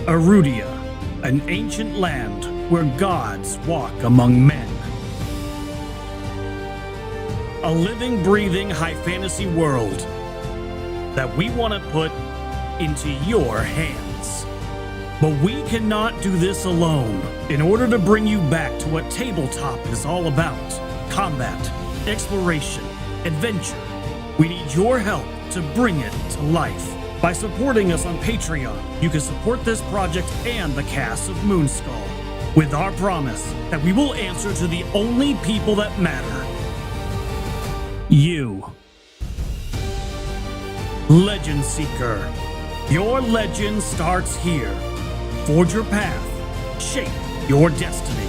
Erudi, an ancient land where gods walk among men. A living, breathing high fantasy world that we want to put into your hands. But we cannot do this alone. In order to bring you back to what tabletop is all about, combat, exploration, adventure, we need your help to bring it to life. By supporting us on Patreon, you can support this project and the cast of Moonskull, with our promise that we will answer to the only people that matter. You. Legend Seeker. Your legend starts here. Forge your path. Shape your destiny.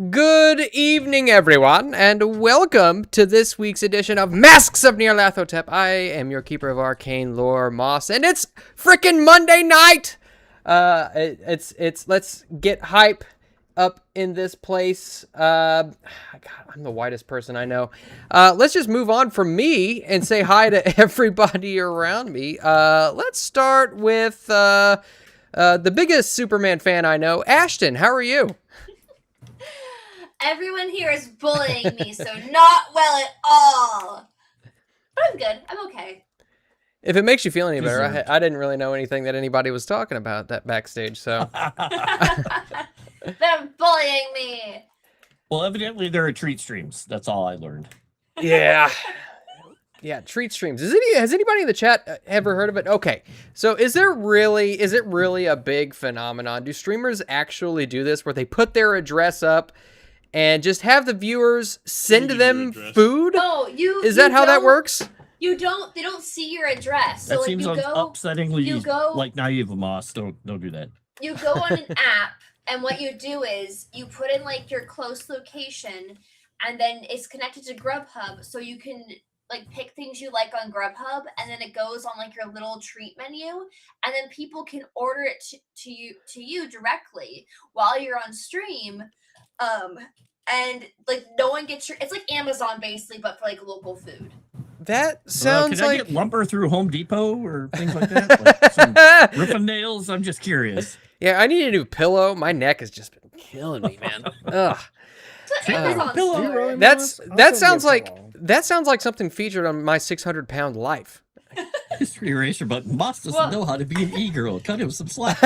Good evening, everyone, and welcome to this week's edition of Masks of Nyarlathotep. I am your keeper of arcane lore, Moss, and it's frickin' Monday night. Let's get hype up in this place. God, I'm the whitest person I know. Let's just move on from me and say hi to everybody around me. Let's start with the biggest Superman fan I know, Ashton. How are you? Everyone here is bullying me, so not well at all. But I'm good. I'm okay. If it makes you feel any better, Deserved. I didn't really know anything that anybody was talking about that backstage, so. They're bullying me. Well, evidently there are treat streams. That's all I learned. Yeah. Yeah, treat streams. Has anybody in the chat ever heard of it? Okay, so is it really a big phenomenon? Do streamers actually do this where they put their address up and just have the viewers send give you your them address. food? No, Is that how that works? They don't see your address. So That like seems you go upsettingly like naive, Amos. Don't do that. you go on an app, and what you do is you put in like your close location, and then it's connected to Grubhub, so you can like pick things you like on Grubhub, and then it goes on like your little treat menu, and then people can order it to you directly while you're on stream. And like no one gets it's like Amazon basically, but for like local food. That sounds can I like get lumber through Home Depot or things like that? Like some ripping nails? I'm just curious. Yeah, I need a new pillow. My neck has just been killing me, man. Ugh. It's an Amazon pillow. store. Do you really, That Moss? sounds I'll send you a like pillow. something featured on my 600-pound life. History eraser button. Moss doesn't Well- know how to be an e-girl. Cut him some slack.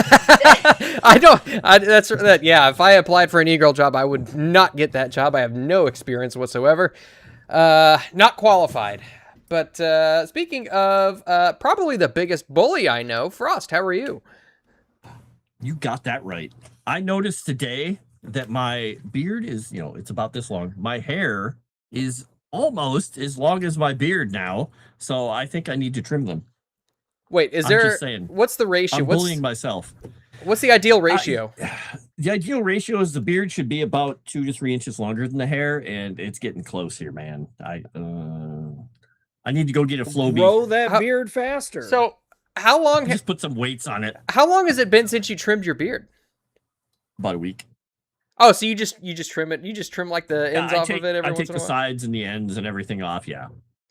Yeah, if I applied for an e-girl job, I would not get that job. I have no experience whatsoever. Not qualified. But speaking of probably the biggest bully I know, Frost, how are you? You got that right. I noticed today that my beard is, it's about this long. My hair is almost as long as my beard now. So I think I need to trim them. Wait, is I'm there just saying. what's the ratio? I'm What's bullying myself. the ideal ratio? The ideal ratio is the beard should be about 2 to 3 inches longer than the hair, and it's getting close here, man. I need to go get a flow bead. Grow that How- beard faster. So, how long Just put some weights on it. how long has it been since you trimmed your beard? About a week. Oh, so you just trim it. You just trim like the ends I off take, of it every I once take in the a while. sides and the ends and everything off. Yeah.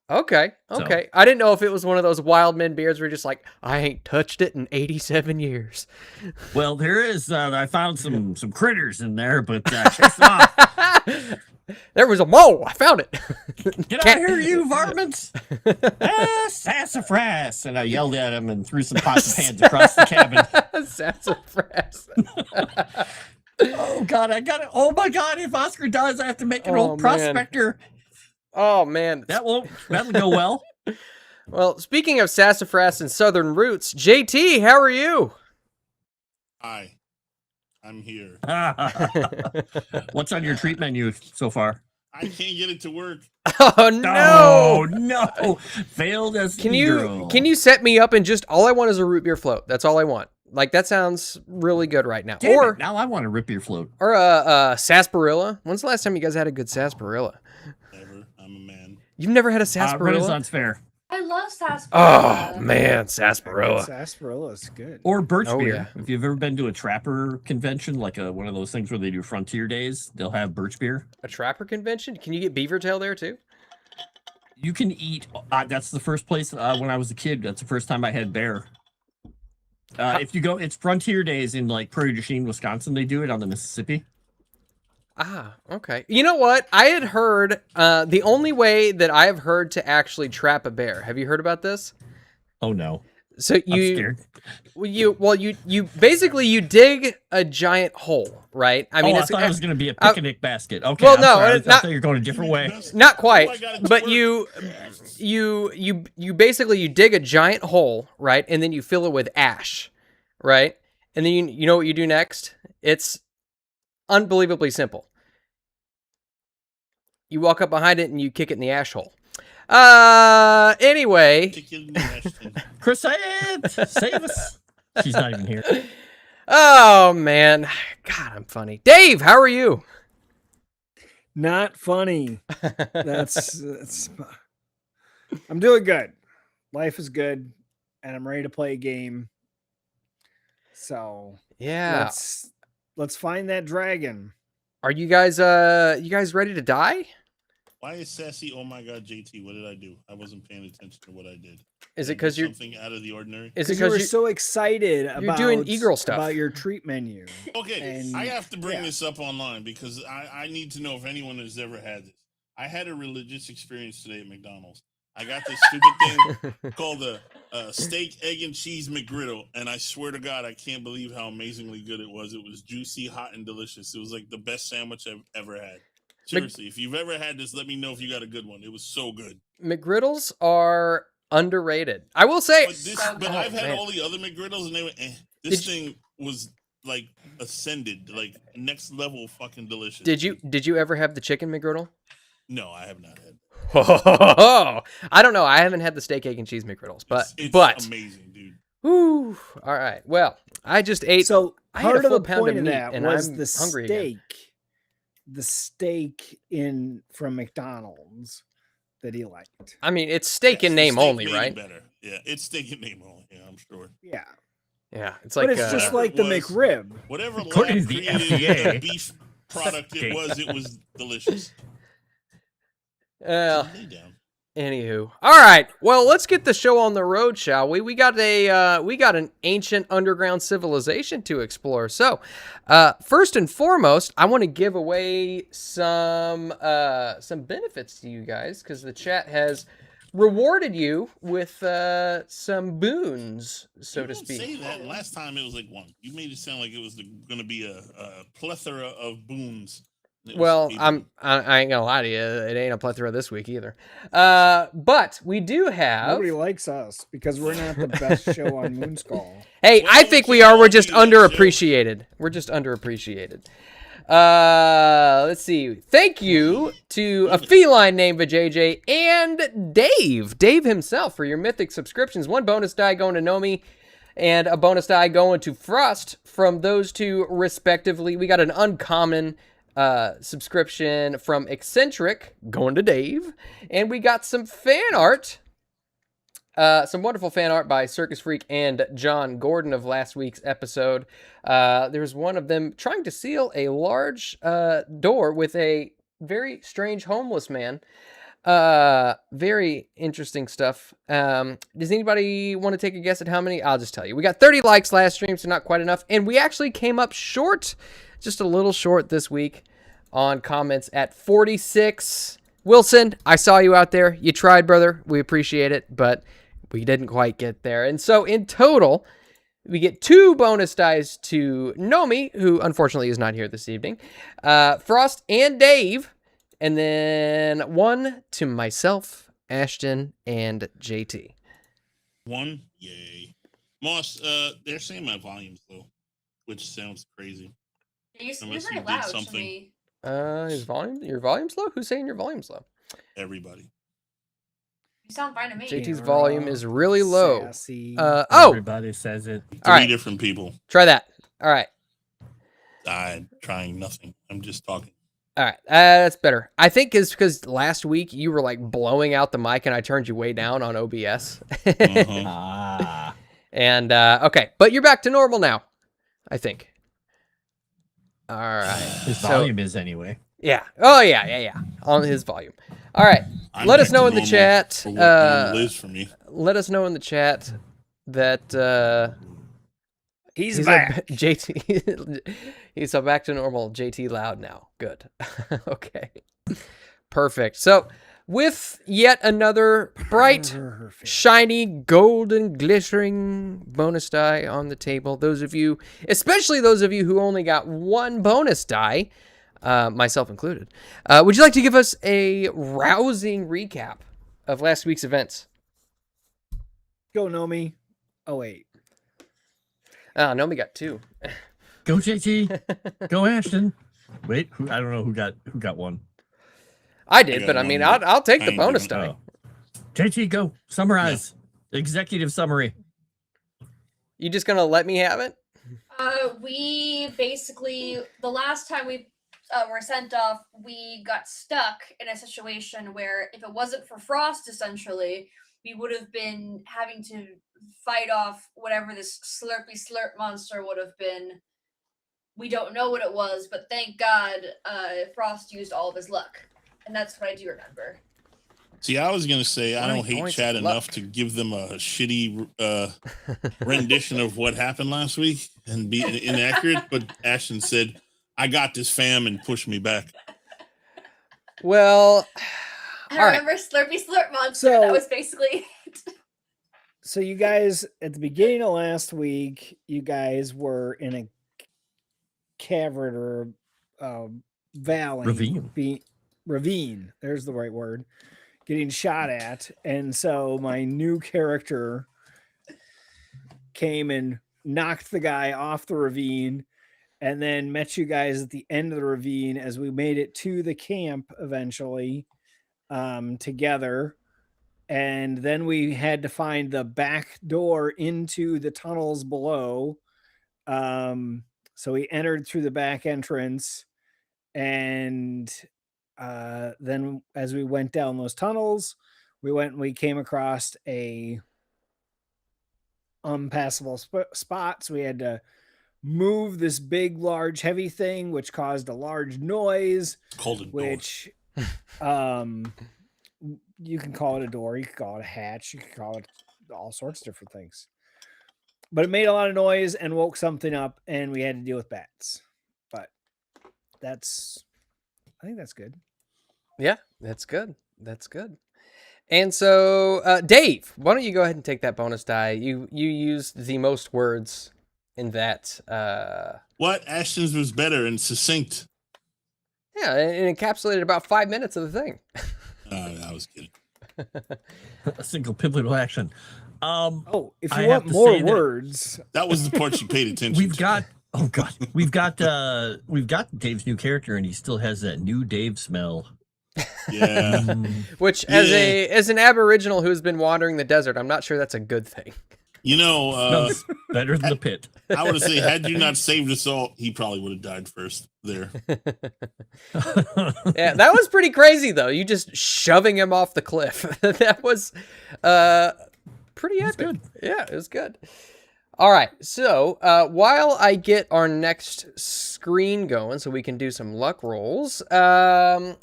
Okay. So- I didn't know if it was one of those wild men beards where you're just like, I ain't touched it in 87 years. Well, there is. I found some critters in there, but check it out. There was a mole. I found it. Get out of here, you varmints! Sassafras! And I yelled at him and threw some pots and pans across the cabin. Sassafras. Oh God, I got it! Oh my God, if Oscar dies, I have to make an Oh, old man. prospector. Oh, man. That'll go well. Well, speaking of sassafras and southern roots, JT, how are you? Hi, I'm here. What's on your treat menu so far? I can't get it to work. Oh, no. No! Failed as Can e-girl. you set me up and just all I want is a root beer float. That's all I want. Like that sounds really good right now. Damn or it, now I want to rip your float. or a sarsaparilla. When's the last time you guys had a good sarsaparilla? Never. I'm a man. You've never had a sarsaparilla? Renaissance Fair. I love sarsaparilla. Oh man, sarsaparilla. Sarsaparilla is good. Or birch Oh, beer. yeah. If you've ever been to a trapper convention, like one of those things where they do frontier days, they'll have birch beer. A trapper convention? Can you get beaver tail there too? You can eat. That's the first place when I was a kid. That's the first time I had bear. If you go, it's Frontier Days in like Prairie du Chien, Wisconsin. They do it on the Mississippi. Ah, okay. You know what? I had heard the only way that I have heard to actually trap a bear. Have you heard about this? Oh no, So I'm scared. you basically you dig a giant hole, right? I mean, I it's thought it was going to be a picnic basket. Okay, well, I'm no, sorry. I it's not- thought you were going a different way. not Oh, I quite, got it to but work. you basically you dig a giant hole, right? And then you fill it with ash, right? And then you know what you do next? It's unbelievably simple. You walk up behind it and you kick it in the ash hole. Anyway. Kick it in the ash tin. Chrysanth, save us. She's not even here. Oh man. God, I'm funny. Dave, how are you? Not funny. That's I'm doing good. Life is good, and I'm ready to play a game. So Yeah. let's find that dragon. Are you guys ready to die? Why is sassy? Oh my God, JT, what did I do? I wasn't paying attention to what I did. Is Did it I do because you're? something out of the ordinary? Is it Because you were because you? so excited about doing e-girl stuff. about your treat menu. Okay, And I have to bring yeah. this up online because I need to know if anyone has ever had this. I had a religious experience today at McDonald's. I got this stupid thing called a steak, egg, and cheese McGriddle, and I swear to God, I can't believe how amazingly good it was. It was juicy, hot, and delicious. It was like the best sandwich I've ever had. Seriously, if you've ever had this, let me know if you got a good one. It was so good. McGriddles are underrated. I will say. But I've had all the other McGriddles, and they went, This thing was like ascended, like next level fucking delicious. Did you ever have the chicken McGriddle? No, I have not had. I don't know. I haven't had the steak, egg, and cheese McGriddles, but it's amazing, dude. Whew, all right. Well, I just ate. So I ate a part of full the pound point of of meat, that and was I'm the hungry again. steak from McDonald's that he liked. I mean, it's steak in Yes, the name steak only, made it right? Better. Yeah, it's steak in name only. Yeah, I'm sure. Yeah, Yeah, it's like. but it's just whatever like it the was. McRib. Whatever According lab to the created FDA, the beef product it was delicious. Well, Lay down. anywho, all right. Well, let's get the show on the road, shall we? We got an ancient underground civilization to explore. So, first and foremost, I want to give away some benefits to you guys because the chat has rewarded you with some boons, so You to don't speak. say that. Last time it was like one. You made it sound like it was going to be a plethora of boons. It was Well, eight. I ain't gonna lie to you. It ain't a plethora this week either. But we do have. Nobody likes us because we're not the best show on Moonskull. Hey, Well, I we think we can't are. We're all just be that underappreciated. We're just underappreciated. Let's see. Thank you to a feline named Vajayjay and Dave himself for your mythic subscriptions. One bonus die going to Nomi and a bonus die going to Frost from those two respectively. We got an uncommon subscription from Eccentric going to Dave, and we got some fan art. Some wonderful fan art by Circus Freak and John Gordon of last week's episode. There's one of them trying to seal a large door with a very strange homeless man. Very interesting stuff. Does anybody want to take a guess at how many? I'll just tell you. We got 30 likes last stream, so not quite enough. And we actually came up short, just a little short this week on comments at 46. Wilson, I saw you out there. You tried, brother. We appreciate it, but we didn't quite get there. And so in total, we get 2 bonus dice to Nomi, who unfortunately is not here this evening, Frost and Dave, and then 1 to myself, Ashton, and JT. 1, yay. Moss, they're saying my volume's low, which sounds crazy. You're Unless very you did loud to something. me. Your volume's low? Who's saying your volume's low? Everybody. You sound fine to me. JT's volume is really low. Sassy. Everybody says it. All right. Different people. Try that. All right. I'm trying nothing. I'm just talking. All right. That's better. I think it's because last week you were like blowing out the mic and I turned you way down on OBS. Uh-huh. And, okay. But you're back to normal now, I think. All right. His volume is anyway. Yeah. Oh, yeah. On his volume. All right. I'm Let us back know to in the normal chat. for what normal is for me. Let us know in the chat that He's back. JT. He's back to normal. JT loud now. Good. Okay. Perfect. So, with yet another bright, shiny, golden, glittering bonus die on the table, those of you, especially those of you who only got 1 bonus die, myself included, would you like to give us a rousing recap of last week's events? Go Nomi. Oh wait. Nomi got 2. Go JT. Go Ashton. Wait, I don't know who got 1. I did, got but I one, mean, but I'll take I the ain't bonus giving- die. JT, go. Summarize. Executive summary. You just gonna let me have it? We basically, the last time we were sent off, we got stuck in a situation where if it wasn't for Frost, essentially, we would have been having to fight off whatever this slurpy slurp monster would have been. We don't know what it was, but thank God Frost used all of his luck. And that's what I do remember. See, I was gonna say I don't 20 hate points Chad of luck. enough to give them a shitty rendition of what happened last week and be inaccurate, but Ashton said, "I got this, fam," and pushed me back. Well, I all right. remember Slurpy Slurp Monster. So- that was basically it. So you guys, at the beginning of last week, you guys were in a cavern or valley. Ravine. Ravine. There's the right word. Getting shot at. And so my new character came and knocked the guy off the ravine and then met you guys at the end of the ravine as we made it to the camp eventually together. And then we had to find the back door into the tunnels below. So we entered through the back entrance, and then as we went down those tunnels, we came across a unpassable spot. So we had to move this big, large, heavy thing, which caused a large noise, Called a door. which you can call it a door, you can call it a hatch, you can call it all sorts of different things. But it made a lot of noise and woke something up, and we had to deal with bats. But I think that's good. Yeah, that's good. That's good. And so, Dave, why don't you go ahead and take that bonus die? You used the most words in that. What? Ashton's was better and succinct. Yeah, it encapsulated about 5 minutes of the thing. I was kidding. A single pivotal action. Oh, if I you have want to more say that words, That was the part she paid attention we've to. got. Oh God, we've got Dave's new character, and he still has that new Dave smell. Yeah. Which, Yeah. as an Aboriginal who's been wandering the desert, I'm not sure that's a good thing. You know, Smells better than the pit. I would say, had you not saved us all, he probably would have died first there. Yeah, that was pretty crazy, though. You just shoving him off the cliff. That was pretty epic. good. Yeah, it was good. All right, so while I get our next screen going so we can do some luck rolls, I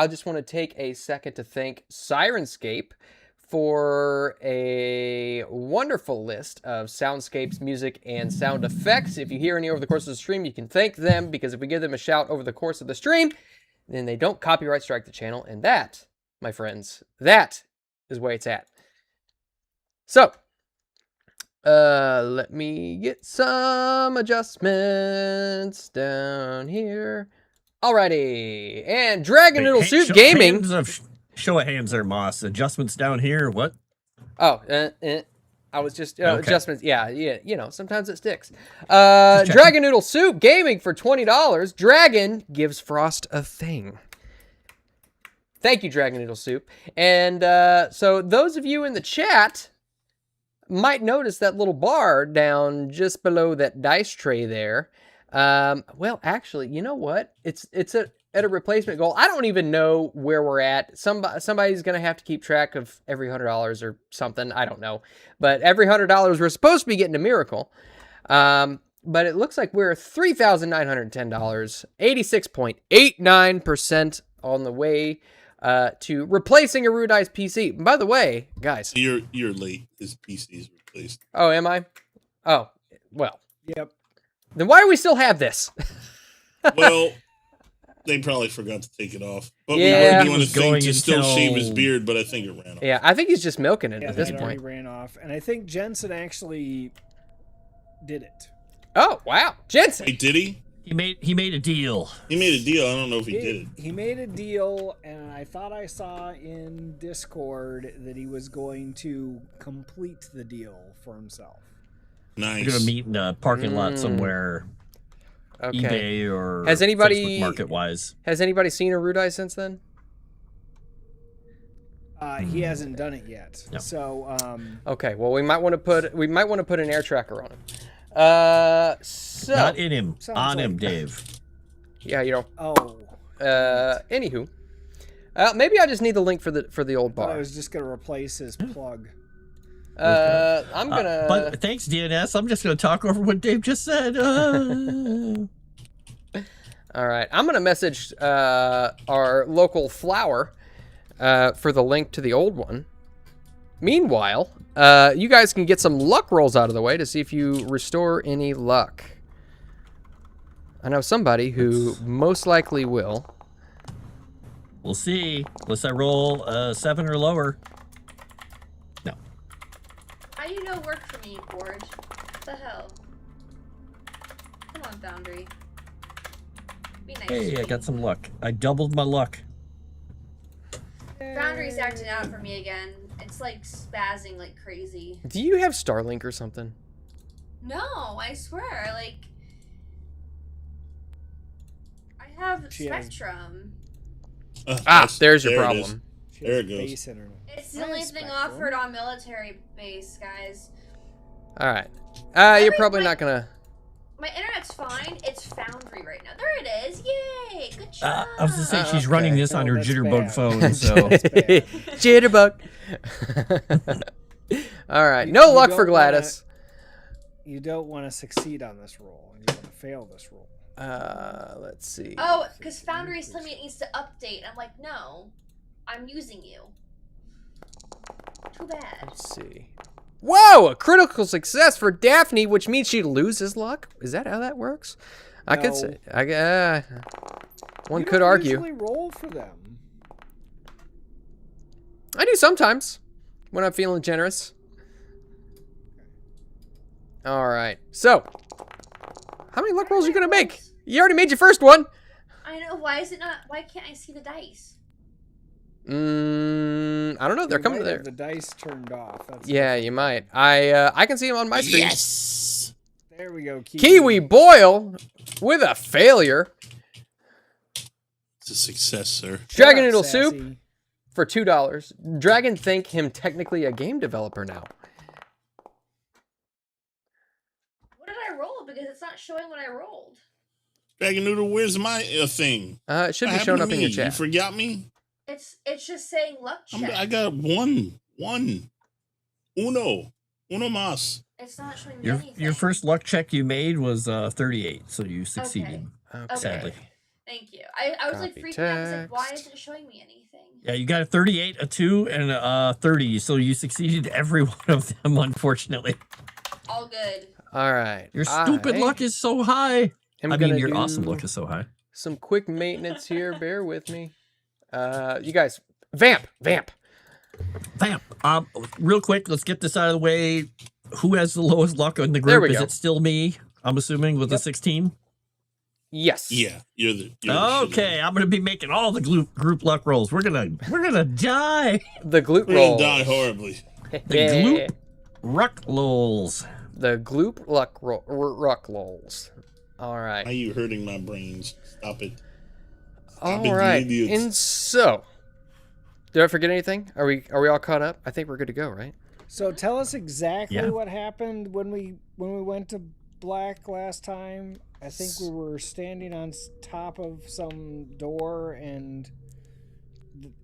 just want to take a second to thank Sirenscape for a wonderful list of soundscapes, music, and sound effects. If you hear any over the course of the stream, you can thank them, because if we give them a shout over the course of the stream, then they don't copyright strike the channel, and that, my friends, that is where it's at. So, let me get some adjustments down here. Alrighty, and Dragon Noodle Soup Gaming. Show of hands there, Moss. Adjustments down here. What? Oh, I was just Okay. adjustments. Yeah, you know, sometimes it sticks. Dragon Noodle Soup Gaming for $20. Dragon gives Frost a thing. Thank you, Dragon Noodle Soup. And so those of you in the chat might notice that little bar down just below that dice tray there. Well, actually, you know what? It's at a replacement goal. I don't even know where we're at. Somebody's going to have to keep track of every $100 or something. I don't know. But every $100 we're supposed to be getting a miracle. But it looks like we're $3,910, 86.89% on the way to replacing Erudi's PC. And by the way, guys. You're late. His PC is replaced. Oh, am I? Oh, well. yep. Then why do we still have this? Well, they probably forgot to take it off. But Yeah. we were doing a It was thing going to still until- shave his beard, but I think it ran off. Yeah, I think he's just milking it Yeah, at this it already point. ran off, and I think Jensen actually did it. Oh, wow. Jensen. Wait, did he? He made a deal. He made a deal. I don't know if he did it. He made a deal, and I thought I saw in Discord that he was going to complete the deal for himself. Nice. We're gonna meet in a parking lot somewhere, Okay. eBay or Has anybody- Facebook Market-wise. Has anybody seen Erudi since then? He hasn't done it yet. No. So, Okay. Well, we might want to put an air tracker on him. So Not in him, Sounds on him, like- Dave. yeah, you know. oh, Anywho, maybe I just need the link for the old I bar. was just gonna replace his plug. I'm gonna. But thanks, DNS. I'm just gonna talk over what Dave just said. All All right. I'm going to message our local flower for the link to the old one. Meanwhile, you guys can get some luck rolls out of the way to see if you restore any luck. I know somebody who most likely will. We'll see. Unless I roll 7 or lower. No. How do you know work for me, Forge? What the hell? Come on, Foundry. Be nice Hey, to I me. got some luck. I doubled my luck. Foundry's acting out for me again. It's like spazzing like crazy. Do you have Starlink or something? No, I swear, like I have She has- Spectrum. There's your there it problem. is. She There has it goes. base internet. It's the I only have thing Spectrum. offered on military base, guys. All right. You're probably not going to... My internet's fine. It's Foundry right now. There it is. Yay! Good job. I was going to say, she's running okay. this on No, her that's jitterbug bad. phone, so... That's bad. Jitterbug. All right. No You luck don't for Gladys. You don't want to succeed on this roll. You want to fail this roll. Let's see. Oh, because Foundry's telling me it needs to update. I'm like, no, I'm using you. Too bad. Let's see. Whoa! A critical success for Daphne, which means she loses luck? Is that how that works? I could No. say... one You could don't argue. usually roll for them. I do sometimes when I'm feeling generous. All right. So, how many luck rolls are you going to make? You already made your first one. I know. Why is it not? Why can't I see the dice? I don't know. They're You coming might to have there. the dice turned off. That's Yeah, you might. I can see them on my screen. Yes. There we go. Kiwi Boyle with a failure. It's a success, sir. Dragon Shut Noodle up, Soup Sassy. for $2. Dragon think him technically a game developer now. What did I roll? Because it's not showing what I rolled. Dragon Noodle, where's my thing? It should What be showing happened up to in your me? chat. You forgot me? It's just saying luck check. I got one. Uno mas. It's not showing me Your anything. first luck check you made was 38, so you succeeded. Okay. Sadly. Thank you. I was like Copy freaking out. I was like, why text. isn't it showing me anything? Yeah, you got a 38, a 2, and a 30, so you succeeded every one of them, unfortunately. All good. All right. Your stupid luck is so high. I'm I mean, gonna your do awesome luck is so high. some quick maintenance here. Bear with me. You guys, vamp. Bam. Real quick, let's get this out of the way. Who has the lowest luck in the There group? we Is go. it still me? I'm assuming with a 16. Yes. Yeah, you're the Okay, I'm gonna be making all the group luck rolls. We're gonna die. The glute We're roll. gonna die horribly. The gloop ruck lolls. The gloop luck roll. Ruck lolls. All Why right. are you hurting my brains? Stop it. All you right. idiots. And so, did I forget anything? Are we all caught up? I think we're good to go, right? So tell us exactly Yeah. what happened when we went to Black last time. I think we were standing on top of some door and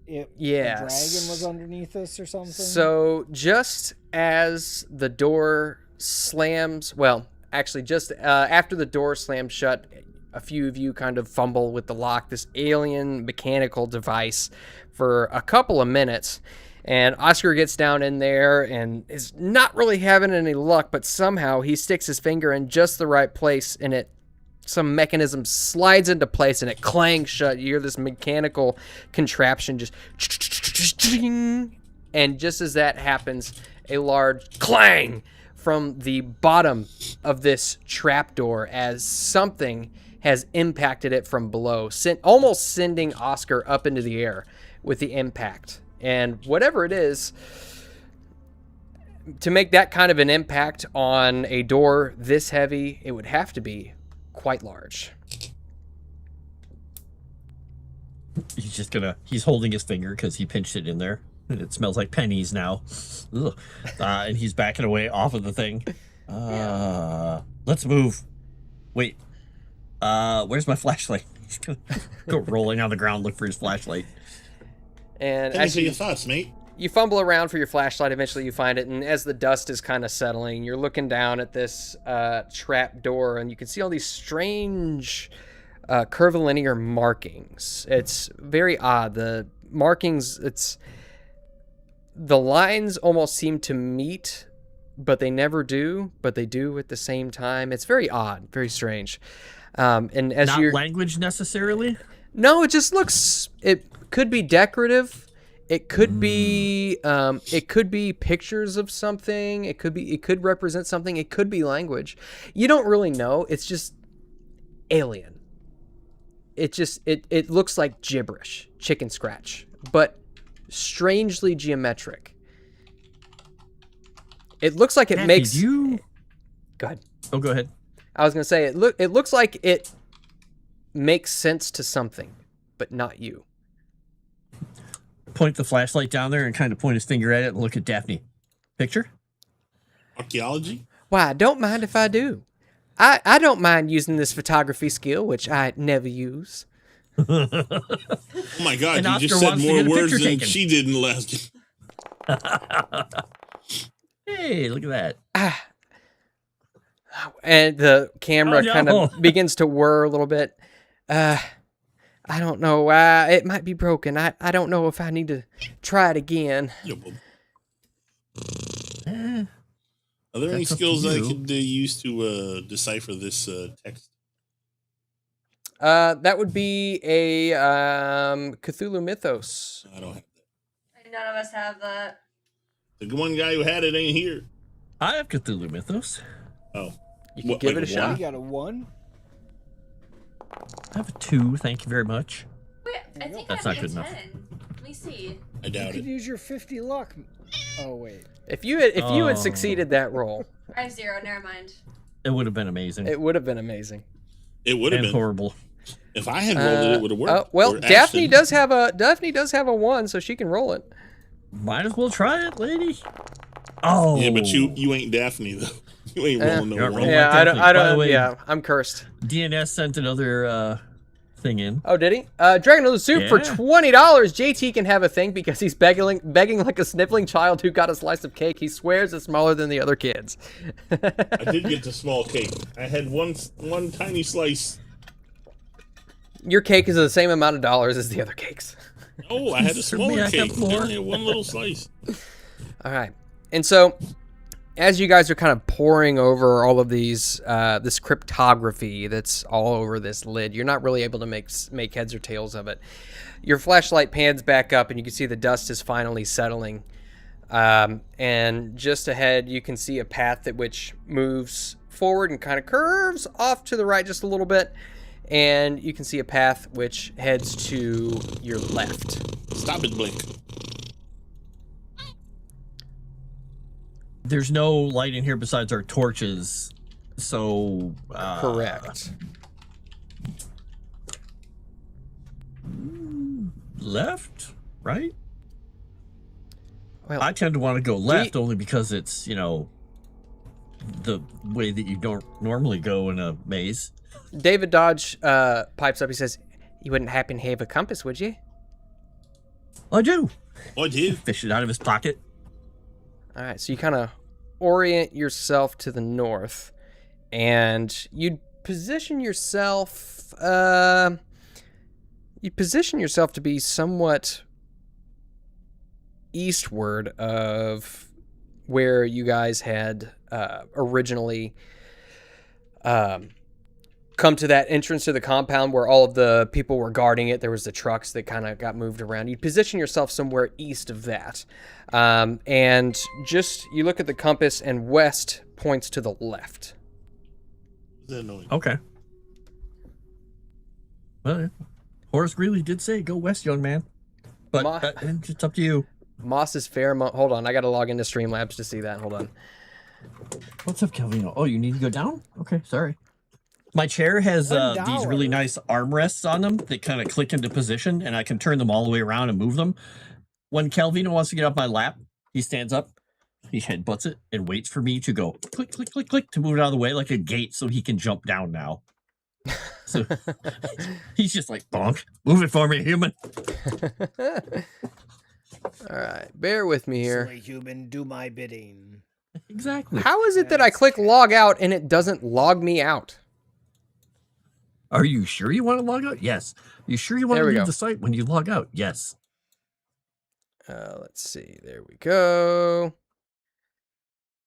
a dragon was underneath us or something. So just as the door slams, well, actually just after the door slams shut, a few of you kind of fumble with the lock, this alien mechanical device, for a couple of minutes. And Oscar gets down in there and is not really having any luck, but somehow he sticks his finger in just the right place and some mechanism slides into place and it clangs shut. You hear this mechanical contraption just and just as that happens, a large clang from the bottom of this trapdoor as something has impacted it from below, almost sending Oscar up into the air with the impact. And whatever it is, to make that kind of an impact on a door this heavy, it would have to be quite large. He's holding his finger because he pinched it in there. And it smells like pennies now. Ugh. And he's backing away off of the thing. Let's move. Wait. Where's my flashlight? He's gonna go rolling on the ground, look for his flashlight. And Tell me as your thoughts, mate. you fumble around for your flashlight, eventually you find it, and as the dust is kind of settling, you're looking down at this trap door, and you can see all these strange curvilinear markings. It's very odd. The markings, the lines almost seem to meet, but they never do, but they do at the same time. It's very odd, very strange. And as Not you're language necessarily. No, it just looks. It could be decorative. It could be. It could be pictures of something. It could be. It could represent something. It could be language. You don't really know. It's just alien. It just. It looks like gibberish, chicken scratch, but strangely geometric. It looks like it Matt, makes. did you? Go ahead. Oh, go ahead. I was gonna say it. It looks like it makes sense to something, but not you. Point the flashlight down there and kind of point his finger at it and look at Daphne. Picture? Archaeology? Why, don't mind if I do. I don't mind using this photography skill, which I never use. Oh my God, And you Oscar just said wants to more get a words picture than taken. she did in the last. Hey, look at that. And the camera Oh, no. kind of begins to whir a little bit. I don't know. It might be broken. I don't know if I need to try it again. Yeah, well, Eh, are there any That's up to skills I you. could use to decipher this text? That would be a Cthulhu Mythos. I don't have that. None of us have that. The one guy who had it ain't here. I have Cthulhu Mythos. Oh, You can What, give like it a a one? shot. You got a 1? I have a 2. Thank you very much. Wait, I think That's I not have good a enough. 10. Let me see. I You doubt could it. use your 50 luck. Oh, wait. If you had Oh. succeeded that roll, I have 0. Never mind. It would have been amazing. it would have been amazing. It would have And been. horrible. If I had rolled it, it would have worked. Well, Or Daphne Ashton. does have a 1, so she can roll it. Might as well try it, lady. Oh. Yeah, but you ain't Daphne though. You ain't rolling no You're one. rolling. Yeah, like Daphne. By the way- Yeah, I'm cursed. DNS sent another thing in. Oh, did he? Dragon of the Soup for Yeah. $20. JT can have a thing because he's begging like a sniffling child who got a slice of cake. He swears it's smaller than the other kids. I did get the small cake. I had one tiny slice. Your cake is the same amount of dollars as the other cakes. Oh, I had a Certainly smaller I got cake. more. I only had one little slice. All right. And so, as you guys are kind of poring over all of these, this cryptography that's all over this lid, you're not really able to make heads or tails of it. Your flashlight pans back up, and you can see the dust is finally settling. And just ahead, you can see a path which moves forward and kind of curves off to the right just a little bit. And you can see a path which heads to your left. Stop it, Blink. There's no light in here besides our torches. So. Correct. Left? Right? Well, I tend to want to go left only because it's, the way that you don't normally go in a maze. David Dodge pipes up. He says, "You wouldn't happen to have a compass, would you?" I do. Oh, I did. Fish it out of his pocket. All right, so you kind of orient yourself to the north, and you position yourself. You position yourself to be somewhat eastward of where you guys had originally come to that entrance to the compound where all of the people were guarding it. There was the trucks that kind of got moved around. You position yourself somewhere east of that. And just, you look at the compass and west points to the left. What's that noise? Okay. Well, Horace Greeley did say, go west, young man. But it's up to you. Moss's Fairmont. Hold on, I got to log into Streamlabs to see that. Hold on. What's up, Calvino? Oh, you need to go down? Okay, sorry. My chair has these really $1. nice armrests on them that kind of click into position, and I can turn them all the way around and move them. When Calvino wants to get off my lap, he stands up, he headbutts it, and waits for me to go click, click, click, click to move it out of the way like a gate so he can jump down now. So he's just like, bonk, move it for me, human. All right, bear with me here. Silly human, do my bidding. Exactly. How is it that I click log out and it doesn't log me out? Are you sure you want to log out? Yes. You sure you want There to we leave go. the site when you log out? Yes. Let's see. There we go.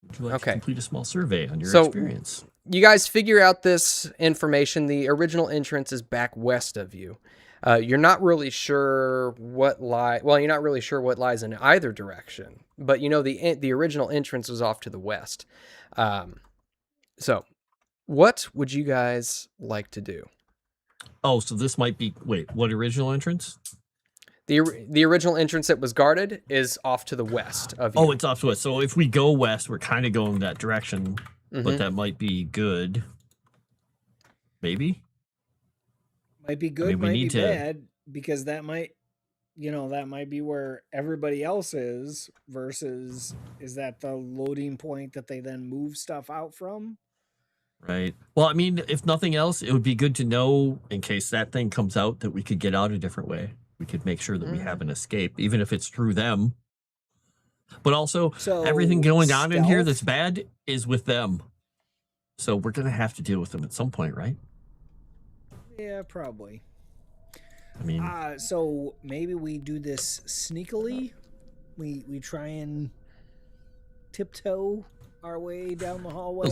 Would you like to Okay. complete a small survey on your So- experience? You guys figure out this information. The original entrance is back west of you. You're not really sure what you're not really sure what lies in either direction, but you know the original entrance was off to the west. So, what would you guys like to do? Oh, so this might be, wait, what original entrance? The original entrance that was guarded is off to the west of you. Oh, it's off to us. So if we go west, we're kind of going that direction, Mhm. but that might be good. Maybe? Might be good, mean, we might be need to- bad, because that might be where everybody else is versus is that the loading point that they then move stuff out from? Right. Well, I mean, if nothing else, it would be good to know in case that thing comes out that we could get out a different way. We could make sure that we have an escape, even if it's through them. But also, So everything going on in here stealth? that's bad is with them. So we're going to have to deal with them at some point, right? Yeah, probably. I mean, So maybe we do this sneakily. We try and tiptoe our way down the hallway.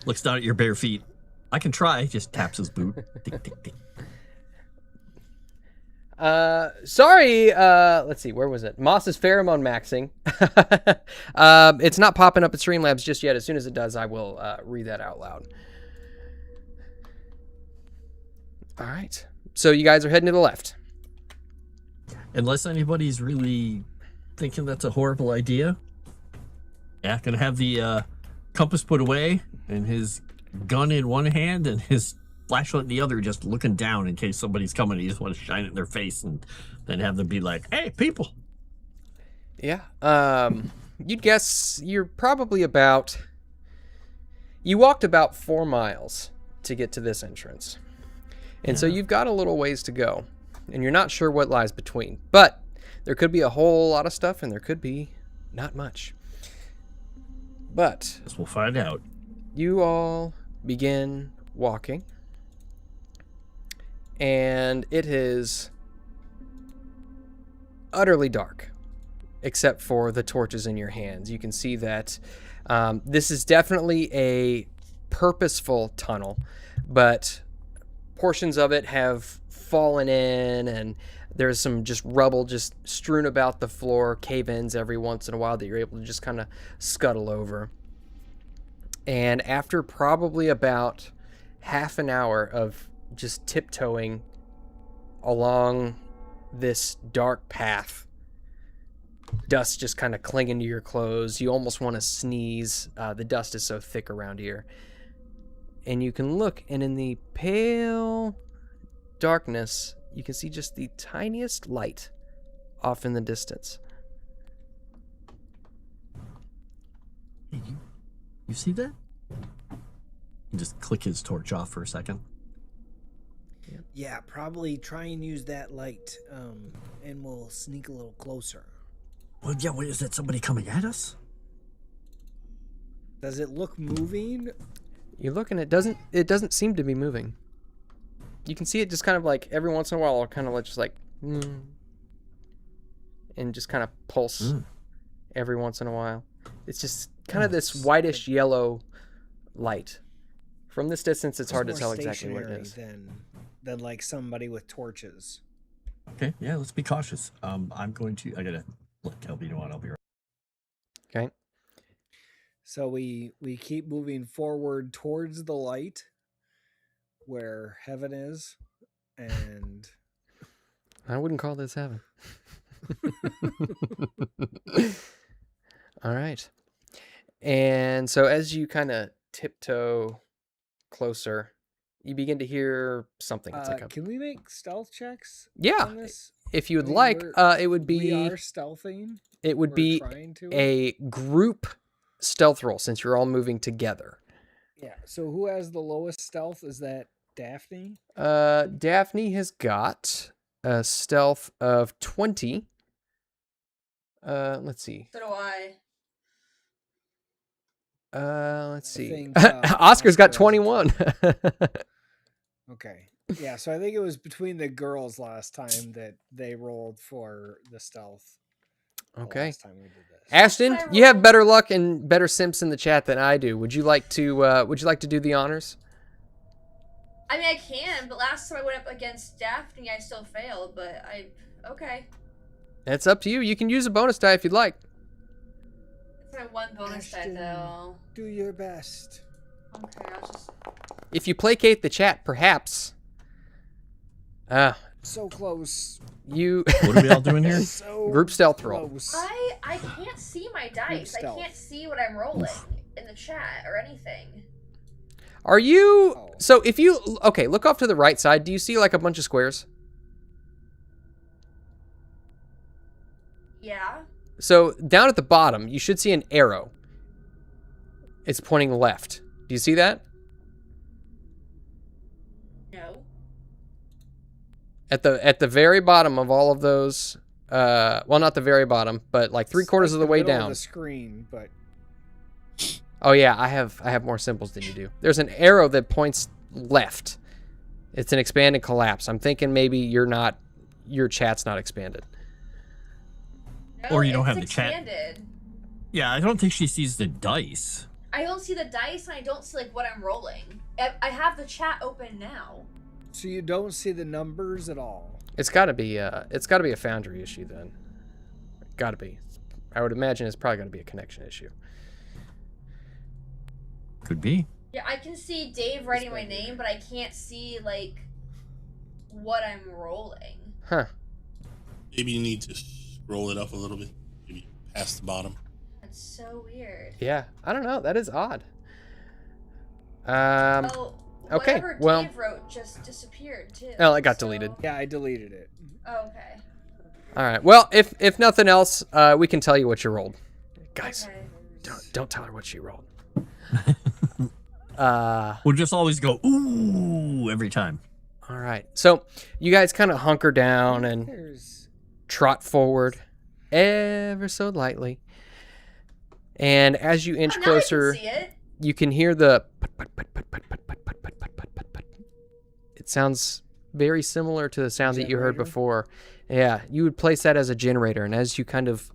looks down at your bare feet. I can try. Just taps his boot. Tick, tick, tick. Sorry, let's see, where was it? Moss is pheromone maxing. It's not popping up at Streamlabs just yet. As soon as it does, I will read that out loud. All right. So you guys are heading to the left. Unless anybody's really thinking that's a horrible idea. Yeah, gonna have the compass put away and his gun in one hand and his flashlight in the other, just looking down in case somebody's coming. You just want to shine it in their face and then have them be like, "Hey, people!" Yeah. You'd guess you're probably you walked about 4 miles to get to this entrance. And so you've got a little ways to go, and you're not sure what lies between. But there could be a whole lot of stuff, and there could be not much. But Guess we'll find out. you all begin walking, and it is utterly dark, except for the torches in your hands. You can see that this is definitely a purposeful tunnel, but portions of it have fallen in, and there's some just rubble just strewn about the floor, cave-ins every once in a while that you're able to just kind of scuttle over. And after probably about half an hour of just tiptoeing along this dark path, dust just kind of clinging to your clothes, you almost want to sneeze. The dust is so thick around here. And you can look, and in the pale darkness, you can see just the tiniest light off in the distance. Hey, you see that? You just click his torch off for a second. Yeah, probably try and use that light, and we'll sneak a little closer. Well, yeah, wait, is that somebody coming at us? Does it look moving? You look, and it doesn't seem to be moving. You can see it just kind of like every once in a while, kind of like just like, and just kind of pulse every once in a while. It's just kind of this whitish yellow light. From this distance, it's hard to more tell exactly what it stationary is. Than like somebody with torches. Okay, yeah, let's be cautious. I gotta let Kelby know, and I'll be right. Okay. So we keep moving forward towards the light where heaven is, and I wouldn't call this heaven. All right. And so as you kind of tiptoe closer, you begin to hear something. It's like a, can we make stealth checks? yeah, On this? if you would I mean, like, it would We be are stealthing. it would We're be trying to. a group stealth roll since you're all moving together. Yeah. So who has the lowest stealth? Is that Daphne? Daphne has got a stealth of 20. Let's see. So do I. Let's I see. think, Oscar's got Oscar has a 21. Okay. Yeah, so I think it was between the girls last time that they rolled for the stealth. Okay. Last time we did this. Ashton, you have better luck and better simps in the chat than I do. Would you like to do the honors? I mean, I can, but last time I went up against Daphne, I still failed. But okay. It's up to you. You can use a bonus die if you'd like. It's my one bonus die Ashton, though. Do your best. Okay, I'll just. If you placate the chat, perhaps. So close. You. What are we all doing here? So Group stealth roll. close. I can't see my dice. I stealth. can't see what I'm rolling in the chat or anything. Are you? Oh. So if you look off to the right side. Do you see like a bunch of squares? Yeah. So down at the bottom, you should see an arrow. It's pointing left. Do you see that? No. At the very bottom of all of those, well, not the very bottom, but like three quarters It's of like the way middle of down. the screen, but Oh yeah, I have more symbols than you do. There's an arrow that points left. It's an expand and collapse. I'm thinking maybe your chat's not expanded. No, Or you don't it's have the chat. expanded. Yeah, I don't think she sees the dice. I don't see the dice and I don't see like what I'm rolling. I have the chat open now. so you don't see the numbers at all. It's got to be a Foundry issue then. Got to be. I would imagine it's probably going to be a connection issue. Could be. Yeah, I can see Dave writing my name, but I can't see like what I'm rolling. Huh. Maybe you need to roll it up a little bit, maybe past the bottom. That's so weird. Yeah, I don't know. That is odd. Oh, okay, whatever well- Dave wrote just disappeared too. Oh, it got deleted. Yeah, I deleted it. Oh, okay. All right. Well, if nothing else, we can tell you what you rolled, guys. Okay. Don't tell her what she rolled. We'll just always go, ooh, every time. All right. So you guys kind of hunker down and There's trot forward ever so lightly. And as you inch Oh, now closer, I can see it. you can hear the put, put, put, put, put, put, put, put, put, put, put, put, put. It sounds very similar to the sound that you heard Generator? before. Yeah, you would place that as a generator, and as you kind of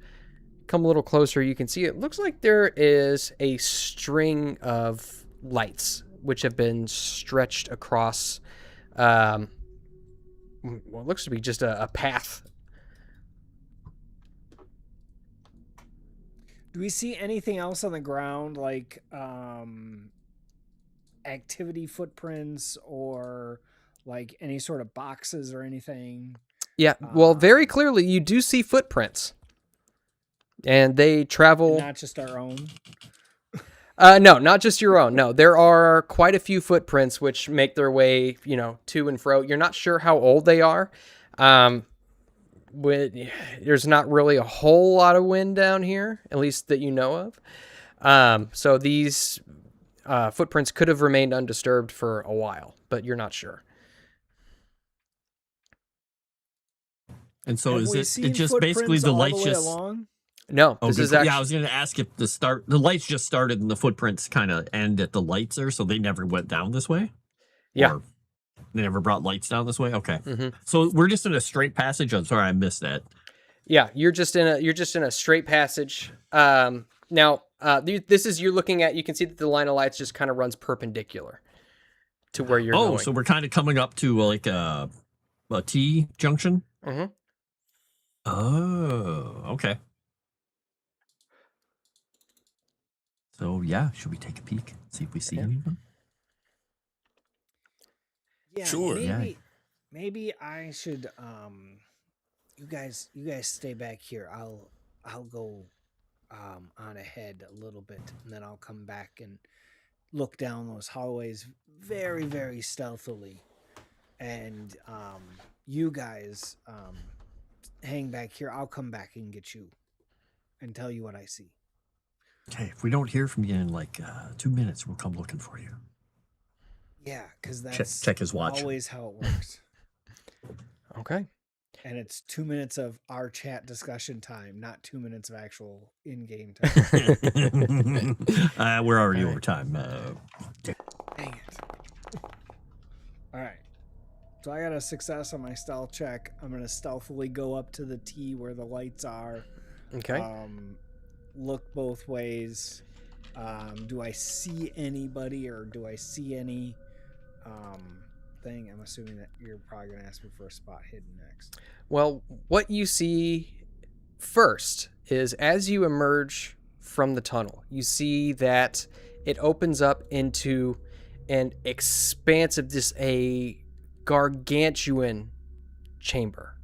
come a little closer, you can see it looks like there is a string of lights which have been stretched across what looks to be just a path. Do we see anything else on the ground, like activity footprints or like any sort of boxes or anything? Yeah, well, very clearly you do see footprints. And they travel... And not just our own? No, not just your own. No, there are quite a few footprints which make their way, to and fro. You're not sure how old they are. There's not really a whole lot of wind down here, at least that you know of. So these footprints could have remained undisturbed for a while, but you're not sure. And so Have we is seen it just basically footprints the all lights way just... along? No, Oh, this good is point. actually... Yeah, I was going to ask if the lights just started and the footprints kind of end at the lights there, so they never went down this way? Yeah. Or they never brought lights down this way? Okay. Mhm. So we're just in a straight passage? I'm sorry, I missed that. Yeah, you're just in a straight passage. Now, this is you're looking at. You can see that the line of lights just kind of runs perpendicular to where you're going. So we're kind of coming up to like a T junction? Mhm. Oh, okay. So yeah, should we take a peek? See if we see anyone? Yeah, Sure. Maybe I should you guys stay back here. I'll go on ahead a little bit, and then I'll come back and look down those hallways very, very stealthily. And you guys hang back here. I'll come back and get you and tell you what I see. Okay, if we don't hear from you in like 2 minutes, we'll come looking for you. Yeah, because that's Check his watch. always how it works. Okay. And it's 2 minutes of our chat discussion time, not 2 minutes of actual in-game time. We're already All right. over time. Dang it. All right. So I got a success on my stealth check. I'm gonna stealthily go up to the T where the lights are. Okay. Look both ways. Do I see anybody or do I see any thing? I'm assuming that you're probably gonna ask me for a spot hidden next. Well, what you see first is as you emerge from the tunnel, you see that it opens up into an expansive, just a gargantuan chamber.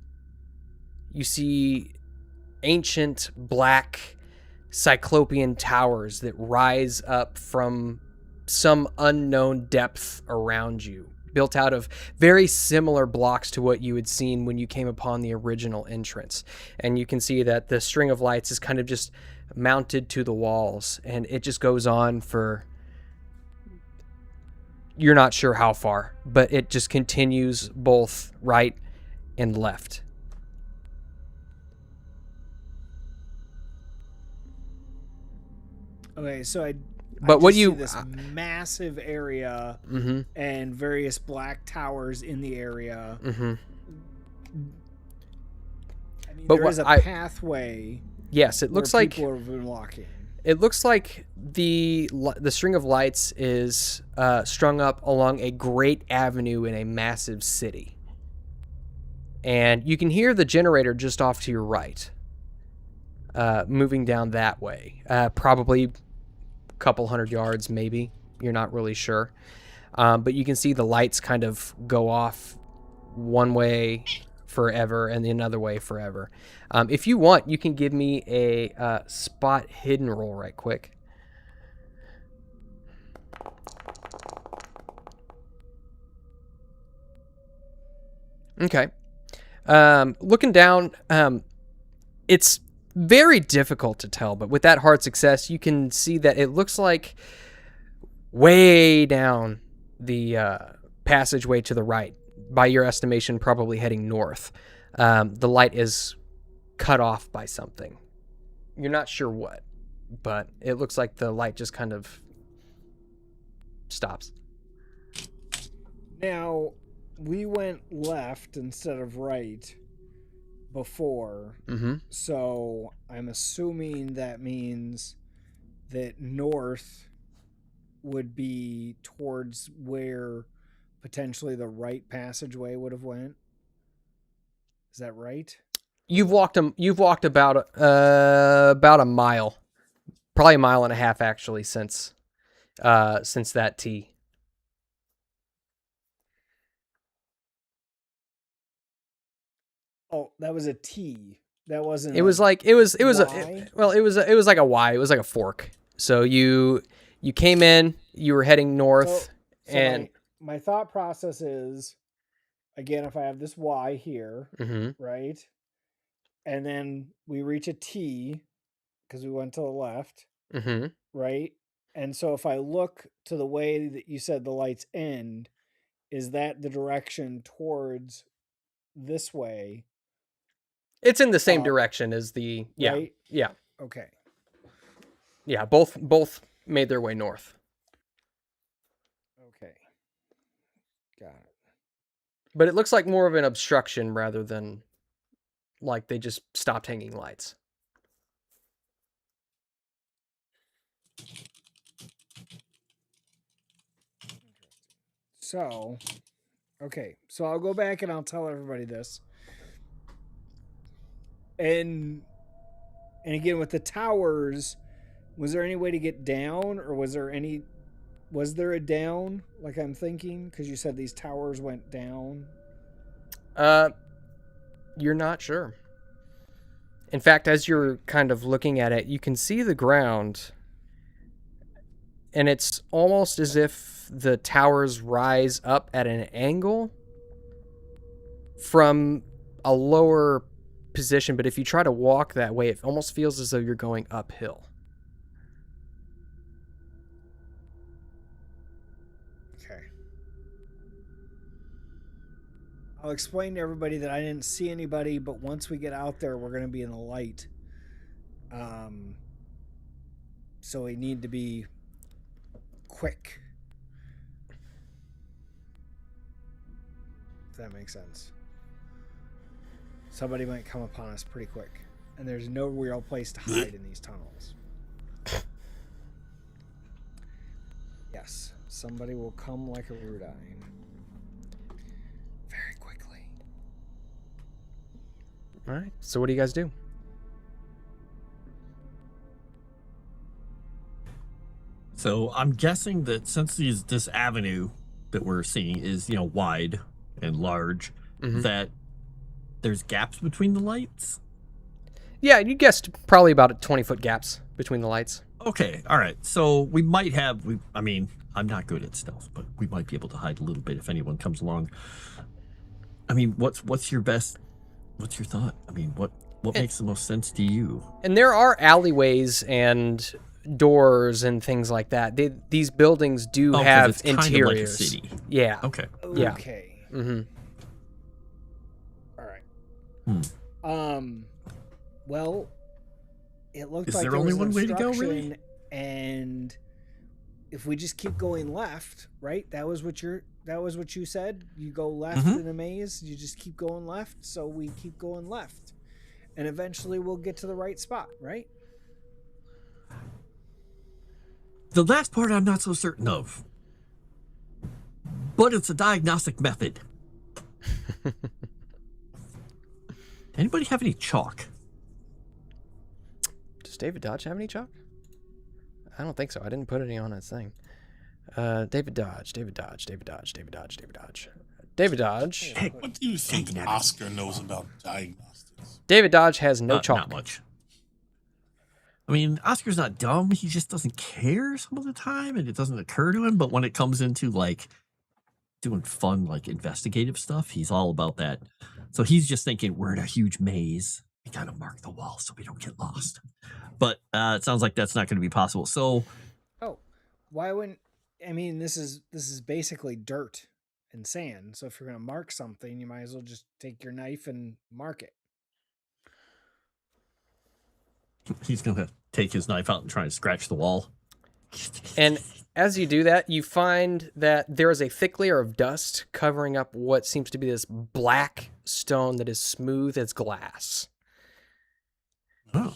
You see ancient black cyclopean towers that rise up from some unknown depth around you, built out of very similar blocks to what you had seen when you came upon the original entrance. And you can see that the string of lights is kind of just mounted to the walls, and it just goes on for, you're not sure how far, but it just continues both right and left. Okay, so I But just what see you this massive area mhm, and various black towers in the area. mhm. I mean, But there what is a I- pathway. Yes, it where looks like people have been walking. it looks like the string of lights is strung up along a great avenue in a massive city, and you can hear the generator just off to your right, moving down that way, probably a couple hundred yards, maybe. You're not really sure, but you can see the lights kind of go off one way forever and the another way forever. If you want, you can give me a spot hidden roll right quick. Okay. Looking down, it's very difficult to tell, but with that hard success, you can see that it looks like way down the passageway to the right, by your estimation, probably heading north. The light is cut off by something. You're not sure what, but it looks like the light just kind of stops. Now, we went left instead of right before. Mm-hmm. So I'm assuming that means that north would be towards where potentially the right passageway would have went. Is that right? You've walked about a mile, probably a mile and a half actually, since that T. Oh, that was a T. That wasn't. It was like it was Y? it was like a Y. It was like a fork. So you came in, you were heading north, So and my thought process is, again, if I have this Y here, Mhm. right, and then we reach a T because we went to the left, Mhm. right, and so if I look to the way that you said the lights end, is that the direction towards this way? It's in the same Up, direction as the right? yeah. Okay. Yeah, both made their way north. Okay. Got it. But it looks like more of an obstruction rather than like they just stopped hanging lights. So, okay. So I'll go back and I'll tell everybody this. And again, with the towers, was there any way to get down, or was there a down, like I'm thinking, because you said these towers went down? You're not sure. In fact, as you're kind of looking at it, you can see the ground, and it's almost as if the towers rise up at an angle from a lower position, but if you try to walk that way, it almost feels as though you're going uphill. Okay. I'll explain to everybody that I didn't see anybody, but once we get out there, we're going to be in the light. So we need to be quick. if that makes sense. Somebody might come upon us pretty quick, and there's no real place to hide in these tunnels. Yes, somebody will come like a Erudi. Very quickly. All right. So what do you guys do? So I'm guessing that since this avenue that we're seeing is, wide and large, that there's gaps between the lights. Yeah, you guessed probably about 20-foot gaps between the lights. Okay, all right. So we might have. I'm not good at stealth, but we might be able to hide a little bit if anyone comes along. I mean, what's your best? What's your thought? I mean, what makes the most sense to you? And there are alleyways and doors and things like that. These buildings do 'Cause have it's kind interiors. of like a city. Yeah. Okay. Yeah. Okay. Mm-hmm. All right. Hmm. Well, it looked Is like there there only was one way to go, really? obstruction, and if we just keep going left, right? That was what you said. You go left in a maze. You just keep going left. So we keep going left, and eventually we'll get to the right spot, right? The last part I'm not so certain of, but it's a diagnostic method. Anybody have any chalk? Does David Dodge have any chalk? I don't think so. I didn't put any on his thing. David Dodge. Hey, What do you think Oscar knows about diagnostics? David Dodge has no not chalk. much. I mean, Oscar's not dumb. He just doesn't care some of the time, and it doesn't occur to him. But when it comes into like doing fun, like investigative stuff, he's all about that. So he's just thinking, we're in a huge maze. We gotta mark the wall so we don't get lost. But it sounds like that's not going to be possible. So, Why wouldn't? I mean, this is basically dirt and sand. So if you're gonna mark something, you might as well just take your knife and mark it. he's going to take his knife out and try and scratch the wall. And as you do that, you find that there is a thick layer of dust covering up what seems to be this black stone that is smooth as glass. Oh.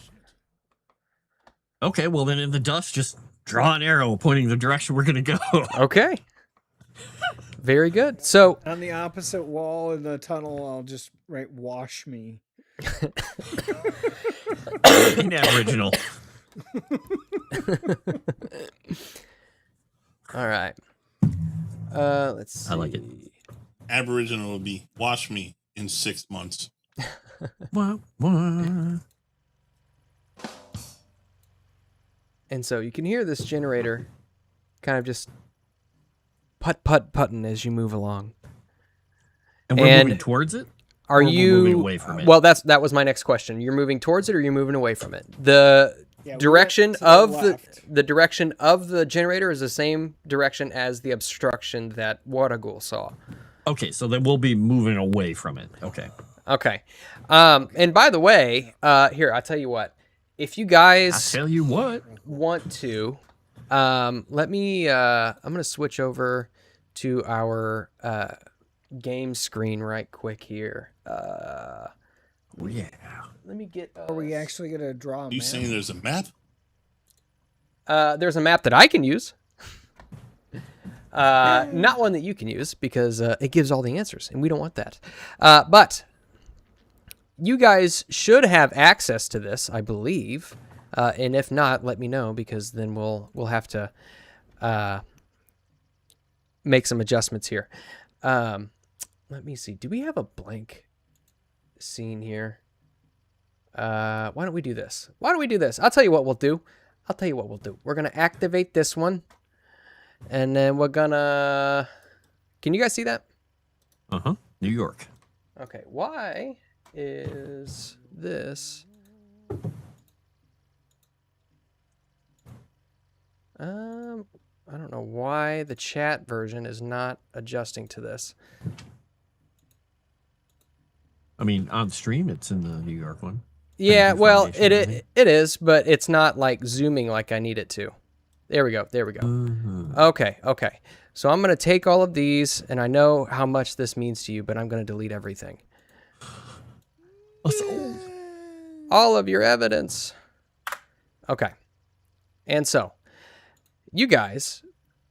Okay, well then in the dust, just draw an arrow pointing the direction we're going to go. Okay. Very good. So On the opposite wall in the tunnel, I'll just write "wash me." In Aboriginal. all right. Let's see. I like it. Aboriginal would be wash me in 6 months. What? And so you can hear this generator kind of just putting as you move along. And we're And moving towards it? Are Or we're you moving away from it? Well, that was my next question. You're moving towards it or you're moving away from it? The Yeah, we're direction to the of left. the direction of the generator is the same direction as the obstruction that Waragul saw. Okay, so then we'll be moving away from it. Okay. Okay. And by the way, here, I'll tell you what. If you guys I tell you what. want to, let me, I'm going to switch over to our game screen right quick here. Yeah. Let me get... Are we actually gonna draw a You map? saying there's a map? there's a map that I can use. Not one that you can use because it gives all the answers, and we don't want that. But you guys should have access to this, I believe. And if not, let me know because then we'll have to make some adjustments here. Let me see. Do we have a blank scene here? Why don't we do this? I'll tell you what we'll do. We're going to activate this one. And then we're going to... Can you guys see that? Uh-huh. New York. Okay. Why is this... I don't know why the chat version is not adjusting to this. I mean, on stream, it's in the New York one. Yeah, well, Information, it is, but it's not like zooming like I need it to. There we go. Mhm. Okay. So I'm going to take all of these, and I know how much this means to you, but I'm going to delete everything. All of your evidence. Okay. And so, you guys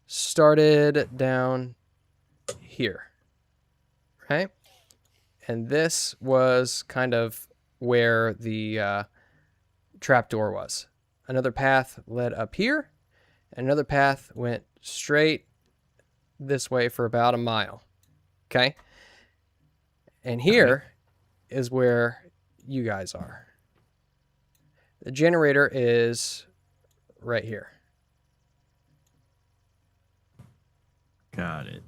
started down here, right? And this was kind of where the trapdoor was. Another path led up here, and another path went straight this way for about a mile. Okay? And here is where you guys are. The generator is right here. Got it.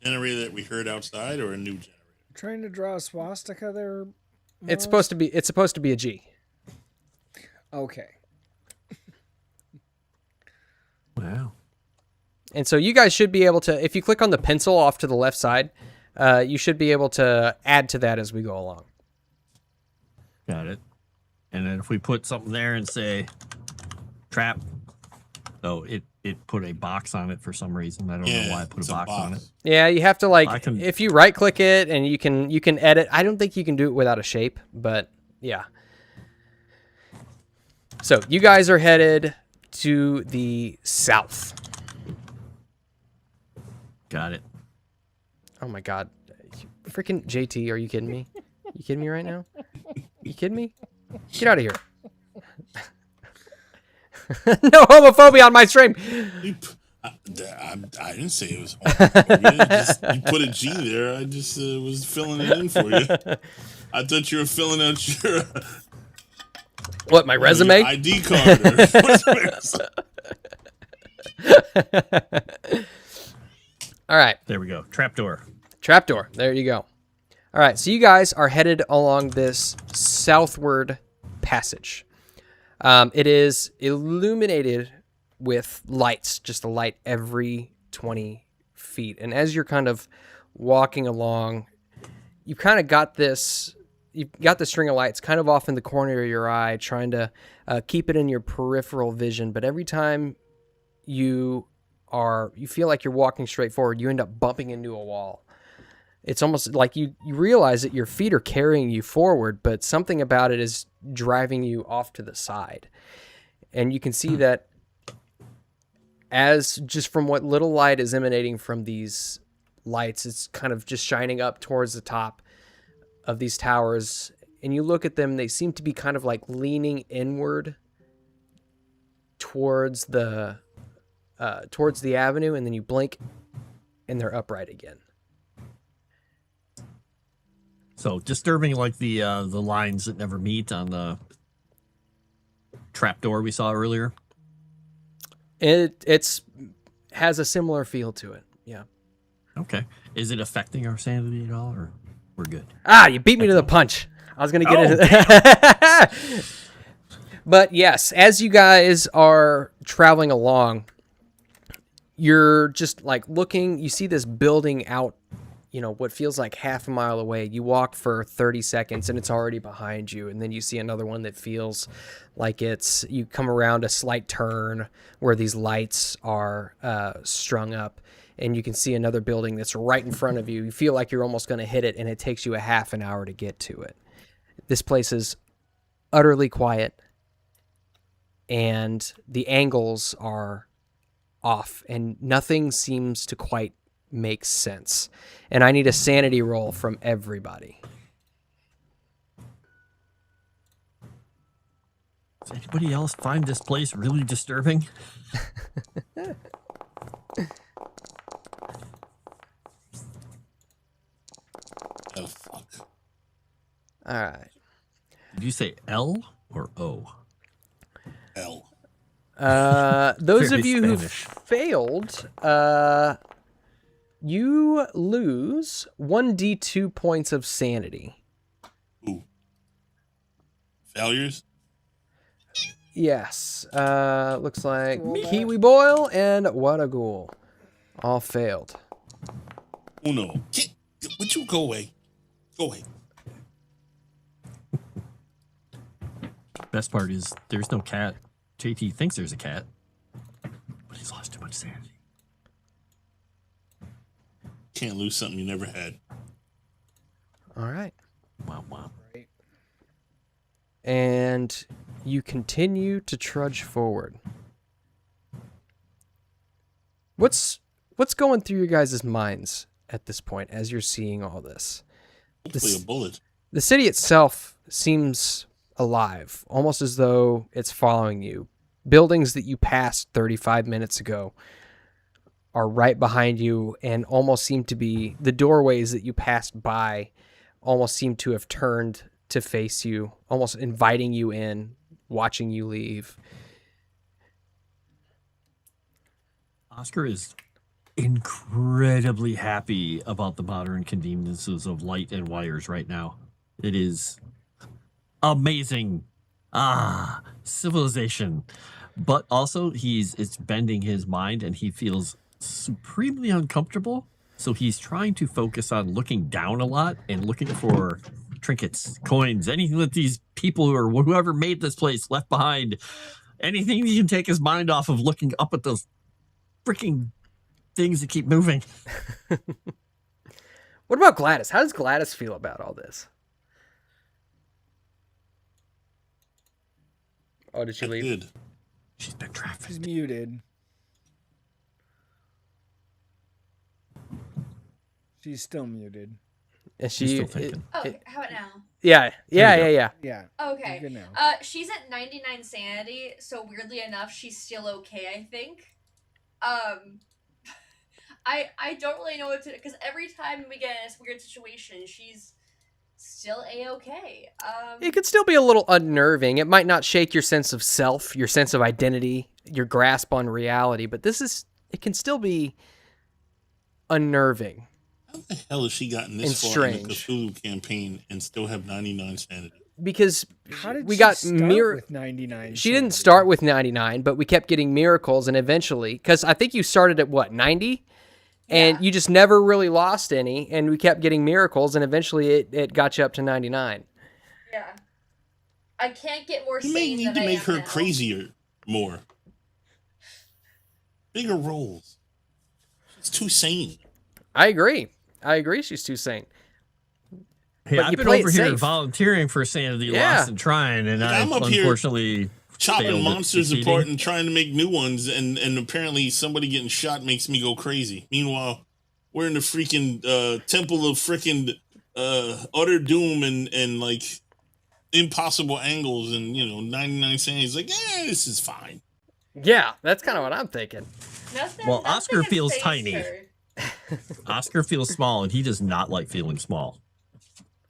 Generator that we heard outside, or a new generator? Trying to draw a swastika there. It's supposed to be a G. Okay. Wow. And so you guys should be able to, if you click on the pencil off to the left side, you should be able to add to that as we go along. Got it. And then if we put something there and say trap, so it put a box on it for some reason. I don't know why I put it's a box on it. Yeah, you have to can- if you right click it and you can edit. I don't think you can do it without a shape, but yeah. So you guys are headed to the south. Got it. Oh my God. Freaking JT, are you kidding me? You kidding me right now? You kidding me? Get out of here. No homophobia on my stream. I didn't say it was homophobia. You put a G there. I just was filling it in for you. I thought you were filling out your What, my resume? your ID card. All right. There we go. Trapdoor. Trapdoor. There you go. All right. So you guys are headed along this southward passage. It is illuminated with lights, just a light every 20 feet. And as you're kind of walking along, you've kind of got this, you've got the string of lights kind of off in the corner of your eye, trying to keep it in your peripheral vision. But every time you feel like you're walking straight forward, you end up bumping into a wall. It's almost like you realize that your feet are carrying you forward, but something about it is driving you off to the side. And you can see that as just from what little light is emanating from these lights, it's kind of just shining up towards the top of these towers. And you look at them, they seem to be kind of like leaning inward towards the avenue, and then you blink and they're upright again. So disturbing, like the lines that never meet on the trapdoor we saw earlier. It's has a similar feel to it. Yeah. Okay. Is it affecting our sanity at all, or we're good? Ah, you beat me to the punch. I was gonna get into that. But yes, as you guys are traveling along, you're just like looking. You see this building out, what feels like half a mile away. You walk for 30 seconds and it's already behind you. And then you see another one that feels like you come around a slight turn where these lights are strung up, and you can see another building that's right in front of you. You feel like you're almost going to hit it, and it takes you a half an hour to get to it. This place is utterly quiet, and the angles are off, and nothing seems to quite make sense. And I need a sanity roll from everybody. Does anybody else find this place really disturbing? Oh, fuck. All right. Did you say L or O? L. Those Very of you who Spanish. failed, you lose 1d2 points of sanity. Ooh. Failures? Yes. Looks like Roll that. Kiwi Boil and What a Ghoul all failed. Uno. Would you go away? Go away. Best part is there's no cat. JT thinks there's a cat, but he's lost too much sanity. Can't lose something you never had. All right. Wow, wow. Right. And you continue to trudge forward. What's going through your guys' minds at this point as you're seeing all this? Hopefully a bullet. The city itself seems alive, almost as though it's following you. Buildings that you passed 35 minutes ago are right behind you and almost seem to be, the doorways that you passed by almost seem to have turned to face you, almost inviting you in, watching you leave. Oscar is incredibly happy about the modern conveniences of light and wires right now. It is amazing. Civilization. But also it's bending his mind and he feels supremely uncomfortable. So he's trying to focus on looking down a lot and looking for trinkets, coins, anything that these people or whoever made this place left behind. Anything that can take his mind off of looking up at those freaking things that keep moving. What about Gladys? How does Gladys feel about all this? Oh, did she leave? Good. She's been trafficked. She's muted. She's still muted. And She's she, still thinking. Oh, how about now? yeah. Yeah. Okay. Good now. She's at 99 sanity, so weirdly enough, she's still okay, I think. I don't really know what to, because every time we get in this weird situation, she's still a-okay. It could still be a little unnerving. It might not shake your sense of self, your sense of identity, your grasp on reality, but it can still be unnerving. How the hell has she gotten this And far in the strange. Cthulhu campaign and still have 99 sanity? Because How did we she got start with 99? She didn't sanity? start with 99, but we kept getting miracles, and eventually, because I think you started at what, 90? And Yeah. you just never really lost any, and we kept getting miracles, and eventually it got you up to 99. Yeah. I can't get more You may sane need than to I make am her now. crazier more. Bigger roles. She's too sane. I agree. She's too sane. Hey, But I've you been play over it here safe. volunteering for sanity Yeah. lost and trying, and I'm I've up here unfortunately Chopping failed at monsters succeeding. apart and trying to make new ones, and apparently somebody getting shot makes me go crazy. Meanwhile, we're in the freaking temple of freaking utter doom and like impossible angles, and 99 sanity is like, this is fine. Yeah, that's kind of what I'm thinking. Well, Oscar has feels phased tiny. her. Oscar feels small, and he does not like feeling small.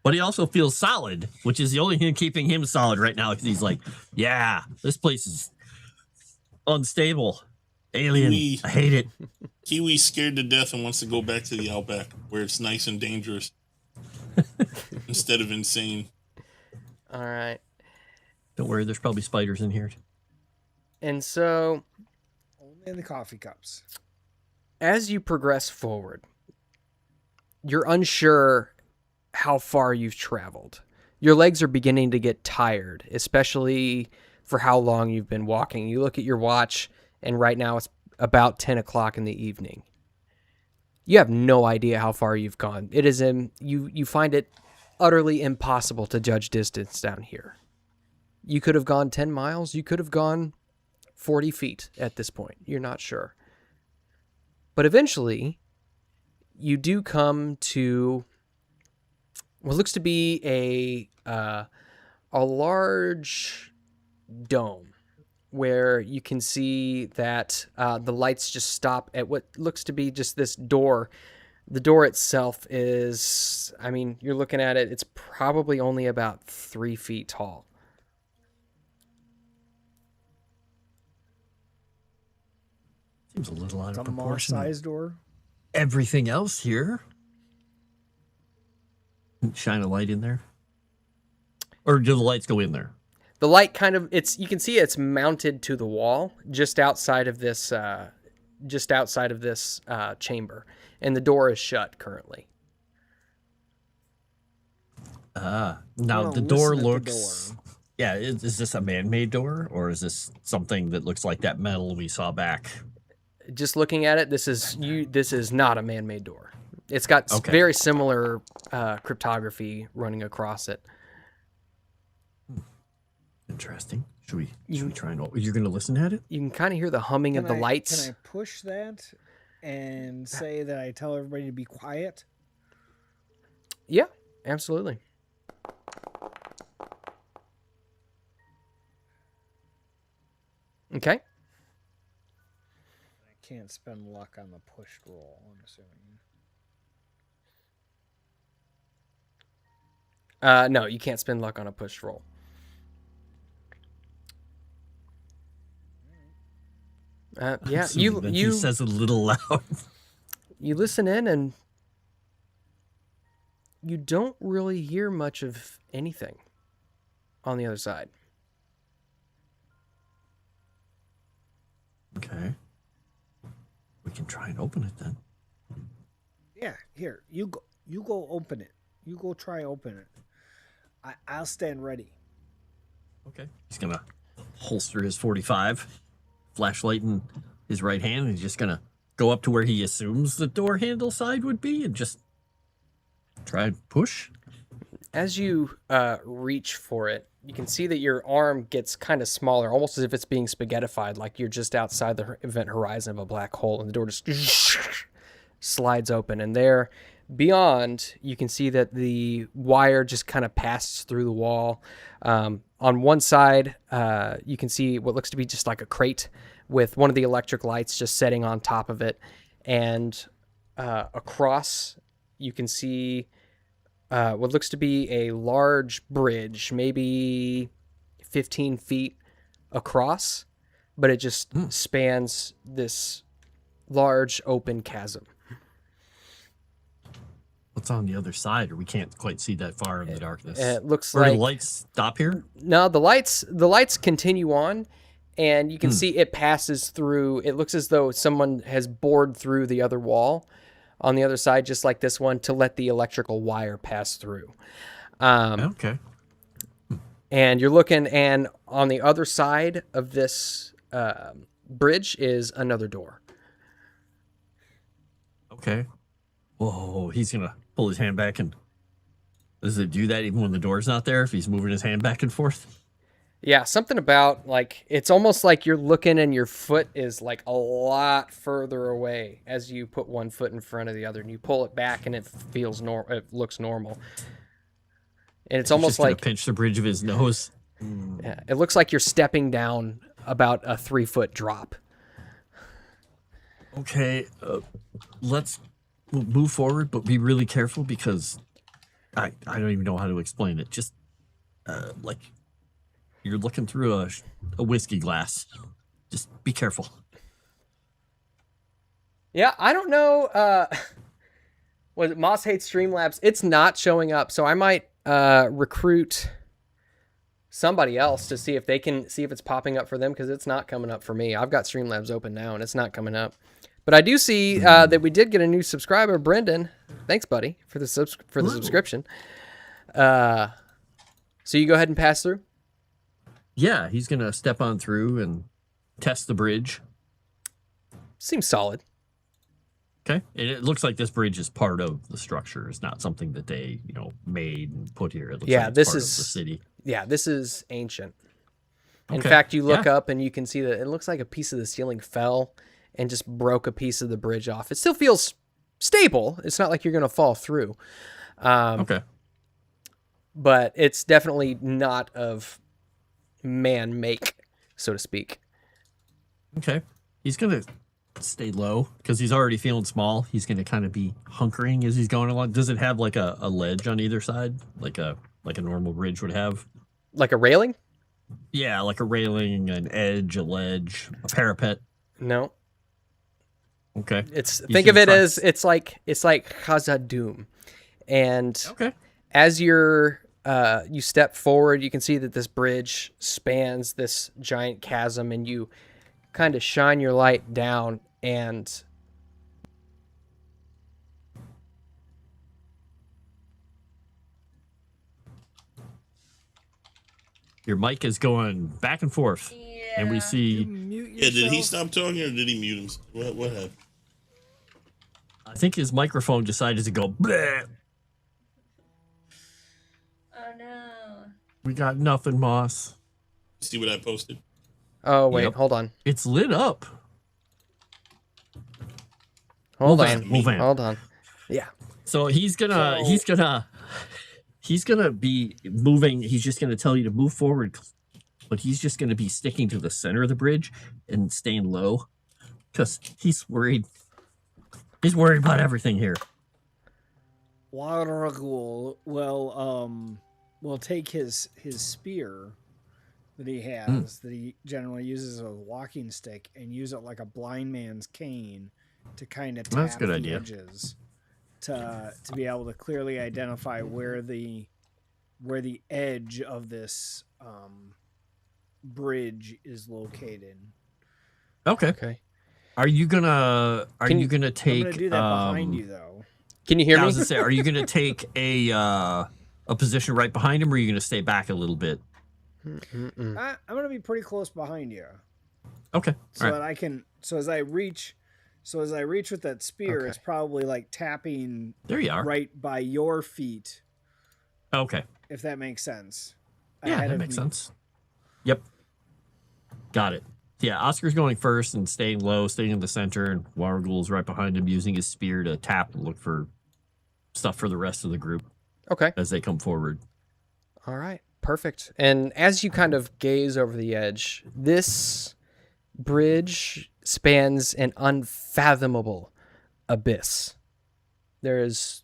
But he also feels solid, which is the only thing keeping him solid right now. Because he's like, yeah, this place is unstable. Alien. I hate it. Kiwi's scared to death and wants to go back to the outback where it's nice and dangerous instead of insane. All right. Don't worry, there's probably spiders in here. And so, Only in the coffee cups. as you progress forward, you're unsure how far you've traveled. Your legs are beginning to get tired, especially for how long you've been walking. You look at your watch, and right now it's about 10 o'clock in the evening. You have no idea how far you've gone. It is you find it utterly impossible to judge distance down here. You could have gone 10 miles. You could have gone 40 feet at this point. You're not sure. But eventually, you do come to what looks to be a large dome where you can see that the lights just stop at what looks to be just this door. The door itself is, you're looking at it, it's probably only about 3 feet tall. Seems a little out It's of a mall proportion. size door. Everything else here. Shine a light in there. Or do the lights go in there? The light kind of, you can see it's mounted to the wall just outside of this chamber, and the door is shut currently. Now Wanna the door listen at the looks. door. Yeah, is this a man-made door, or is this something that looks like that metal we saw back? Just looking at it, this is not a man-made door. It's got Okay. very similar cryptography running across it. Interesting. Should we try and... You're going to listen at it? You can kind of hear the humming of the lights. Can I push that and say that I tell everybody to be quiet? Yeah, absolutely. Okay. I can't spend luck on the pushed roll, I'm assuming. No, you can't spend luck on a pushed roll. Yeah, Assuming that he says a little loud. You listen in and you don't really hear much of anything on the other side. Okay. We can try and open it then. Yeah, here, you go open it. You go try open it. I'll stand ready. Okay. He's gonna holster his 45, flashlight in his right hand, and he's just gonna go up to where he assumes the door handle side would be and just try and push. As you reach for it, you can see that your arm gets kind of smaller, almost as if it's being spaghettified, like you're just outside the event horizon of a black hole, and the door just slides open. And there, beyond, you can see that the wire just kind of passes through the wall. On one side, you can see what looks to be just like a crate with one of the electric lights just setting on top of it. And across, you can see what looks to be a large bridge, maybe 15 feet across, but it just spans this large open chasm. What's on the other side, or we can't quite see that far in the darkness? It looks Where like do the lights stop here? No, the lights continue on, and you can see it passes through. It looks as though someone has bored through the other wall on the other side, just like this one, to let the electrical wire pass through. Okay. And you're looking, and on the other side of this bridge is another door. Okay. Whoa, he's gonna pull his hand back, and does it do that even when the door's not there, if he's moving his hand back and forth? Yeah, something about, like, it's almost like you're looking and your foot is like a lot further away as you put one foot in front of the other, and you pull it back and it feels it looks normal. And it's almost just gonna like pinch the bridge of his nose. Yeah, it looks like you're stepping down about a 3-foot drop. Okay, we'll move forward, but be really careful, because I don't even know how to explain it. Just like you're looking through a whiskey glass. Just be careful. Yeah, I don't know. Was it Moss Hates Streamlabs? It's not showing up, so I might recruit somebody else to see if it's popping up for them, because it's not coming up for me. I've got Streamlabs open now, and it's not coming up. But I do see that we did get a new subscriber, Brendan. Thanks, buddy, for the subscription. So you go ahead and pass through? Yeah, he's gonna step on through and test the bridge. Seems solid. Okay, and it looks like this bridge is part of the structure. It's not something that they, made and put here. It looks like it's part of the city. Yeah, this is ancient. In Okay, fact, you look up and you can see that it looks like a piece of the ceiling fell and just broke a piece of the bridge off. It still feels stable. It's not like you're going to fall through. Okay. But it's definitely not of man-make, so to speak. Okay. He's going to stay low because he's already feeling small. He's going to kind of be hunkering as he's going along. Does it have like a ledge on either side? Like a normal bridge would have? Like a railing? Yeah, like a railing, an edge, a ledge, a parapet. No. Okay. Think of it as it's like Khazad-dûm. And okay, as you step forward, you can see that this bridge spans this giant chasm, and you kind of shine your light down, and your mic is going back and forth, and we see. Yeah, did he stop talking or did he mute him? What happened? I think his microphone decided to go, bleh. Oh no. We got nothing, Moss. See what I posted? Oh, wait, Yep. hold on. It's lit up. Hold Move on. in, move in. Hold on. Yeah. So he's gonna be moving. He's just gonna tell you to move forward, but he's just gonna be sticking to the center of the bridge and staying low because he's worried. He's worried about everything here. Waterghoul will take his spear that he has that he generally uses as a walking stick and use it like a blind man's cane to kind of That's a tap good the idea. edges to be able to clearly identify where the edge of this bridge is located. Okay. Okay. Are you gonna take? I'm gonna do that behind you though. Can you hear I me? was gonna say, are you gonna take a position right behind him, or are you gonna stay back a little bit? Mm-mm. I'm gonna be pretty close behind you, Okay. so All right. that I can. So as I reach with that spear, Okay. it's probably like tapping There you are. right by your feet, Okay. if that makes sense. Yeah, ahead that of makes me. sense. Yep. Got it. Yeah, Oscar's going first and staying low, staying in the center, and Wargul's right behind him, using his spear to tap and look for stuff for the rest of the group Okay. as they come forward. All right. Perfect. And as you kind of gaze over the edge, this bridge spans an unfathomable abyss. There is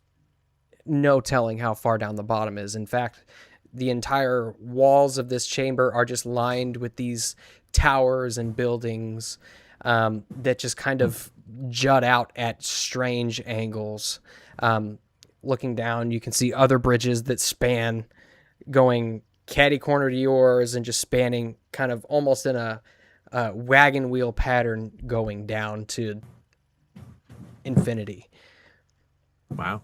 no telling how far down the bottom is. In fact, the entire walls of this chamber are just lined with these towers and buildings that just kind of jut out at strange angles. Looking down, you can see other bridges that span, going catty corner to yours and just spanning kind of almost in a wagon wheel pattern going down to infinity. Wow.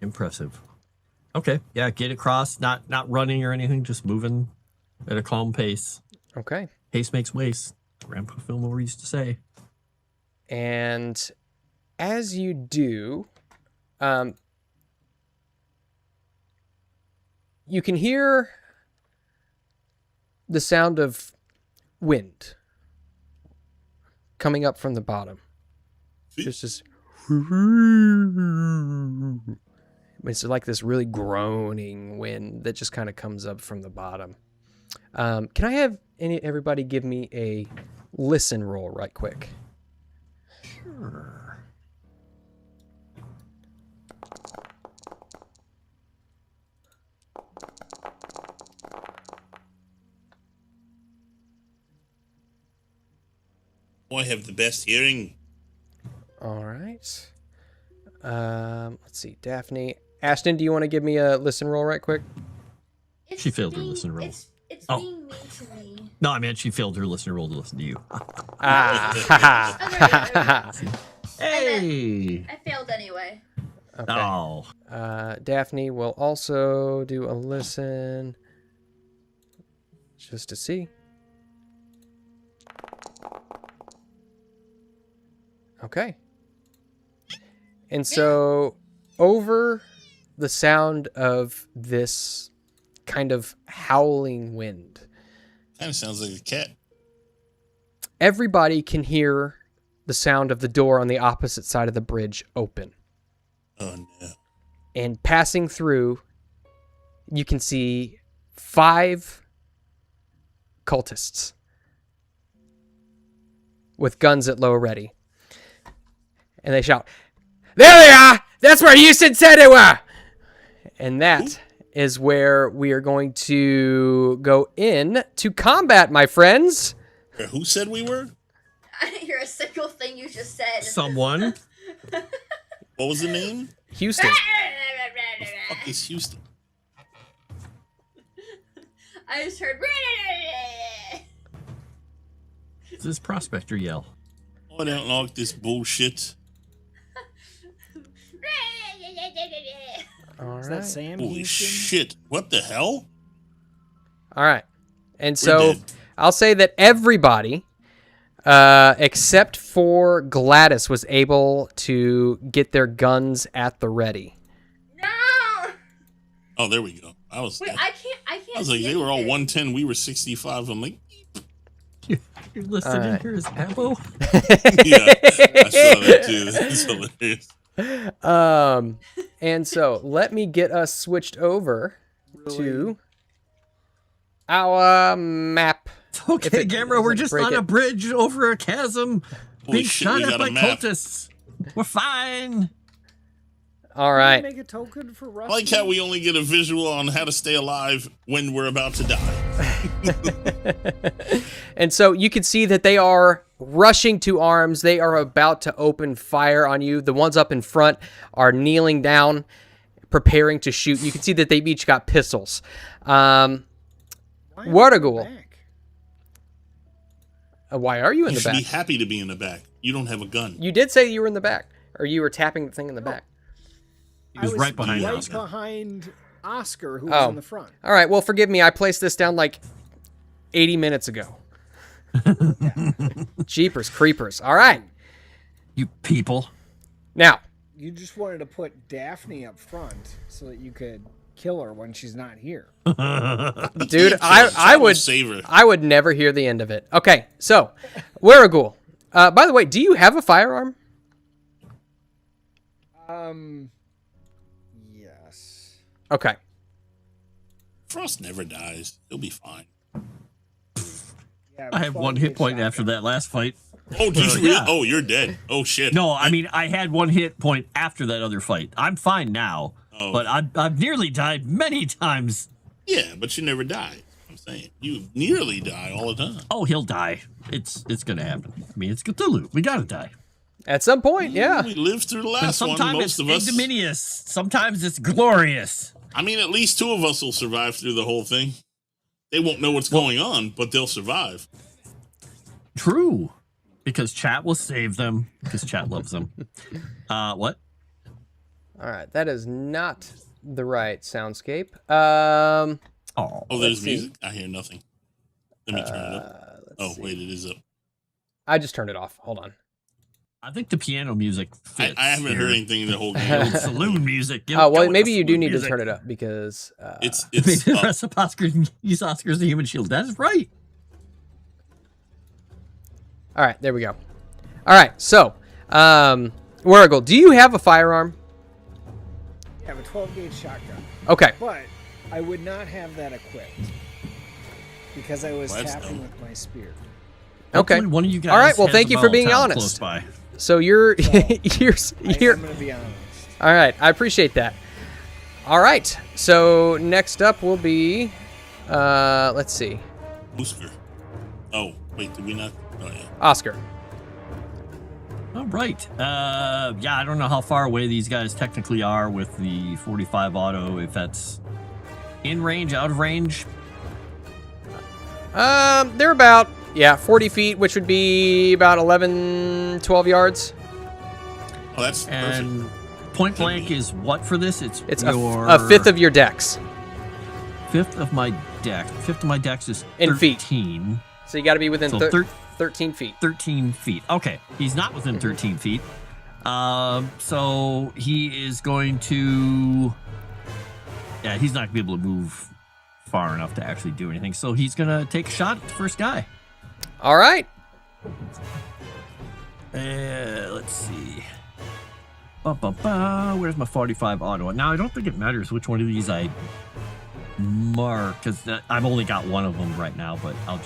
Impressive. Okay. Yeah, get across, not running or anything, just moving at a calm pace. Okay. Haste makes waste. Grandpa Fillmore used to say. And as you do, you can hear the sound of wind coming up from the bottom. Just this. It's like this really groaning wind that just kind of comes up from the bottom. Can I have everybody give me a listen roll right quick? Sure. Oh, I have the best hearing. All right. Let's see. Daphne. Ashton, do you want to give me a listen roll right quick? It's She failed her being- listen roll. It's Oh. being mean to me. No, I mean, she failed her listener roll to listen to you. Ah. Hey! I failed anyway. Okay. Oh. Daphne will also do a listen just to see. Okay. And so over the sound of this kind of howling wind, Kind of sounds like a cat. everybody can hear the sound of the door on the opposite side of the bridge open. Oh no. And passing through, you can see 5 cultists with guns at low ready. And they shout, "There they are! That's where Houston said they were!" And that is where we are going to go in to combat, my friends. Who said we were? I didn't hear a single thing you just said. Someone. What was the name? Houston. Fuck is Houston? I just heard. This is Prospector yell. Oh, I don't like this bullshit. All Is right. that Sam Holy Houston? shit. What the hell? All right. And We're so dead. I'll say that everybody except for Gladys was able to get their guns at the ready. No. Oh, there we go. I was like, they were all see 110. We were 65. I'm like, You're listed in here as ammo. yeah, I saw that too. That's hilarious. And so let me get us switched over to our map. Okay, Gamera, we're just on a bridge over a chasm, Holy being shit, shot we at got by a map. cultists. We're fine. All right. Make a token for I Rusty. like how we only get a visual on how to stay alive when we're about to die. And so you can see that they are rushing to arms. They are about to open fire on you. The ones up in front are kneeling down, preparing to shoot. You can see that they've each got pistols. Why am I in the Wardagoul. back? Why are you in You the should back? be happy to be in the back. You don't have a gun. You did say you were in the back, or you were tapping the thing in the back. He was I right behind right Oscar. behind Oscar, who Oh. was in the front. All right, well, forgive me. I placed this down like 80 minutes ago. Jeepers creepers. All right. You people. Now, You just wanted to put Daphne up front so that you could kill her when she's not here. dude, I would save her. I would never hear the end of it. Okay, so, Wardagoul. By the way, do you have a firearm? Yes. Okay. Frost never dies. He'll be fine. Yeah, I have 12 one hit gauge point after shotgun. that last fight. Oh, geez, Yeah. oh, you're dead. Oh shit. No, I mean, I had one hit point after that other fight. I'm fine now, Oh. but I've nearly died many times. Yeah, but you never die. I'm saying you nearly die all the time. Oh, he'll die. It's gonna happen. I mean, it's Cthulhu. We gotta die. At some point, yeah. We lived through the And last one. sometimes Most it's of us. ignominious. Sometimes it's glorious. I mean, at least two of us will survive through the whole thing. They won't know what's going on, but they'll survive. True, because chat will save them. Because chat loves them. What? All right, that is not the right soundscape. Oh, Oh, Let's there's see. music. I hear nothing. Let me turn it up. Oh, wait, it is up. I just turned it off. Hold on. I think the piano music fits. I haven't here. heard anything the whole game. Saloon music. Give- Oh, go well, with maybe the you do saloon need music. to turn it up because It's The up. rest of Oscar use Oscar's the human shield. That's right. all right, there we go. All right, so Wardagoul, do you have a firearm? I have a 12 gauge shotgun, Okay. but I would not have that equipped because I was Well, that's tapping dumb. with my spear. Okay. Hopefully one of you guys All right, well, has thank a you for being Belltown honest. Close by. So you're So, you're I'm going to be honest. all right. I appreciate that. All right. So next up will be let's see. Booster. Oh, wait, did we not? Oh, yeah. Oscar. All right. Yeah, I don't know how far away these guys technically are with the 45 auto. If that's in range, out of range. They're about 40 feet, which would be about 11, 12 yards. Oh, that's perfect. And point blank is what for this? It's your a fifth of your dex. fifth of my deck. Fifth of my dex is In feet. 13. So you got to be within So 13 feet. 13 feet. Okay, he's not within 13 feet. So he is going to. Yeah, he's not gonna be able to move far enough to actually do anything. So he's gonna take a shot at the first guy. All right. Let's see. Where's my 45 auto? Now I don't think it matters which one of these I mark because I've only got one of them right now. But I'll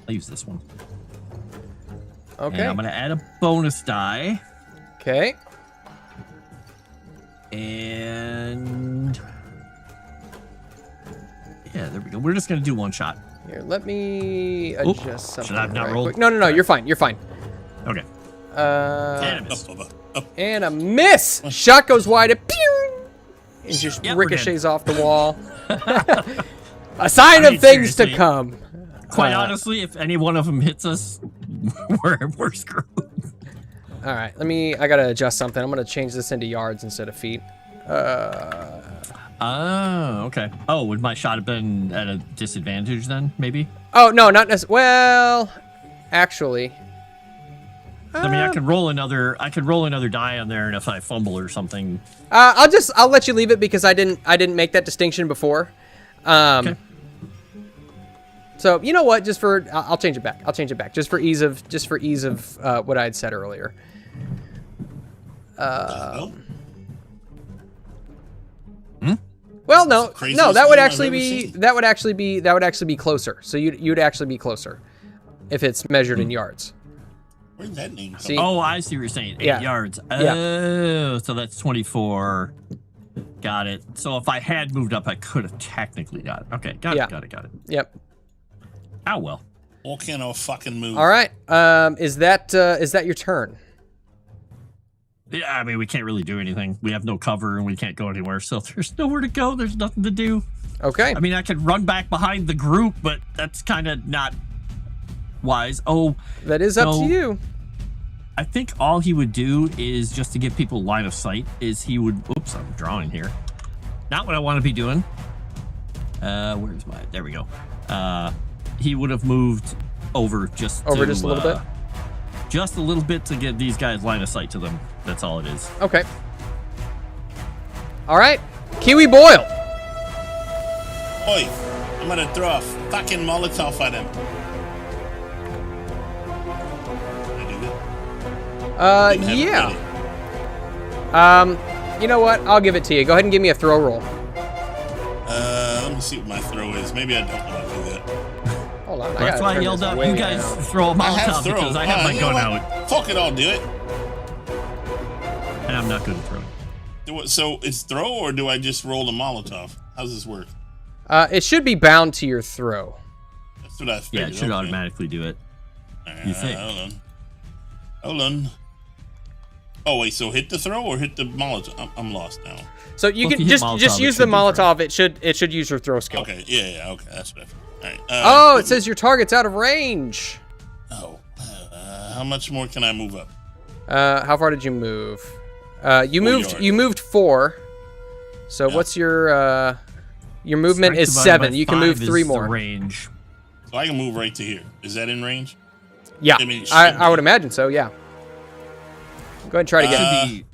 use this one. Okay. And I'm gonna add a bonus die. Okay. And yeah, there we go. We're just gonna do one shot. Here, let me Oop. adjust something. Should I have not right rolled? quick. No. You're fine. You're fine. Okay. Up, up. And a miss. Shot goes wide. And pew! And just Yep, we're ricochets off the wall. A sign I of mean, things to seriously. come. Quite honestly, if any one of them hits us, we're screwed. All right. I got to adjust something. I'm going to change this into yards instead of feet. Oh, okay. Oh, would my shot have been at a disadvantage then? Maybe. Oh, no, not necessarily. Well, actually. I mean, I could roll another die on there, and if I fumble or something. I'll let you leave it because I didn't make that distinction before. Okay. So you know what? I'll change it back. I'll change it back just for ease of what I had said earlier. Well, no, that would actually be closer. So you'd actually be closer if it's measured in yards. Where'd that name come See? from? Oh, I see what you're saying. 8 yards. Yeah. Oh, so that's 24. Got it. So if I had moved up, I could have technically got it. Okay, got it. Yep. Oh, well. What kind of fucking move? All right. Is that your turn? Yeah, I mean, we can't really do anything. We have no cover, and we can't go anywhere, so there's nowhere to go. There's nothing to do. Okay. I mean, I could run back behind the group, but that's kind of not wise. Oh, that is up to you. I think all he would do is just to give people line of sight is he would, oops, I'm drawing here. Not what I want to be doing. Where's my, there we go. He would have moved over just a little bit. Just a little bit to give these guys line of sight to them. That's all it is. Okay. All right. Kiwi Boyle. Oi, I'm gonna throw a fucking Molotov at him. Yeah. You know what? I'll give it to you. Go ahead and give me a throw roll. Let me see what my throw is. Maybe I don't want to do that. Hold on. That's why I yelled out, you guys throw a Molotov because I have my gun out. Fuck it, I'll do it. And I'm not good at throwing. So it's throw, or do I just roll the Molotov? How's this work? It should be bound to your throw. That's what I figured. Yeah, it should automatically do it. You think? Hold on. Oh wait, so hit the throw or hit the Molotov? I'm lost now. So you can just use the Molotov. It should use your throw skill. Okay, yeah, okay, that's better. All right. Oh, it says your target's out of range. Oh, how much more can I move up? How far did you move? You moved 4. So what's your movement is 7. You can move 3 more. Range. So I can move right to here. Is that in range? Yeah, I would imagine so. Yeah. Go ahead and try to get.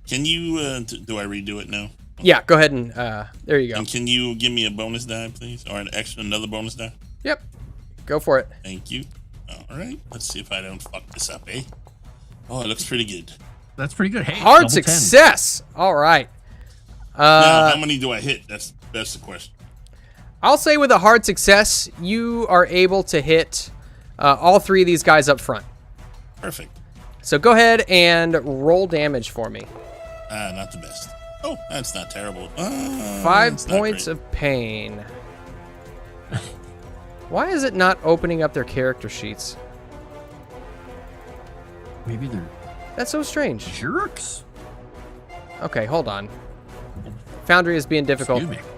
Can you? Do I redo it now? Yeah, go ahead and there you go. And can you give me a bonus die, please, or another bonus die? Yep. Go for it. Thank you. All right. Let's see if I don't fuck this up, eh? Oh, it looks pretty good. That's pretty good. Hey, hard success. 10. All right. Now, how many do I hit? That's the question. I'll say with a hard success, you are able to hit all 3 of these guys up front. Perfect. So go ahead and roll damage for me. Not the best. Oh, that's not terrible. 5 points of pain. Why is it not opening up their character sheets? Maybe they're... That's so strange. Jerks. Okay, hold on. Foundry is being difficult. Excuse me.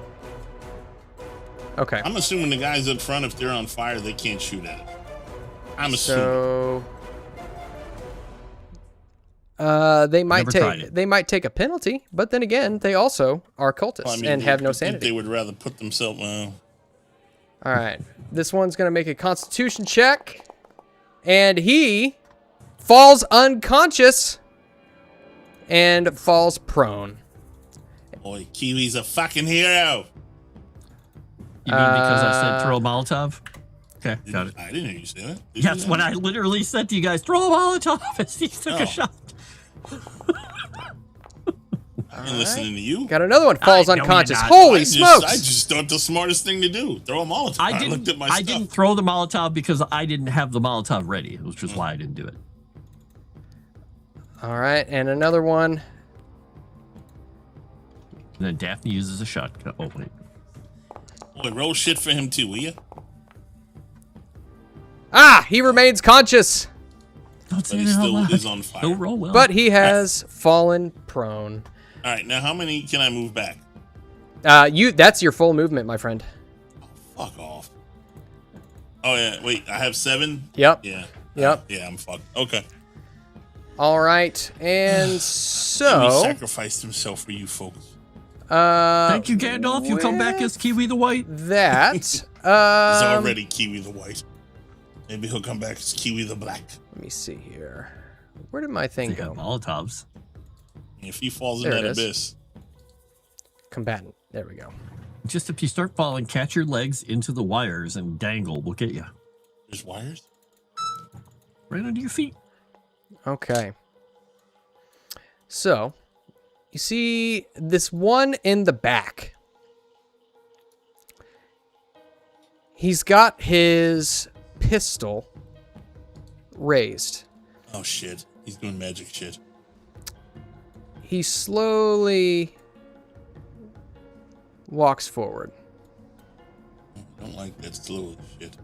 Okay. I'm assuming the guys up front, if they're on fire, they can't shoot at it. I'm assuming. So they might take a penalty, but then again, they also are cultists and have no sanity. They would rather put themselves. Well. All right, this one's gonna make a Constitution check, and he falls unconscious and falls prone. Boy, Kiwi's a fucking hero. You mean because I said throw a Molotov? Okay, got it. I didn't hear you say that. That's what I literally said to you guys. Throw a Molotov as he took a shot. I've been listening to you. Got another one. Falls unconscious. Holy smokes! I just thought the smartest thing to do. Throw a Molotov. I looked at my stuff. I didn't throw the Molotov because I didn't have the Molotov ready, which is why I didn't do it. All right, and another one. And then Daphne uses a shotgun. Oh, wait. Boy, roll shit for him too, will you? Ah, he remains conscious. Don't say But he that out still loud. is on fire. Don't roll well. But he has fallen prone. All right, now how many can I move back? That's your full movement, my friend. Fuck off. Oh yeah, wait, I have 7? Yep. Yeah. Yep. Yeah, I'm fucked. Okay. All right, and He so sacrificed himself for you folks. Thank you, Gandalf. You come back as Kiwi the White. that He's already Kiwi the White. Maybe he'll come back as Kiwi the Black. Let me see here. Where did my thing They got go? Molotovs. If he falls in There it that is. abyss. Combatant. There we go. Just if you start falling, catch your legs into the wires and dangle. We'll get you There's wires? right under your feet. Okay. So, you see this one in the back. He's got his pistol raised. Oh, shit. He's doing magic shit. He slowly walks forward. I don't like that slow shit.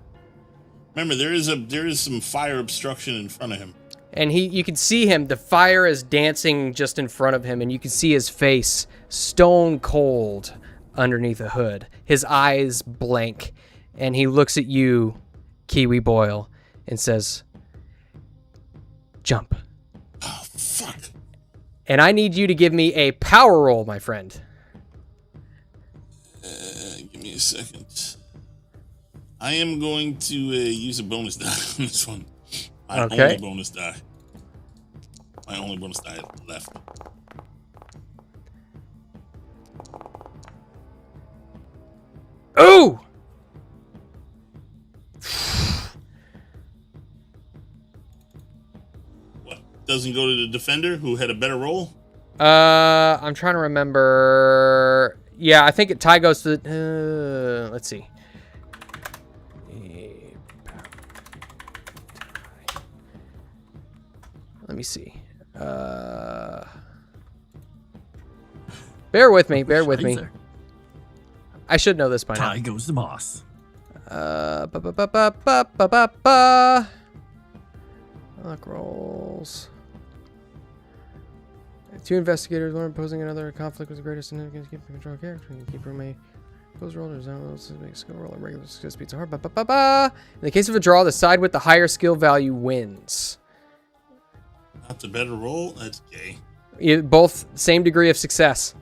Remember, there is some fire obstruction in front of him. And you can see him, the fire is dancing just in front of him, and you can see his face stone cold underneath a hood. His eyes blank, and he looks at you, Kiwi Boyle, and says, "Jump." Oh, fuck. And I need you to give me a power roll, my friend. Give me a second. I am going to use a bonus die on this one. My only bonus die. My only bonus die left. Ooh! What? Doesn't go to the defender who had a better roll? I'm trying to remember. Yeah, I think tie goes to the, let's see. Let me see. Bear with me. Bear with me. Scheiße. I should know this by now. Tie goes the boss. Luck rolls. Two investigators, one opposing another. Conflict was the greatest significance. Keep control of character. You keep room a close roll. There's no make skill roll. A regular skill speeds hard. In the case of a draw, the side with the higher skill value wins. Not the better roll? That's gay. Both same degree of success,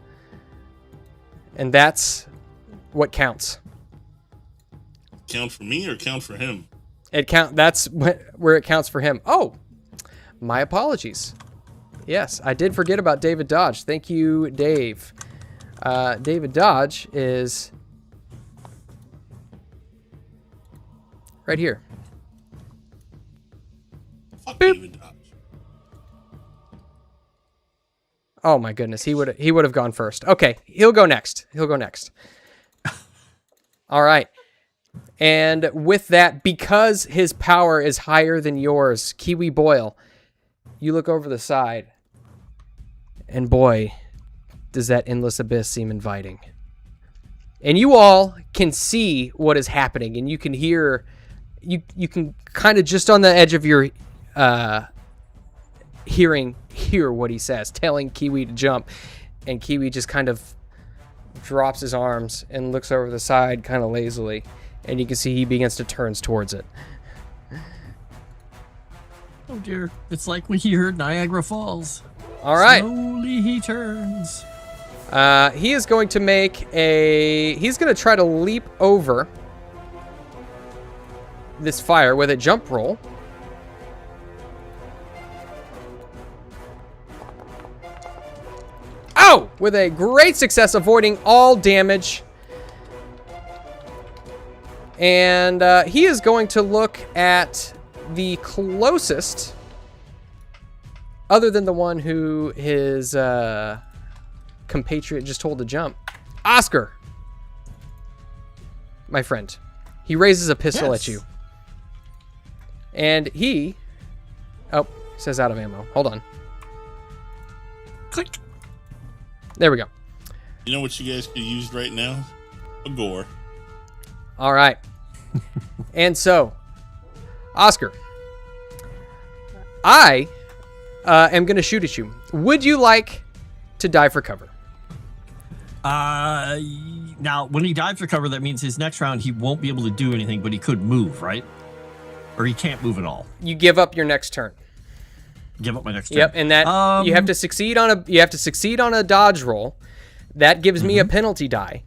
and that's what counts. Count for me or count for him? That's where it counts for him. Oh, my apologies. Yes, I did forget about David Dodge. Thank you, Dave. David Dodge is right here. Fuck Boop. David Dodge. Oh my goodness, he would have gone first. Okay, he'll go next. All right. And with that, because his power is higher than yours, Kiwi Boyle, you look over the side, and boy, does that endless abyss seem inviting. And you all can see what is happening, and you can hear, you can kind of just on the edge of your hear what he says, telling Kiwi to jump, and Kiwi just kind of drops his arms and looks over the side kind of lazily, and you can see he begins to turn towards it. Oh dear. It's like when he heard Niagara Falls. All right. Slowly he turns. He is going to he's going to try to leap over this fire with a jump roll. Oh! With a great success, avoiding all damage. And he is going to look at the closest, other than the one who his compatriot just told to jump. Oscar, my friend. He raises a pistol at you. And he... Oh, says out of ammo. Hold on. Click. There we go. You know what you guys could use right now? A gore. All right. And so, Oscar, I am going to shoot at you. Would you like to dive for cover? Now, when he dives for cover, that means his next round he won't be able to do anything, but he could move, right? Or he can't move at all. You give up your next turn. Give up my next turn. Yep, and that you have to succeed on a dodge roll. That gives me a penalty die,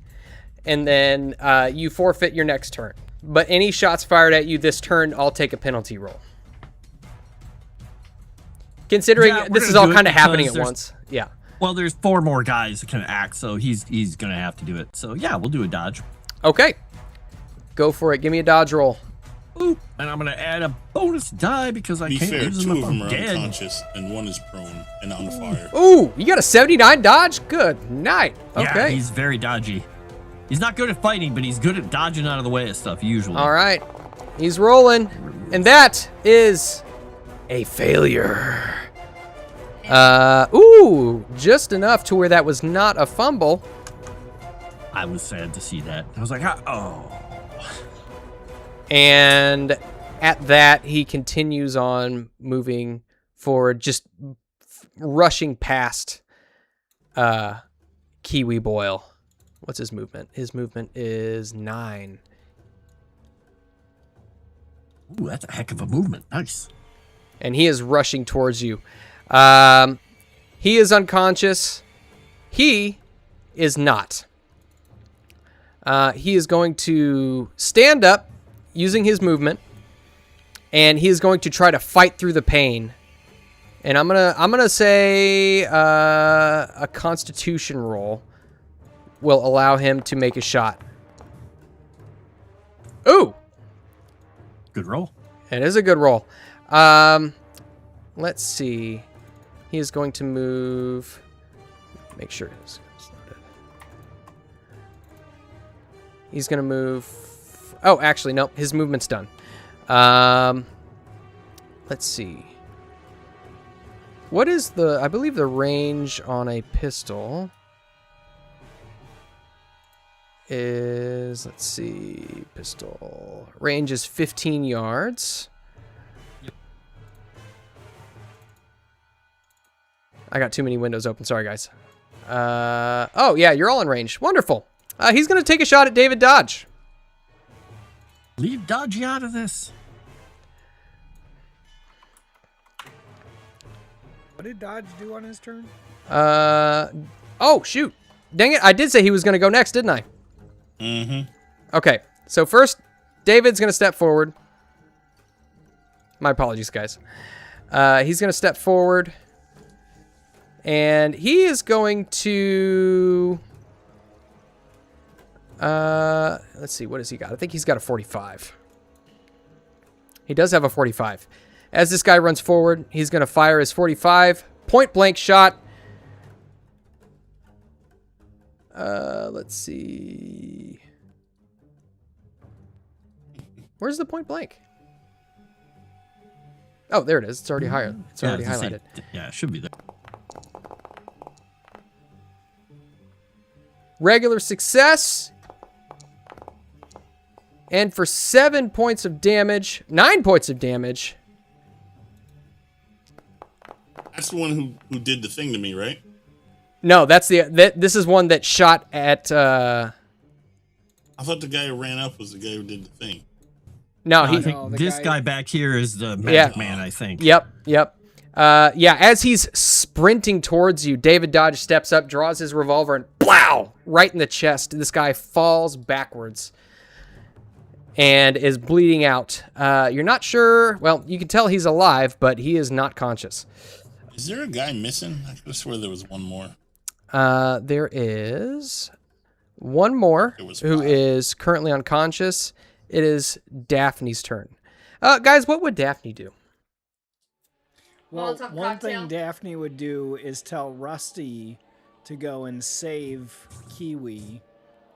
and then you forfeit your next turn. But any shots fired at you this turn, I'll take a penalty roll. Considering Yeah, we're this is gonna all do it kind of happening because at there's- once. Yeah. Well, there's 4 more guys that can act, so he's gonna have to do it. So yeah, we'll do a dodge. Okay. Go for it. Give me a dodge roll. Ooh, and I'm gonna add a bonus die because I Be can't fair, use 2 them of if them I'm are dead. unconscious and 1 is prone and on fire. Ooh, you got a 79 dodge? Good night. Yeah, Okay. he's very dodgy. He's not good at fighting, but he's good at dodging out of the way of stuff usually. All right. He's rolling. And that is a failure. Ooh, just enough to where that was not a fumble. I was sad to see that. I was like, oh. And at that, he continues on moving forward, just rushing past Kiwi Boyle. What's his movement? His movement is 9. Ooh, that's a heck of a movement. Nice. And he is rushing towards you. He is unconscious. He is not. He is going to stand up using his movement, and he is going to try to fight through the pain. And I'm gonna say a Constitution roll will allow him to make a shot. Ooh, Good roll. it is a good roll. Let's see. He is going to move. Make sure it's loaded. He's going to move. Oh, actually, no. His movement's done. Let's see. What is I believe the range on a pistol is, let's see, pistol. Range is 15 yards. I got too many windows open. Sorry, guys. Oh, yeah, you're all in range. Wonderful. He's going to take a shot at David Dodge. Leave Dodgy out of this. What did Dodge do on his turn? Oh, shoot. Dang it. I did say he was going to go next, didn't I? Mm-hmm. Okay. So first, David's going to step forward. My apologies, guys. He's going to step forward. And he is going to... let's see. What has he got? I think he's got a 45. He does have a 45. As this guy runs forward, he's going to fire his 45. Point blank shot. Let's see. Where's the point blank? Oh, there it is. It's already higher. It's already highlighted. Yeah, it should be there. Regular success. And for 7 points of damage, 9 points of damage. That's the one who did the thing to me, right? No, that's this is one that shot at I thought the guy who ran up was the guy who did the thing. No, I he think the this guy- guy back here is the magic man, I think. Yep. Yeah, as he's sprinting towards you, David Dodge steps up, draws his revolver, and plow! Right in the chest. This guy falls backwards and is bleeding out. You're not sure. Well, you can tell he's alive, but he is not conscious. Is there a guy missing? I could have sworn there was one more. There is one more It was who 5. is currently unconscious. It is Daphne's turn. Guys, what would Daphne do? Well, Molotov one cocktail. thing Daphne would do is tell Rusty to go and save Kiwi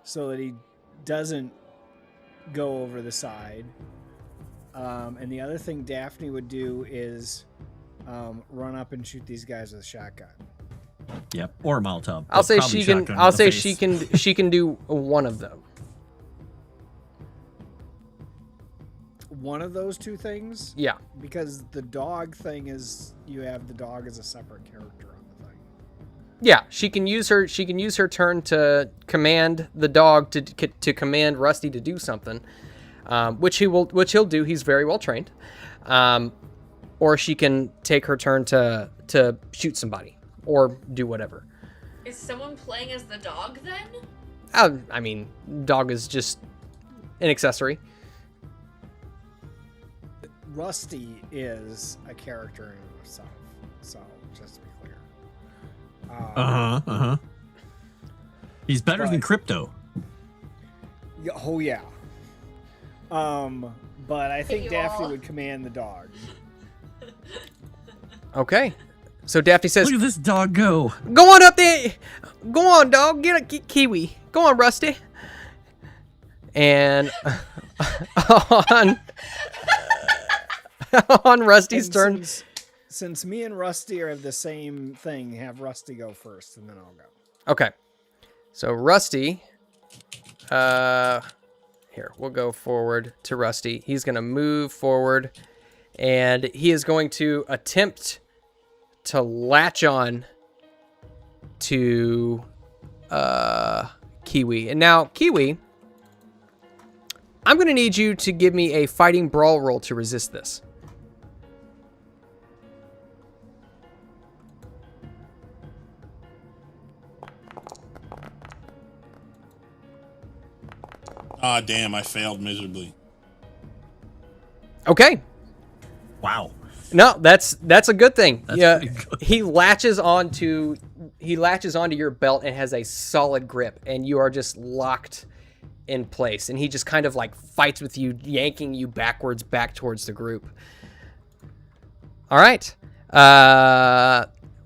so that he doesn't go over the side. And the other thing Daphne would do is run up and shoot these guys with a shotgun. Yep. Or a Molotov. I'll but say probably she can. shotgun I'll to say the face. she can do one of them. One of those two things? Yeah. Because the dog thing is, you have the dog as a separate character on the thing. Yeah, she can use her turn to command the dog to command Rusty to do something, which he'll do. He's very well trained. Or she can take her turn to shoot somebody or do whatever. Is someone playing as the dog then? I mean, dog is just an accessory. Rusty is a character in himself. So just to be clear. He's better than Crypto. Oh yeah. But I think you Daphne all. would command the dog. Okay. So Daphne says, Look at this dog go. "Go on up there. Go on, dog. Get a Kiwi. Go on, Rusty." And on Rusty's And turn. Since me and Rusty are the same thing, have Rusty go first, and then I'll go. Okay. So Rusty, here, we'll go forward to Rusty. He's going to move forward, and he is going to attempt to latch on to Kiwi. And now, Kiwi, I'm going to need you to give me a fighting brawl roll to resist this. Ah, damn! I failed miserably. Okay. Wow. No, that's a good thing. That's Yeah, pretty good. he latches onto your belt and has a solid grip, and you are just locked in place. And he just kind of like fights with you, yanking you backwards back towards the group. All right,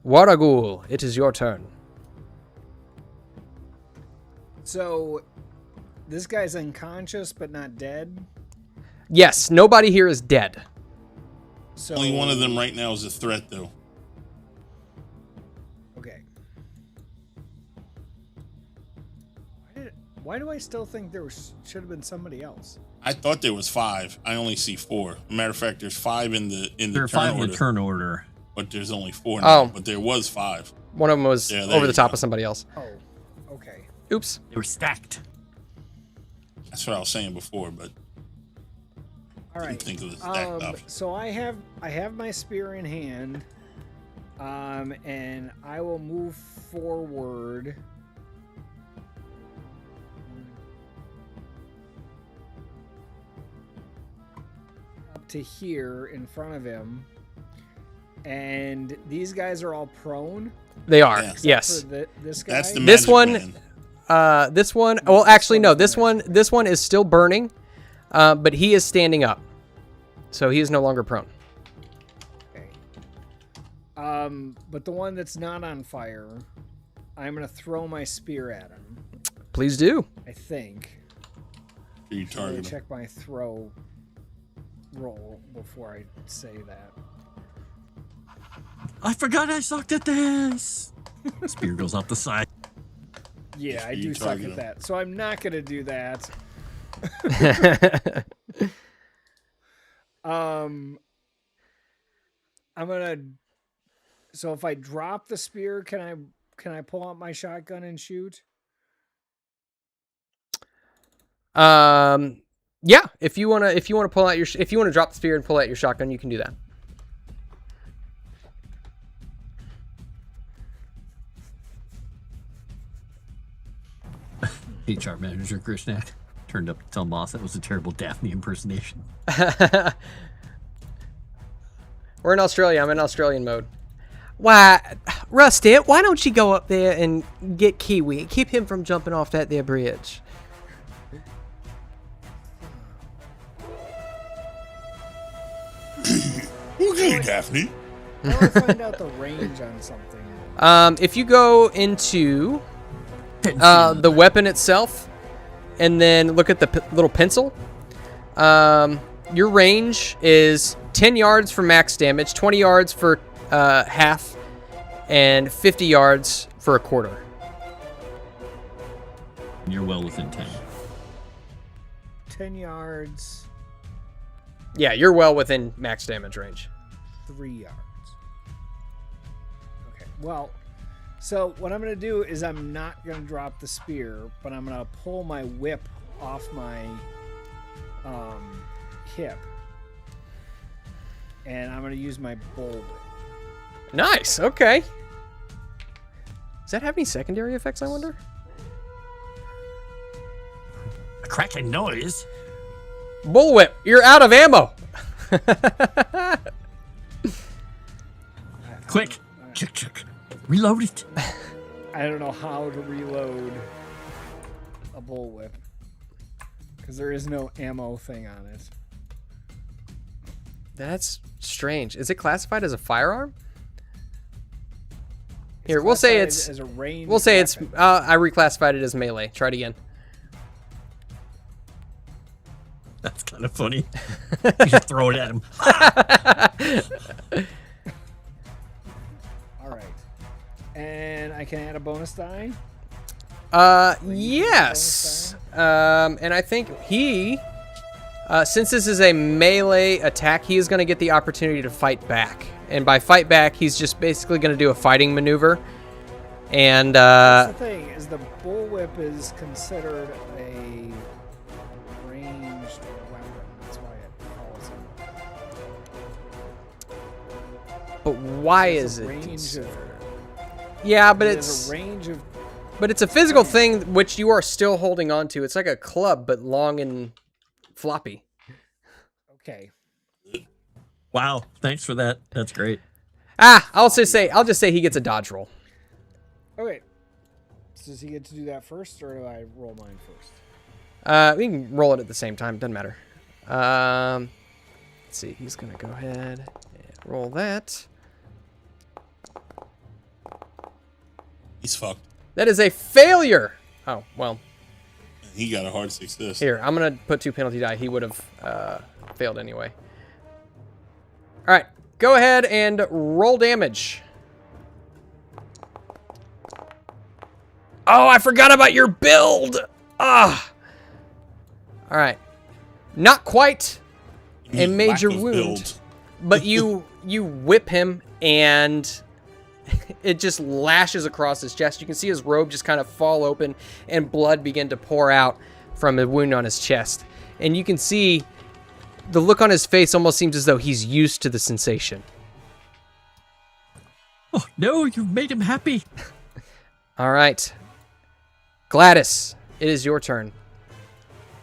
Waragul, it is your turn. So, this guy's unconscious but not dead. Yes, nobody here is dead. So Only one of them right now is a threat, though. Okay. Why do I still think there should have been somebody else? I thought there was 5. I only see 4. Matter of fact, there's 5 in the There are turn 5 in order, the turn order. but there's only 4 now. Oh. But there was 5. One of them was Yeah, there over the you top go. of somebody else. Oh, okay. Oops. They were stacked. That's what I was saying before, but All right. didn't think of the stacked option. So I have my spear in hand, and I will move forward. Up to here in front of him, and these guys are all prone. They are. Yeah. except Yes. for this guy. That's the This magic one- man. This one. Well, actually, no. one's This one is still burning, but he is standing up, so he is no longer prone. Okay. But the one that's not on fire, I'm gonna throw my spear at him. Please do. I think. Who you I'm gonna targeting? check my throw roll before I say that. I forgot I sucked at this. Spear goes off the side. Yeah, I you do suck target at him. that, so I'm not gonna do that. I'm gonna. So if I drop the spear, can I pull out my shotgun and shoot? Yeah. If you wanna pull out if you wanna drop the spear and pull out your shotgun, you can do that. HR manager Grishnak turned up to tell Moss that was a terrible Daphne impersonation. We're in Australia. I'm in Australian mode. Why, Rusty, why don't you go up there and get Kiwi? Keep him from jumping off that there bridge. Okay, Daphne. How do I find out the range on something? If you go into the weapon itself, and then look at the little pencil, your range is 10 yards for max damage, 20 yards for half, and 50 yards for a quarter. You're well within 10. 10 yards, Yeah, you're well within max damage range. 3 yards. Okay, well, so what I'm going to do is I'm not going to drop the spear, but I'm going to pull my whip off my hip. And I'm going to use my bull whip. Nice. Okay. Does that have any secondary effects, I wonder? A cracking noise. Bullwhip, you're out of ammo. Quick, check. Reload it. I don't know how to reload a bullwhip because there is no ammo thing on it. That's strange. Is it classified as a firearm? Here, It's we'll say classified it's. as a ranged We'll say it's. weapon. I reclassified it as melee. Try it again. That's kind of funny. You just throw it at him. All right, and I can add a bonus die. Yes. And I think he, since this is a melee attack, he is going to get the opportunity to fight back. And by fight back, he's just basically going to do a fighting maneuver. And That's the thing is the bullwhip is considered a ranged weapon. That's why it calls it. but why There's is a it? range of- considered- Yeah, but There's it's a range of. but it's a physical thing which you are still holding on to. It's like a club, but long and floppy. Okay. Wow, thanks for that. That's great. I'll just say he gets a dodge roll. Okay. So does he get to do that first, or do I roll mine first? We can roll it at the same time. Doesn't matter. Let's see. He's gonna go ahead and roll that. He's fucked. That is a failure. Oh well. He got a hard success. Here, I'm gonna put 2 penalty die. He would have failed anyway. All right, go ahead and roll damage. Oh, I forgot about your build. Ah. All right, not quite You a mean major lack of wound, build. but you whip him and it just lashes across his chest. You can see his robe just kind of fall open and blood begin to pour out from a wound on his chest. And you can see the look on his face almost seems as though he's used to the sensation. Oh no, you've made him happy. All right. Gladys, it is your turn.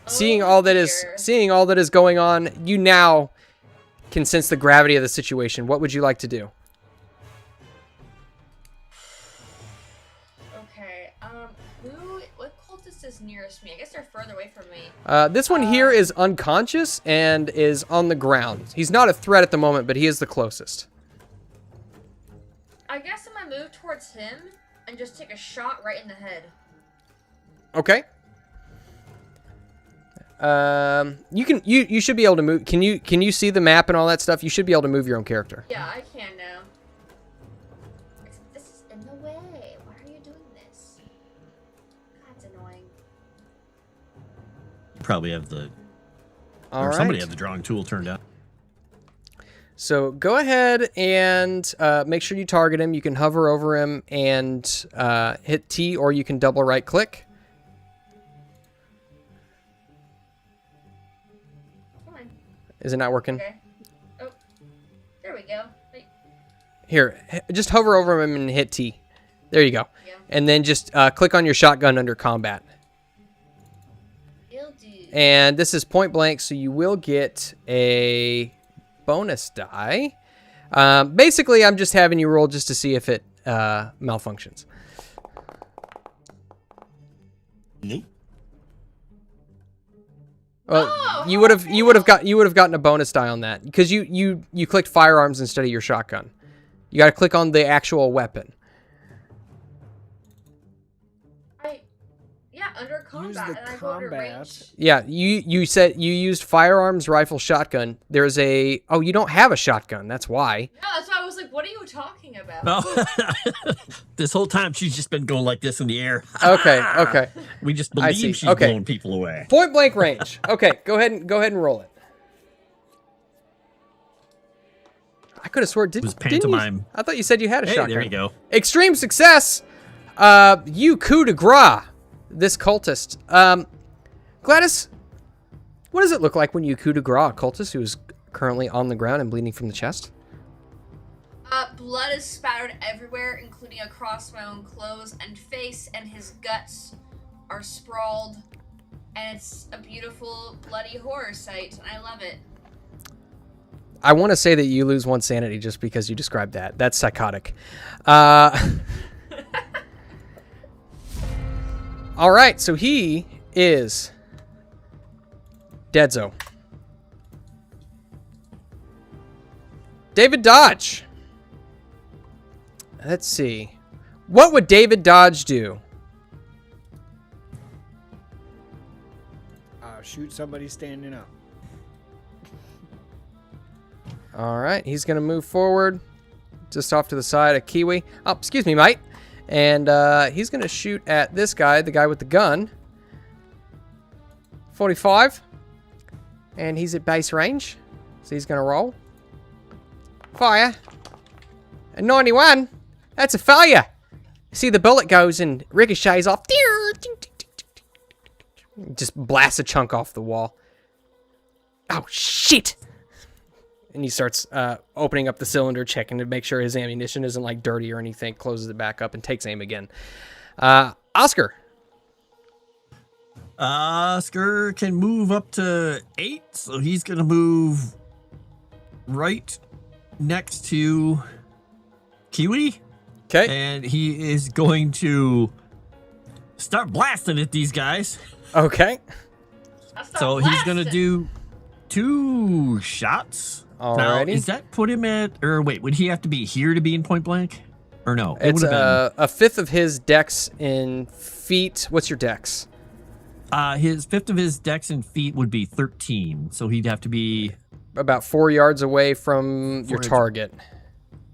Seeing all that is going on, you now can sense the gravity of the situation. What would you like to do? Okay. What cultist is nearest me? I guess they're further away from me. This one here is unconscious and is on the ground. He's not a threat at the moment, but he is the closest. I guess I'm gonna move towards him and just take a shot right in the head. Okay. You should be able to move. Can you see the map and all that stuff? You should be able to move your own character. Yeah, I can now. This is in the way. Why are you doing this? God, it's annoying. Probably have the All or right. somebody had the drawing tool turned out. So go ahead and make sure you target him. You can hover over him and hit T, or you can double right click. Come on. Is it not working? Okay. Oh, there we go. Wait. Here, just hover over him and hit T. There you go. Yeah. And then just click on your shotgun under combat. It'll do. And this is point blank, so you will get a bonus die. Basically, I'm just having you roll just to see if it malfunctions. Nope. Well, Oh, you would have gotten a bonus die on that because you clicked firearms instead of your shotgun. You got to click on the actual weapon. Yeah, under combat. Use the and I go to combat. range. Yeah, you said you used firearms, rifle, shotgun. There's a you don't have a shotgun. That's why. No, that's why I was like, what are you talking about? Oh. This whole time she's just been going like this in the air. Okay. We just I believe see. she's Okay. blowing people away. Point blank range. Okay, go ahead and roll it. I could have sworn It was didn't you? pantomime. I thought you said you had a Hey, shotgun. there you go. Extreme success. You coup de grace this cultist. Gladys, what does it look like when you coup de grace a cultist who is currently on the ground and bleeding from the chest? Blood is spattered everywhere, including across my own clothes and face, and his guts are sprawled. And it's a beautiful, bloody horror sight, and I love it. I want to say that you lose 1 sanity just because you described that. That's psychotic. All right, so he is Deadzo. David Dodge. Let's see. What would David Dodge do? Shoot somebody standing up. All right, he's going to move forward just off to the side of Kiwi. Oh, excuse me, mate. And he's going to shoot at this guy, the guy with the gun. 45. And he's at base range. So he's going to roll. Fire. And 91. That's a failure. See, the bullet goes and ricochets off. Just blasts a chunk off the wall. Oh, shit. And he starts opening up the cylinder, checking to make sure his ammunition isn't like dirty or anything. Closes it back up and takes aim again. Oscar. Oscar can move up to 8, so he's going to move right next to Kiwi. Okay. And he is going to start blasting at these guys. Okay. So he's going to do 2 shots. Now, Alrighty. does that put him at, or wait, would he have to be here to be in point blank? Or no? It's would've a fifth of his dex in feet. What's your dex? his fifth of his dex in feet would be 13. So he'd have to be About 4 yards away from your 4 yards. target.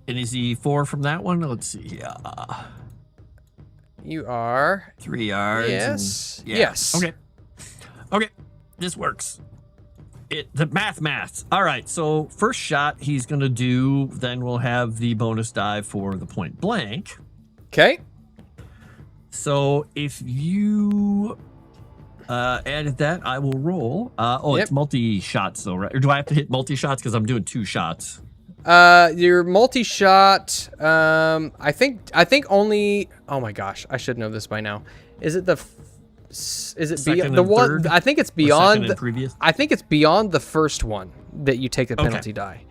And is he 4 from that one? Let's see. You are. 3 yards. Yes. And, yeah. Yes. Okay. Okay. This works. The math. All right. So first shot he's going to do, then we'll have the bonus die for the point blank. Okay. So if you added that, I will roll. Yep. It's multi-shots though, right? Or do I have to hit multi-shots because I'm doing 2 shots? Your multi-shot, I think only, oh my gosh, I should know this by now. Is it Second beyond the and one? third? I think it's Or beyond second and previous? I think it's beyond the first one that you take the Okay. penalty die.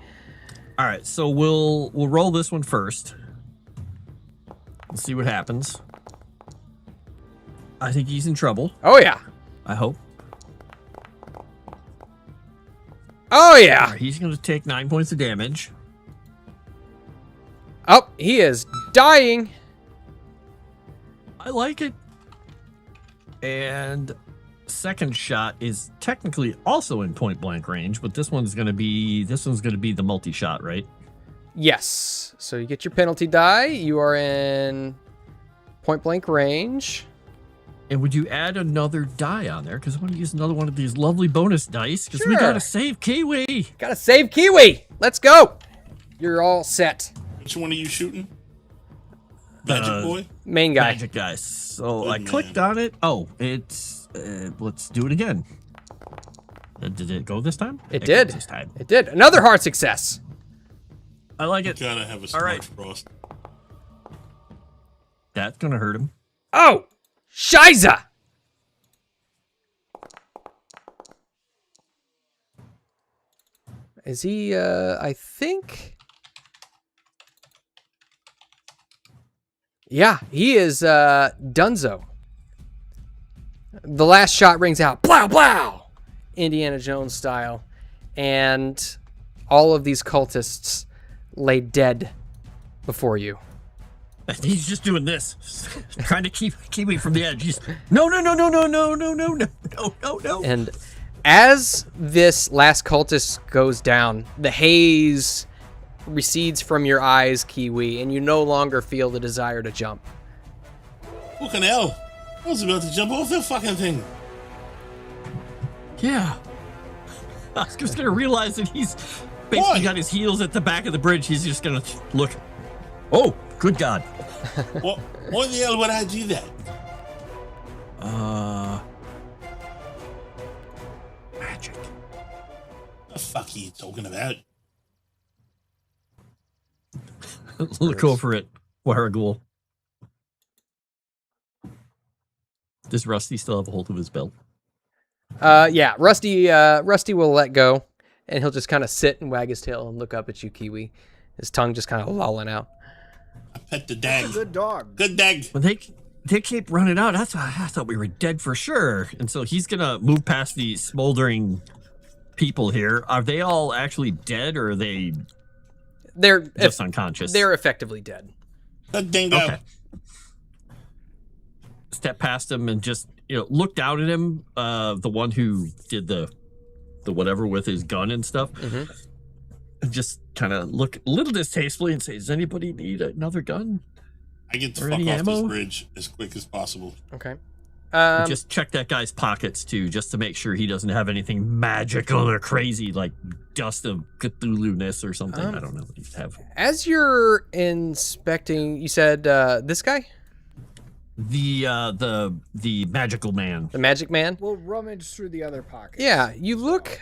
All right, so we'll roll this one first. Let's see what happens. I think he's in trouble. Oh yeah. I hope. Oh yeah. All right, he's going to take 9 points of damage. Oh, he is dying. I like it. And second shot is technically also in point blank range, but this one's going to be the multi-shot, right? Yes. So you get your penalty die. You are in point blank range. And would you add another die on there? Because I want to use another one of these lovely bonus dice. Because we Sure. got to save Kiwi. Gotta save Kiwi. Let's go. You're all set. Which one are you shooting? Magic Boy? Main guy. Magic guys. So Good I man. clicked on it. Oh, it's... let's do it again. Did it go this time? It goes did. this time. It did. Another hard success. I like it. Gotta have a All smart right. frost. That's going to hurt him. Oh, Shiza. Is he, I think... Yeah, he is, Dunzo. The last shot rings out. Blow, blow! Indiana Jones style. And all of these cultists lay dead before you. He's just doing this. Trying to keep me from the edge. He's, no. And as this last cultist goes down, the haze recedes from your eyes, Kiwi, and you no longer feel the desire to jump. Fucking hell. I was about to jump off that fucking thing. Yeah. Oscar's going to realize that he's basically Why? got his heels at the back of the bridge. He's just going to look. Oh, good God. Why the hell would I do that? Magic. The fuck are you talking about? Look over it, Waragul. Does Rusty still have a hold of his belt? Yeah, Rusty will let go, And he'll just kind of sit and wag his tail and look up at you, Kiwi. His tongue just kind of lolling out. I pet the dag. Good dog. Good dag. When they keep running out, I thought we were dead for sure. And so he's gonna move past the smoldering people here. Are they all actually dead, or are they They're just unconscious? They're effectively dead. Good dingo. Okay. Step past him and just look down at him. The one who did the whatever with his gun and stuff. Mm-hmm. And just kind of look a little distastefully and say, "Does anybody need another gun?" I get the Or fuck any off ammo? this bridge as quick as possible. Okay. Just check that guy's pockets too, just to make sure he doesn't have anything magical or crazy like dust of Cthulhu-ness or something. I don't know what he'd have. As you're inspecting, you said this guy, The magical man. the magic man. We'll rummage through the other pockets. Yeah, you look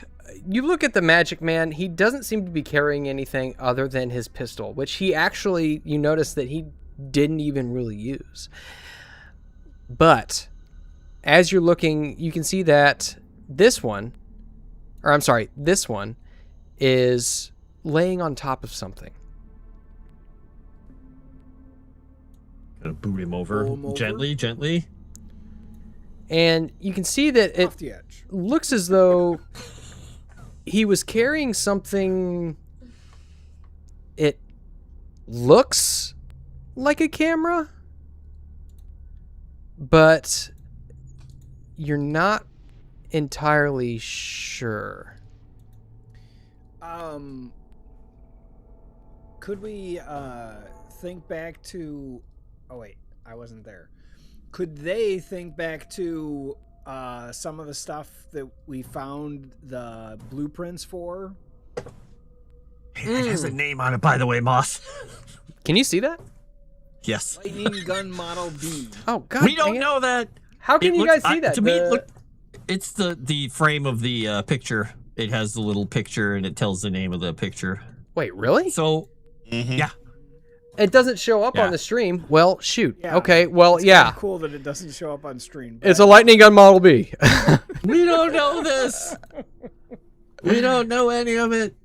at the magic man. He doesn't seem to be carrying anything other than his pistol, which he actually, you notice that he didn't even really use. But as you're looking, you can see that this one is laying on top of something. Gonna boot him over, Pull him over. gently. And you can see that it Off the edge. looks as though he was carrying something. It looks like a camera, but you're not entirely sure. Could we think back to... Oh, wait. I wasn't there. Could they think back to some of the stuff that we found the blueprints for? Hey, it has a name on it, by the way, Moss. Can you see that? Yes. Lightning gun model B. Oh God, We don't dang it. know that. How can It you looks- guys see that? To me, look, it's the frame of the picture. It has the little picture and it tells the name of the picture. Wait, really? So, Mhm. yeah. It doesn't show up Yeah. on the stream. Well, shoot. Yeah. Okay. Well, It's yeah. kinda cool that it doesn't show up on stream. It's a but- lightning gun Model B. We don't know this. We don't know any of it.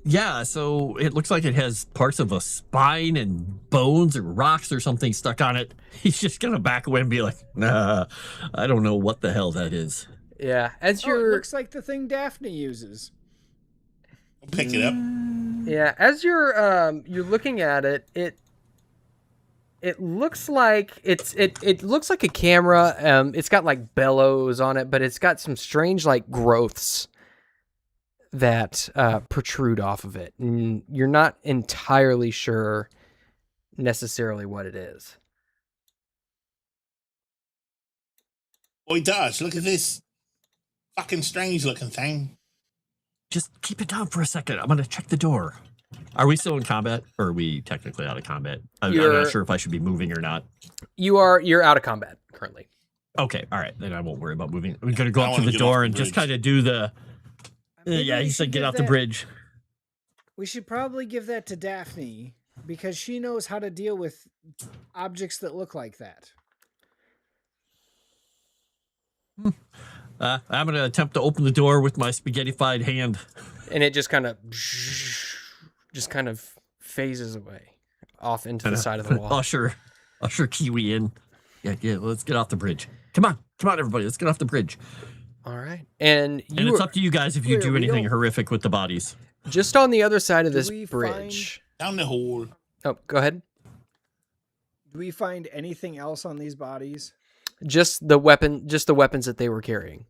Yeah, so it looks like it has parts of a spine and bones or rocks or something stuck on it. He's just gonna back away and be like, "Nah, I don't know what the hell that is." Yeah. As Oh, it you're looks like the thing Daphne uses. I'll pick it up. as you're looking at it, it looks like it looks like a camera. It's got like bellows on it, but it's got some strange like growths that protrude off of it. And you're not entirely sure necessarily what it is. Boy, Dodge, look at this fucking strange looking thing. Just keep it down for a second. I'm gonna check the door. Are we still in combat, or are we technically out of combat? I'm You're- not sure if I should be moving or not. You're out of combat currently. Okay, all right, then I won't worry about moving. We're gonna go I up to wanna the get off door the and just bridge. kind of do the. Maybe Yeah, we he should said get give off the that- bridge. We should probably give that to Daphne because she knows how to deal with objects that look like that. I'm gonna attempt to open the door with my spaghettified hand. And it just kind of phases away off into the side of the wall. Usher Kiwi in. Yeah. Let's get off the bridge. Come on, everybody. Let's get off the bridge. All right. And And you it's are up to you guys if you Clear, do we anything don't- horrific with the bodies. just on the other side of Do this we bridge. Down the hole. Oh, go ahead. Do we find anything else on these bodies? Just the weapons that they were carrying.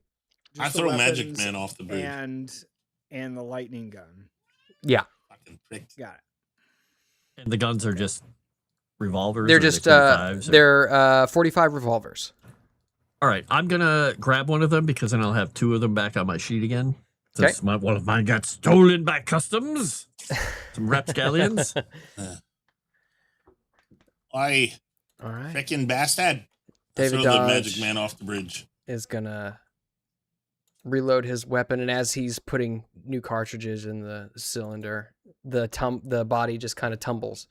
I Just the throw Magic weapons Man off the bridge. and the lightning gun. Yeah. Fucking prick. Got it. And the guns are just revolvers. They're or just 45s or- they're 45 revolvers. All right, I'm gonna grab one of them because then I'll have two of them back on my sheet again. Okay. Since one of mine got stolen by customs. Some rapscallions. I All right. frickin' bastard. I David throw the Dodge Magic Man off the bridge. is gonna reload his weapon, and as he's putting new cartridges in the cylinder, the body just kind of tumbles.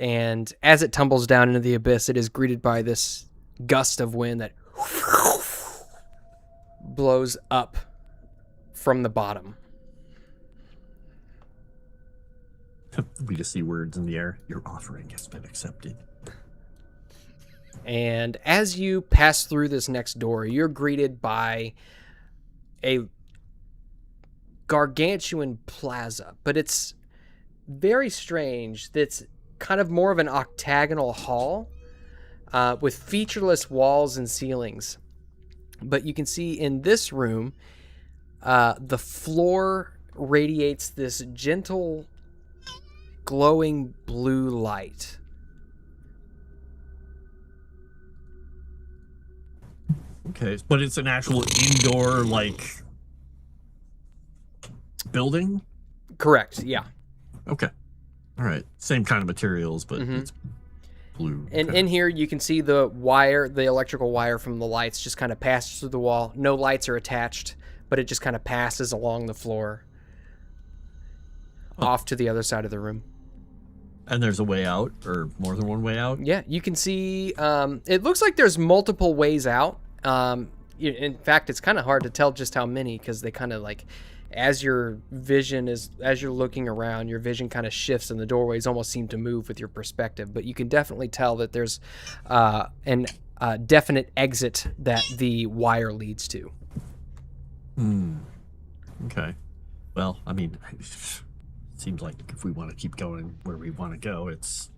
And as it tumbles down into the abyss, it is greeted by this gust of wind that blows up from the bottom. We just see words in the air. Your offering has been accepted. And as you pass through this next door, you're greeted by a gargantuan plaza, but it's very strange. It's kind of more of an octagonal hall with featureless walls and ceilings. But you can see in this room, the floor radiates this gentle, glowing blue light. Okay, but it's an actual indoor, building? Correct, yeah. Okay. All right. Same kind of materials, but it's blue. And Okay. in here, you can see the wire, the electrical wire from the lights just kind of passes through the wall. No lights are attached, but it just kind of passes along the floor off to the other side of the room. And there's a way out, or more than one way out? Yeah, you can see, it looks like there's multiple ways out. In fact, it's kind of hard to tell just how many, because they kind of as you're looking around, your vision kind of shifts and the doorways almost seem to move with your perspective. But you can definitely tell that there's an definite exit that the wire leads to. Okay. Well, I mean, it seems like if we want to keep going where we want to go, it's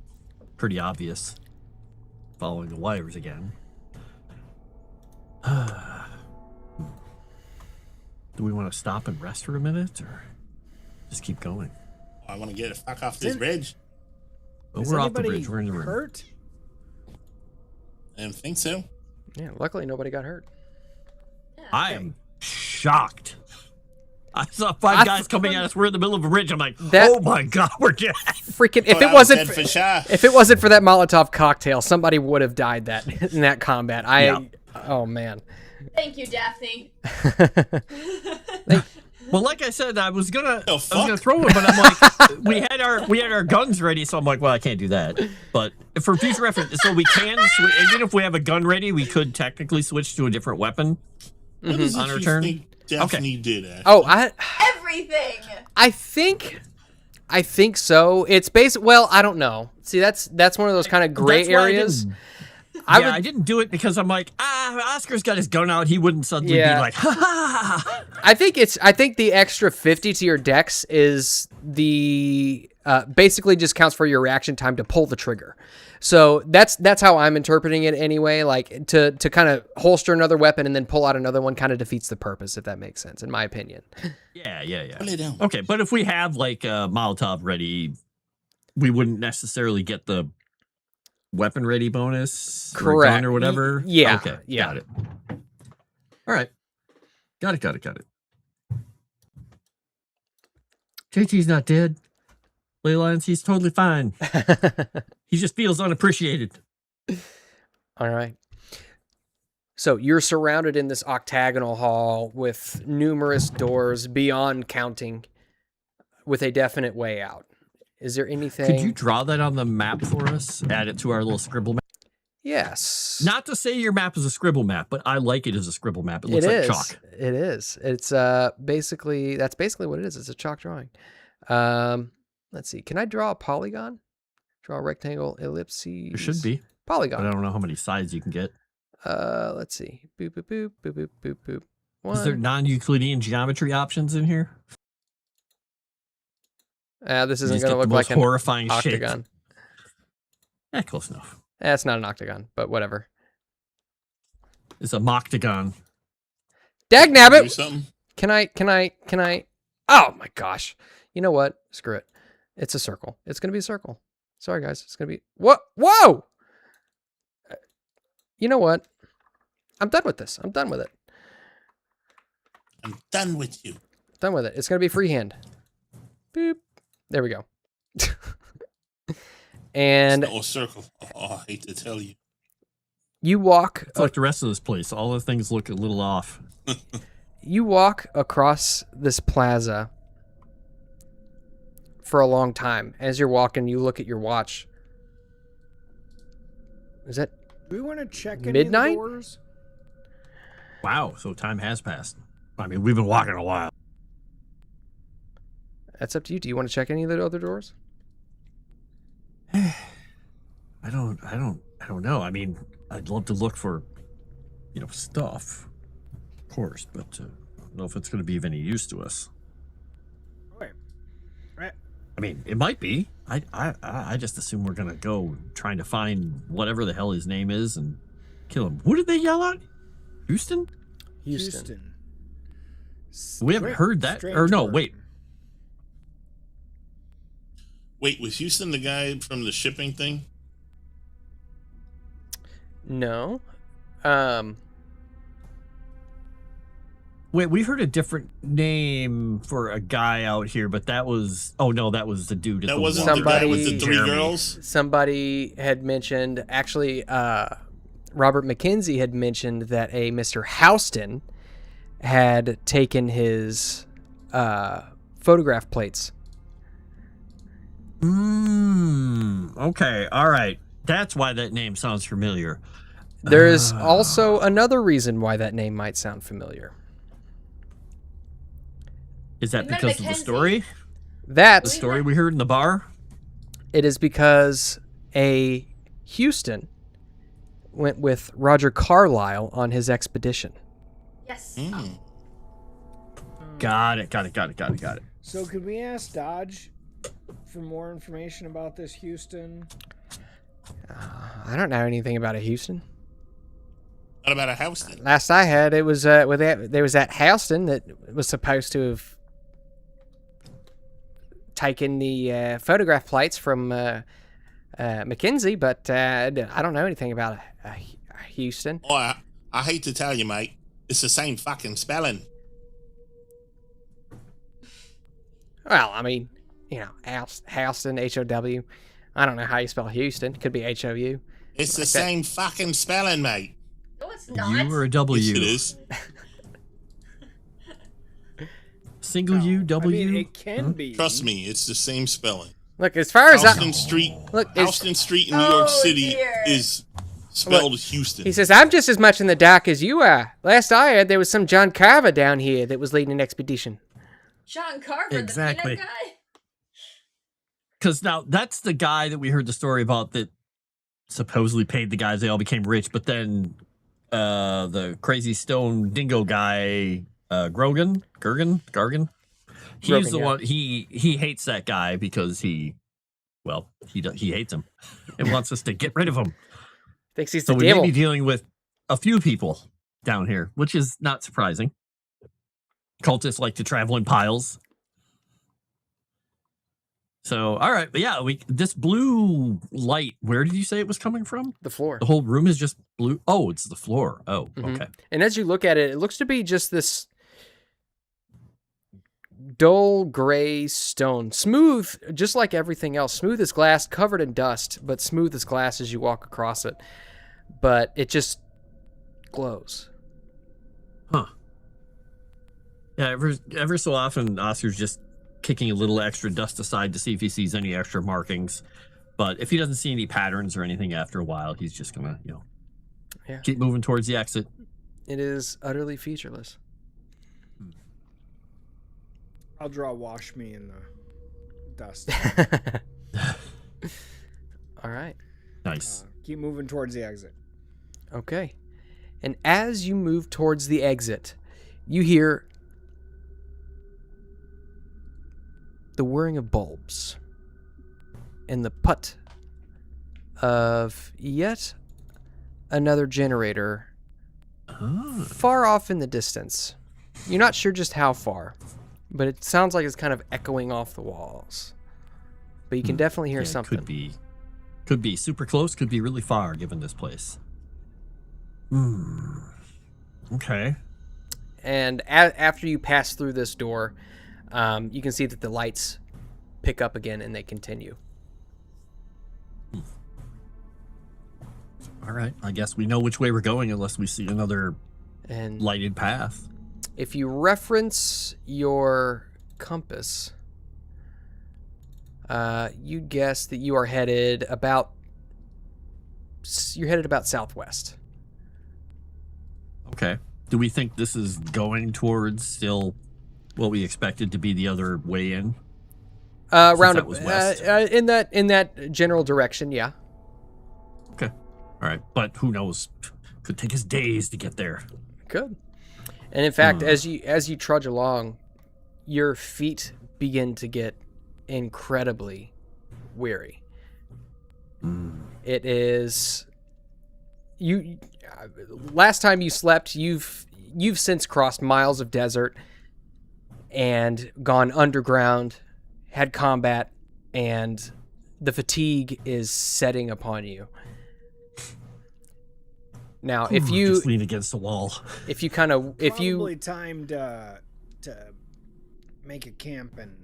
pretty obvious. Following the wires again. Do we want to stop and rest for a minute, or just keep going? I want to get the fuck off this bridge. Well, Is we're off the anybody bridge. We're in the room. hurt? I don't think so. Yeah, luckily nobody got hurt. I am shocked. I saw five guys coming at us. We're in the middle of a bridge. I'm like, oh my god, we're dead. Freaking! Oh, I was dead for sure. If it wasn't for that Molotov cocktail, somebody would have died in that combat. Oh man. Thank you, Daphne. Well, like I said, I was gonna throw it, but I'm like, we had our guns ready, so I'm like, well, I can't do that. But for future reference, so we can, even if we have a gun ready, we could technically switch to a different weapon What is on it our you turn. think Daphne did, Ashley? Oh, Everything. I think so. It's well, I don't know. See, that's one of those kind of gray That's why areas. I didn't do it because I'm like, Oscar's got his gun out. He wouldn't suddenly be like, ha ha ha. I think the extra 50 to your dex is the basically just counts for your reaction time to pull the trigger. So that's how I'm interpreting it anyway. Like to kind of holster another weapon and then pull out another one kind of defeats the purpose, if that makes sense, in my opinion. Yeah. Pull it down. Okay, but if we have like a Molotov ready, we wouldn't necessarily get the weapon ready bonus, correct, or gun or whatever. Yeah. Okay. Yeah. Got it. All right. Got it. JT's not dead. Leylines, he's totally fine. He just feels unappreciated. All right. So you're surrounded in this octagonal hall with numerous doors beyond counting, with a definite way out. Is there anything? Could you draw that on the map for us? Add it to our little scribble map? Yes. Not to say your map is a scribble map, but I like it as a scribble map. It looks like chalk. It is. It's basically what it is. It's a chalk drawing. Let's see. Can I draw a polygon? Draw a rectangle, ellipses. There should be. Polygon. But I don't know how many sides you can get. Let's see. Boop, boop, boop, boop, boop, boop, boop. One. Is there non-Euclidean geometry options in here? This isn't Just going to get look the most like an horrifying octagon. shape. Close enough. It's not an octagon, but whatever. It's a mocktagon. Dag Do nabbit! something. Can I? Oh my gosh. You know what? Screw it. It's a circle. It's going to be a circle. Sorry, guys. It's going to be... What? Whoa! You know what? I'm done with this. I'm done with it. I'm done with you. Done with it. It's going to be freehand. Boop. There we go. And Oh, circle. Oh, I hate to tell you. you walk... It's like the rest of this place. All the things look a little off. You walk across this plaza for a long time. As you're walking, you look at your watch. Is that... Do we want to check any Midnight? of the doors? Wow, so time has passed. I mean, we've been walking a while. That's up to you. Do you want to check any of the other doors? I don't know. I mean, I'd love to look for, stuff, of course, but I don't know if it's going to be of any use to us. Okay. Right. I mean, it might be. I just assume we're going to go trying to find whatever the hell his name is and kill him. Who did they yell at? Houston? Houston. We haven't heard that. Strange Or no, word. wait. Wait, was Houston the guy from the shipping thing? No. Wait, we heard a different name for a guy out here, but that was... Oh, no, that was the dude at That the wasn't water. the guy with the Somebody- three Jeremy. girls? Somebody had mentioned, actually, Robert McKenzie had mentioned that a Mr. Houston had taken his photograph plates. Okay, all right. That's why that name sounds familiar. There is also another reason why that name might sound familiar. Is that You meant because of the Mackenzie. story? The That story we heard in the bar? it is because a Houston went with Roger Carlyle on his expedition. Yes. Hmm. Got it. So could we ask Dodge for more information about this Houston? I don't know anything about a Houston. What about a house then? Last I had, it was there was that Houston that was supposed to have taken the photograph plates from McKenzie, but I don't know anything about a Houston. Oh, I hate to tell you, mate. It's the same fucking spelling. Well, I mean, Houston, H-O-W. I don't know how you spell Houston. Could be H-O-U. It's the Like that. same fucking spelling, mate. No, it's not. U or a W? Yes, it is. Single U, W? I mean, it can be. Trust me, it's the same spelling. Look, as far as Houston Street. look, it's, Houston Street in New York Oh, City dear. is spelled Houston. he says, I'm just as much in the dark as you are. Last I heard, there was some John Carver down here that was leading an expedition. John Carver, Exactly. the peanut guy. Because now that's the guy that we heard the story about that supposedly paid the guys. They all became rich, but then the crazy stone dingo guy, Gargan. He's Grogan, the yeah. one. He hates that guy because he hates him and wants us to get rid of him. Thinks he's So the we may devil. be dealing with a few people down here, which is not surprising. Cultists like to travel in piles. So, all right, but yeah, this blue light. Where did you say it was coming from? The floor. The whole room is just blue. Oh, it's the floor. Oh, Mhm. okay. And as you look at it, it looks to be just this dull gray stone. Smooth, just like everything else. Smooth as glass, covered in dust, but smooth as glass as you walk across it. But it just glows. Huh. Yeah, ever so often, Oscar's just kicking a little extra dust aside to see if he sees any extra markings. But if he doesn't see any patterns or anything after a while, he's just gonna, Yeah. keep moving towards the exit. It is utterly featureless. I'll draw wash me in the dust. All right. Nice. Keep moving towards the exit. Okay. And as you move towards the exit, you hear the whirring of bulbs and the putt of yet another generator far off in the distance. You're not sure just how far, but it sounds like it's kind of echoing off the walls. But you can definitely hear Yeah, something. Could be super close, could be really far given this place. Okay. And after you pass through this door, you can see that the lights pick up again and they continue. All right. I guess we know which way we're going unless we see another And lighted path. if you reference your compass, you'd guess that you're headed about southwest. Okay. Do we think this is going towards still what we expected to be the other way in? Round that was west. in that general direction, yeah. Okay. All right. But who knows? Could take us days to get there. Good. And in fact, as you trudge along, your feet begin to get incredibly weary. It is you. Last time you slept, you've since crossed miles of desert and gone underground, had combat, and the fatigue is setting upon you. Now, if you just lean against the wall, Probably time to make a camp and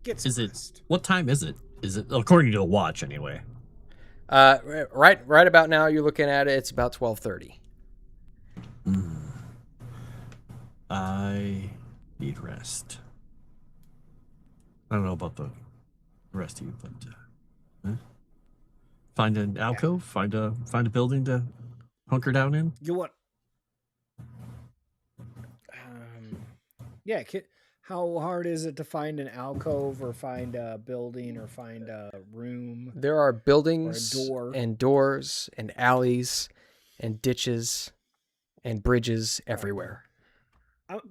get some rest. What time is it? Is it according to the watch anyway? right about now, you're looking at it. It's about 12:30. I need rest. I don't know about the rest of you, but find an alcove, find a building to hunker down in. You what? Yeah. How hard is it to find an alcove or find a building or find a room? There are buildings door. and doors and alleys and ditches and bridges everywhere.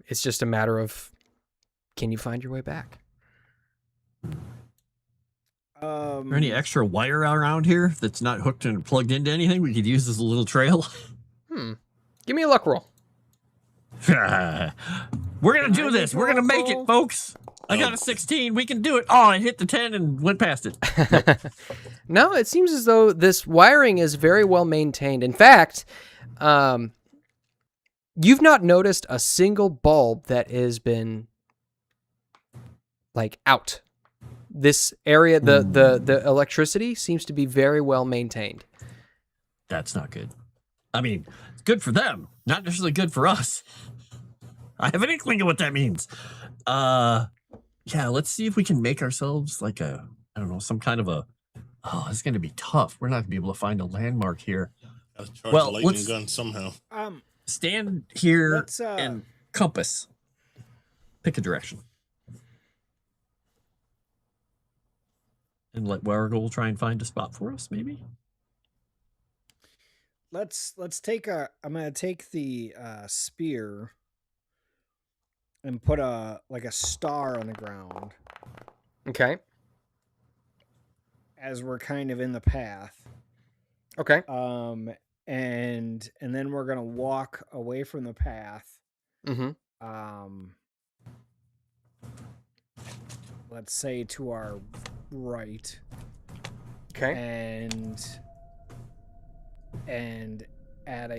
It's just a matter of, can you find your way back? Is there any extra wire around here that's not hooked and plugged into anything we could use as a little trail? Give me a luck roll. We're gonna do this. We're gonna make it, folks. I got a 16. We can do it. Oh, I hit the 10 and went past it. No, it seems as though this wiring is very well maintained. In fact, you've not noticed a single bulb that has been like out. This area, the electricity seems to be very well maintained. That's not good. I mean, it's good for them, not necessarily good for us. I have an inkling of what that means. Yeah, let's see if we can make ourselves like some kind of a. Oh, it's going to be tough. We're not going to be able to find a landmark here. Gotta charge a lightning gun somehow. Stand here and compass. Pick a direction. And let Warrigal will try and find a spot for us, maybe. Let's take I'm gonna take the spear and put a star on the ground. Okay. As we're kind of in the path. Okay. And then we're gonna walk away from the path. Mm-hmm. Let's say to our right. Okay. And at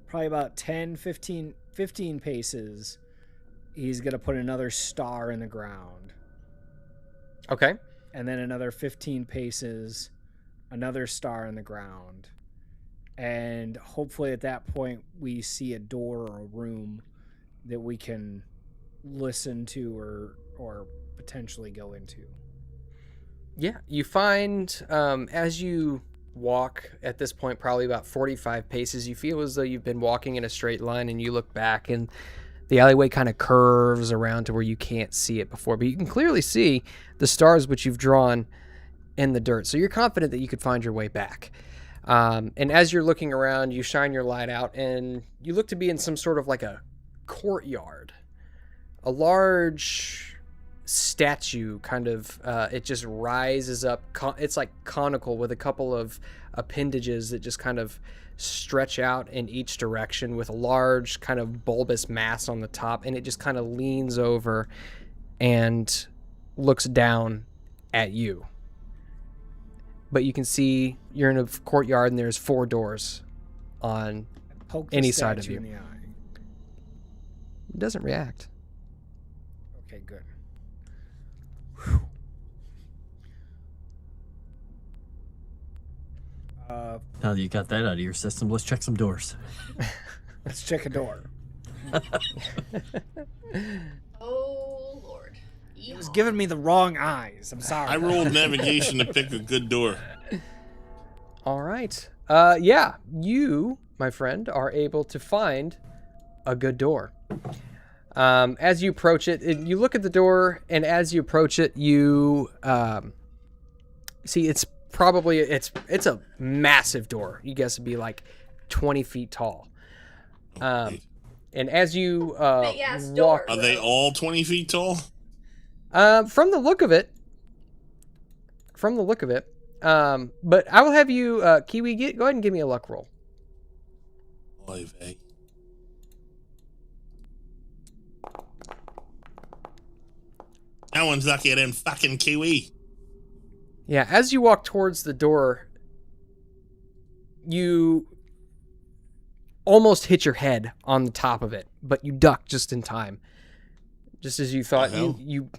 probably about 10, 15 paces, he's going to put another star in the ground. Okay. And then another 15 paces, another star in the ground. And hopefully at that point we see a door or a room that we can listen to or potentially go into. Yeah, you find as you walk at this point, probably about 45 paces, you feel as though you've been walking in a straight line, and you look back and the alleyway kind of curves around to where you can't see it before, but you can clearly see the stars which you've drawn in the dirt. So you're confident that you could find your way back. And as you're looking around, you shine your light out and you look to be in some sort of like a courtyard. A large statue kind of it just rises up. It's like conical with a couple of appendages that just kind of stretch out in each direction with a large kind of bulbous mass on the top, and it just kind of leans over and looks down at you. But you can see you're in a courtyard and there's 4 doors on any side of you. In the eye. It doesn't react. Okay, good. Now that you got that out of your system, let's check some doors. Let's check a door. Oh Lord. It was giving me the wrong eyes. I'm sorry. I rolled navigation to pick a good door. All right. Yeah, you, my friend, are able to find a good door. As you approach it, you look at the door, and as you approach it, you see it's probably it's a massive door. You guess it'd be like 20 feet tall. And as you Big-ass door. Are they all 20 feet tall? from the look of it, but I will have you, Kiwi, go ahead and give me a luck roll. Oy vey. That one's luckier than fucking Kiwi. Yeah, as you walk towards the door, you almost hit your head on the top of it, but you duck just in time. Just as you thought, you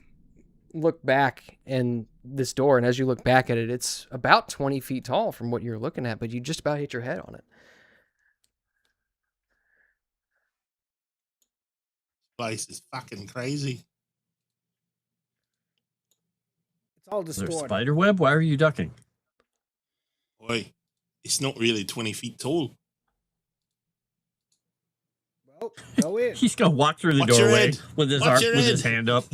look back in this door, and as you look back at it, it's about 20 feet tall from what you're looking at, but you just about hit your head on it. Place is fucking crazy. It's all Is there a distorted. spider web? Why are you ducking? Boy, it's not really 20 feet tall. Well, go in. He's gonna walk through the Watch your doorway head. with his Watch arm, your with his head. hand up.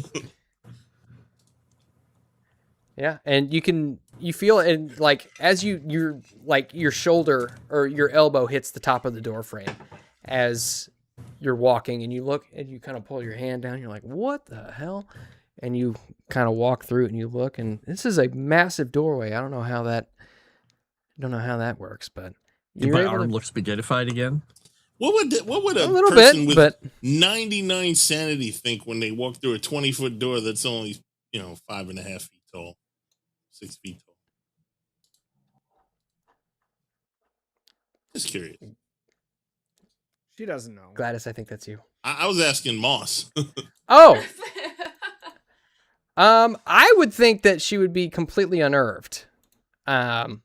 Yeah, and you feel it, and like as you're like your shoulder or your elbow hits the top of the door frame as you're walking, and you look and you kind of pull your hand down. You're like, what the hell? And you kind of walk through it, and you look, and this is a massive doorway. I don't know how that works, but Did you're my able arm to, look spaghettified again? What would a little person bit, with but 99 sanity think when they walk through a 20-foot door that's only 5.5 feet tall, 6 feet tall? Just curious. She doesn't know. Gladys, I think that's you. I was asking Moss. Oh, I would think that she would be completely unnerved. But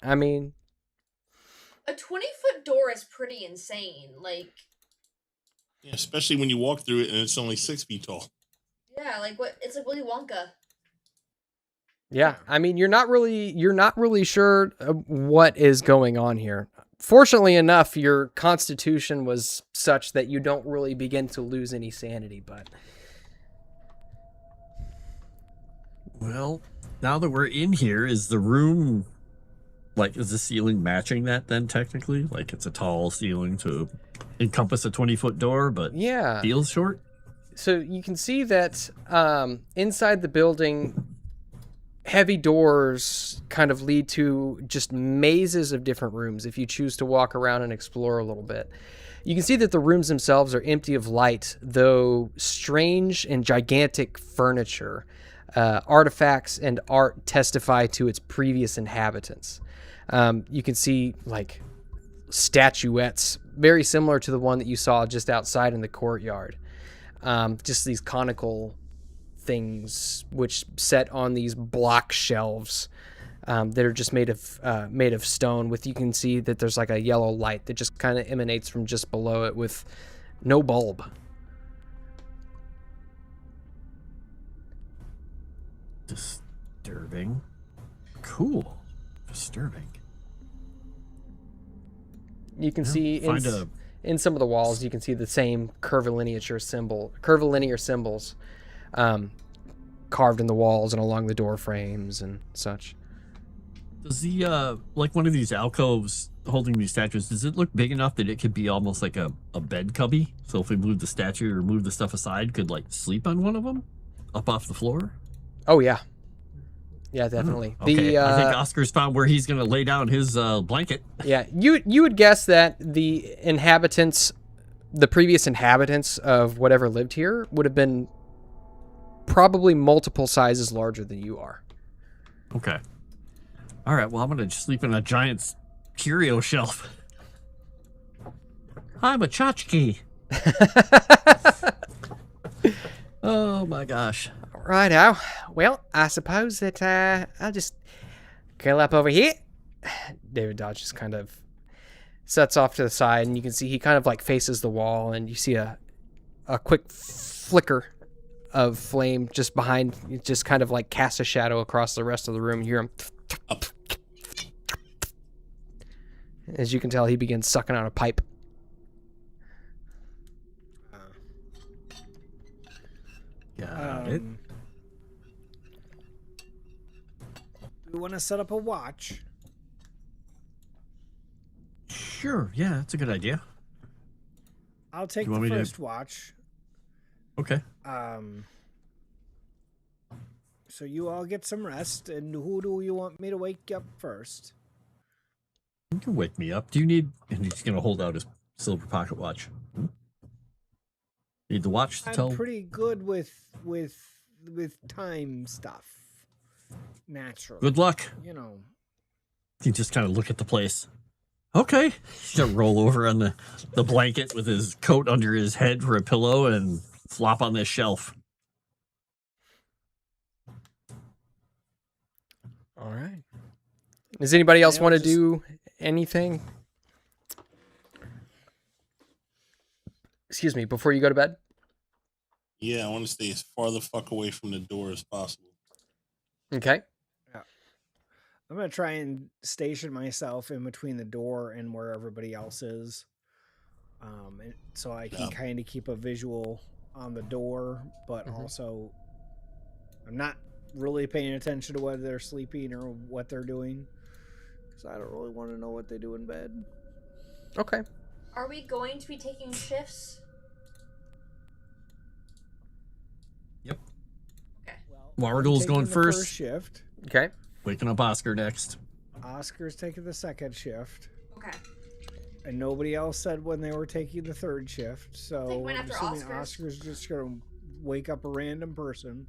I mean, A 20-foot door is pretty insane. Like, Yeah, especially when you walk through it and it's only 6 feet tall. yeah, like what? It's like Willy Wonka. yeah, I mean, you're not really sure what is going on here. Fortunately enough, your constitution was such that you don't really begin to lose any sanity, but Well, now that we're in here, is the room is the ceiling matching that then technically? Like it's a tall ceiling to encompass a 20-foot door, but yeah. feels short? So you can see that inside the building, heavy doors kind of lead to just mazes of different rooms if you choose to walk around and explore a little bit. You can see that the rooms themselves are empty of light, though strange and gigantic furniture, artifacts, and art testify to its previous inhabitants. You can see like statuettes, very similar to the one that you saw just outside in the courtyard. Just these conical things which set on these block shelves that are just made of stone. With you can see that there's like a yellow light that just kind of emanates from just below it with no bulb. Disturbing. Cool. Disturbing. You can see find in some of the walls, you can see the same curvilinear symbols carved in the walls and along the door frames and such. Does the like one of these alcoves holding these statues, does it look big enough that it could be almost like a bed cubby? So if we move the statue or move the stuff aside, could like sleep on one of them up off the floor? Oh yeah. Yeah, definitely. Okay, I think Oscar's found where he's gonna lay down his blanket. Yeah, you would guess that the previous inhabitants of whatever lived here would have been probably multiple sizes larger than you are. Okay. All right. Well, I'm gonna sleep in a giant curio shelf. I'm a tchotchke. Oh my gosh. Righto. Well, I suppose that I'll just curl up over here. David Dodge just kind of sets off to the side, and you can see he kind of like faces the wall, and you see a quick flicker of flame just behind. It just kind of like casts a shadow across the rest of the room. You hear him. As you can tell, he begins sucking on a pipe. Got it. We want to set up a watch. Sure. Yeah, that's a good idea. I'll take You the want me to- first watch. Okay. So you all get some rest, and who do you want me to wake up first? You can wake me up. Do you need... And he's going to hold out his silver pocket watch. Need the watch to tell... I'm pretty good with time stuff. Naturally. Good luck. You know. You just kind of look at the place. Okay. He's going to roll over on the blanket with his coat under his head for a pillow and flop on this shelf. All right. Does anybody else Yeah, want to just- do anything? Excuse me, before you go to bed? Yeah, I want to stay as far the fuck away from the door as possible. Okay. I'm going to try and station myself in between the door and where everybody else is. And so I can kind of keep a visual on the door, but also I'm not really paying attention to whether they're sleeping or what they're doing, because I don't really want to know what they do in bed. Okay. Are we going to be taking shifts? Yep. Okay. Warrigal's I'm taking going the first. shift. Okay. Waking up Oscar next. Oscar's taking the second shift. Okay. And nobody else said when they were taking the third shift, so Take one after I'm assuming Oscar's. Oscar's just going to wake up a random person.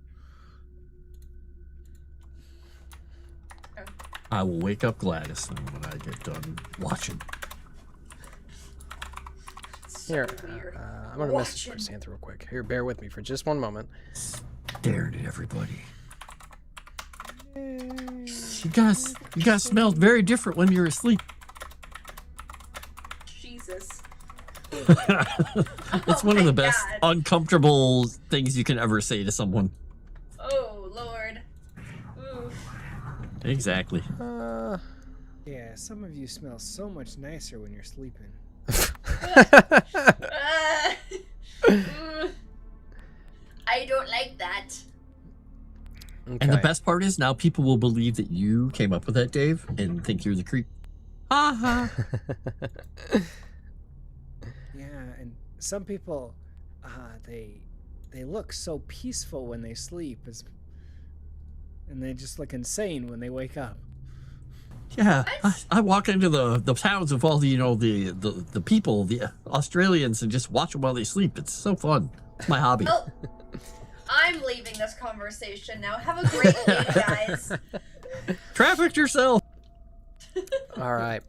I will wake up Gladys when I get done watching. Here, So weird. I'm going to message Chrysanthemum real quick. Here, bear with me for just one moment. Stared at everybody. You guys smelled very different when you were asleep. Jesus. It's one of my the best God. uncomfortable things you can ever say to someone. Oh, Lord. Ooh. Exactly. Yeah, some of you smell so much nicer when you're sleeping. I don't like that. And the best part is now people will believe that you came up with that, Dave, and think you're the creep. Ha ha. Yeah, and some people, they look so peaceful when they sleep, and they just look insane when they wake up. Yeah, I walk into the towns of all the the people, the Australians, and just watch them while they sleep. It's so fun. It's my hobby. Oh, I'm leaving this conversation now. Have a great day, guys. Trafficked yourself. All right.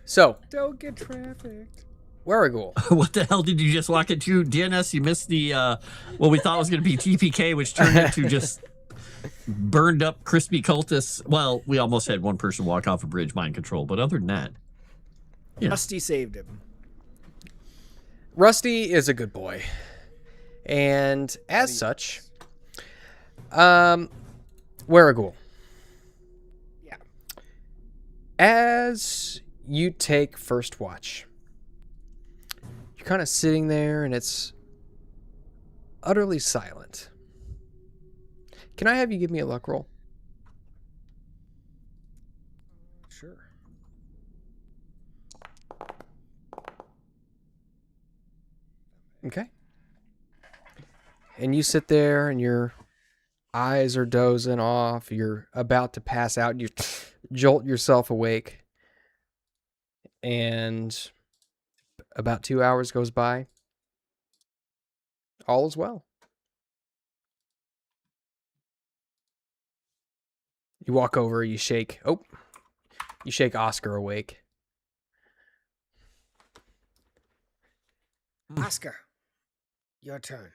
So, Don't get trafficked. Warrigal. What the hell did you just walk into? DNS, you missed the what we thought was going to be TPK, which turned into just burned up crispy cultists. Well, we almost had one person walk off a bridge, mind control, but other than that, yeah. Rusty saved him. Rusty is a good boy. And as such, Warrigal. Yeah. As you take first watch, you're kind of sitting there and it's utterly silent. Can I have you give me a luck roll? Sure. Okay. And you sit there and your eyes are dozing off. You're about to pass out. You jolt yourself awake. And about 2 hours goes by. All is well. You walk over, you shake. Oh, you shake Oscar awake. Oscar, your turn.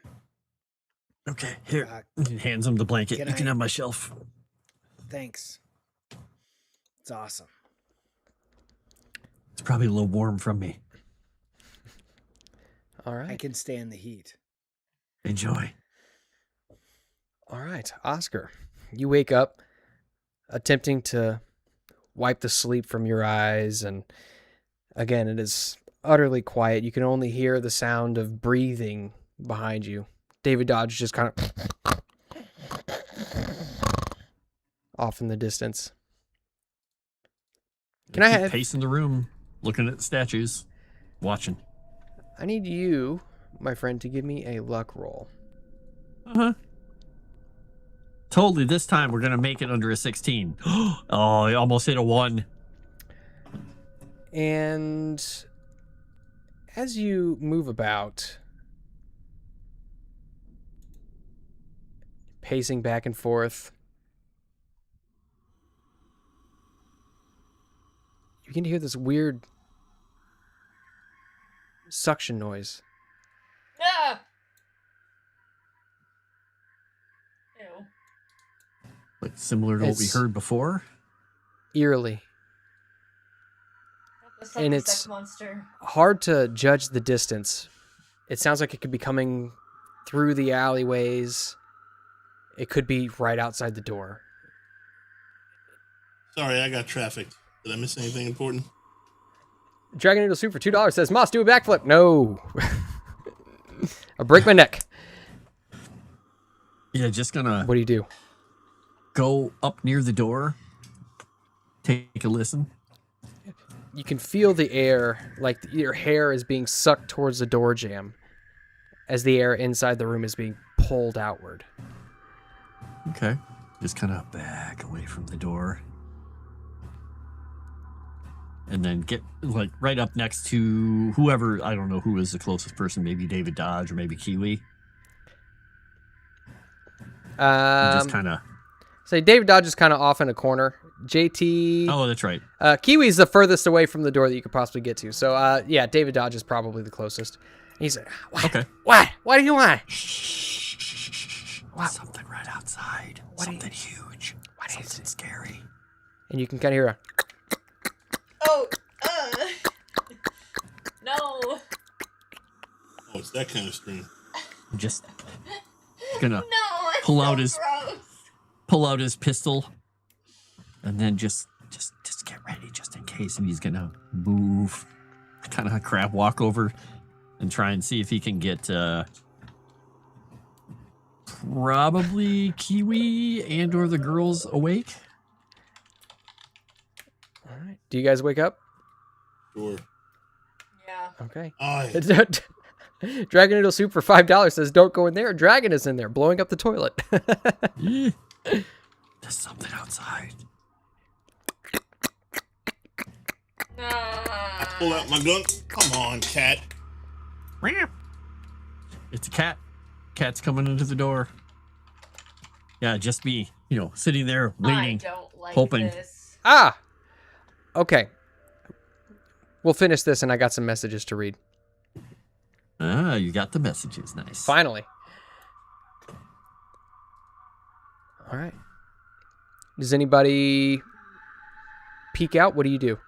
Okay, here. Uh, Hands him the blanket. can You can I- have my shelf. Thanks. It's awesome. It's probably a little warm from me. All I right. can stand the heat. Enjoy. All right, Oscar. You wake up attempting to wipe the sleep from your eyes and Again, it is utterly quiet. You can only hear the sound of breathing behind you. David Dodge just kind of off in the distance. Can I have... pacing the room, looking at the statues, watching. I need you, my friend, to give me a luck roll. Uh-huh. Totally, this time we're going to make it under a 16. Oh, I almost hit a 1. And as you move about, pacing back and forth, you can hear this weird suction noise. Ah! Ew. Like similar to what we It's- heard before. Eerily. The And sucky it's- suck monster. Hard to judge the distance. It sounds like it could be coming through the alleyways. It could be right outside the door. Sorry, I got trafficked. Did I miss anything important? Dragon Noodle Soup for $2 says, Moss, do a backflip. No. I'll break my neck. Yeah, just gonna What do you do? go up near the door, take a listen. You can feel the air, like your hair is being sucked towards the door jamb as the air inside the room is being pulled outward. Okay. Just kind of back away from the door. And then get like right up next to whoever, I don't know who is the closest person, maybe David Dodge or maybe Kiwi. Just kind of. Say David Dodge is kind of off in a corner. JT. Oh, that's right. Kiwi's the furthest away from the door that you could possibly get to. So, yeah, David Dodge is probably the closest. And he's like, what? Okay. What? What do you want? What? Something right outside. Something huge. What is Something it? scary. And you can kind of hear a... Oh, no. Oh, it's that kind of stream. I'm just gonna No, it's pull so out his- gross. pull out his pistol and then just get ready just in case he's gonna move. Kind of crab walk over and try and see if he can get probably Kiwi and or the girls awake. All right. Do you guys wake up? Sure. Yeah. Okay. Aye. Dragon Noodle Soup for $5 says, don't go in there. A dragon is in there blowing up the toilet. Eh, there's something outside. I pull out my gun. Come on, cat. It's a cat. Cat's coming into the door. Yeah, just me, sitting there waiting. I don't like hoping. this. Ah! Okay. We'll finish this, and I got some messages to read. Ah, you got the messages. Nice. Finally. All right. Does anybody peek out? What do you do?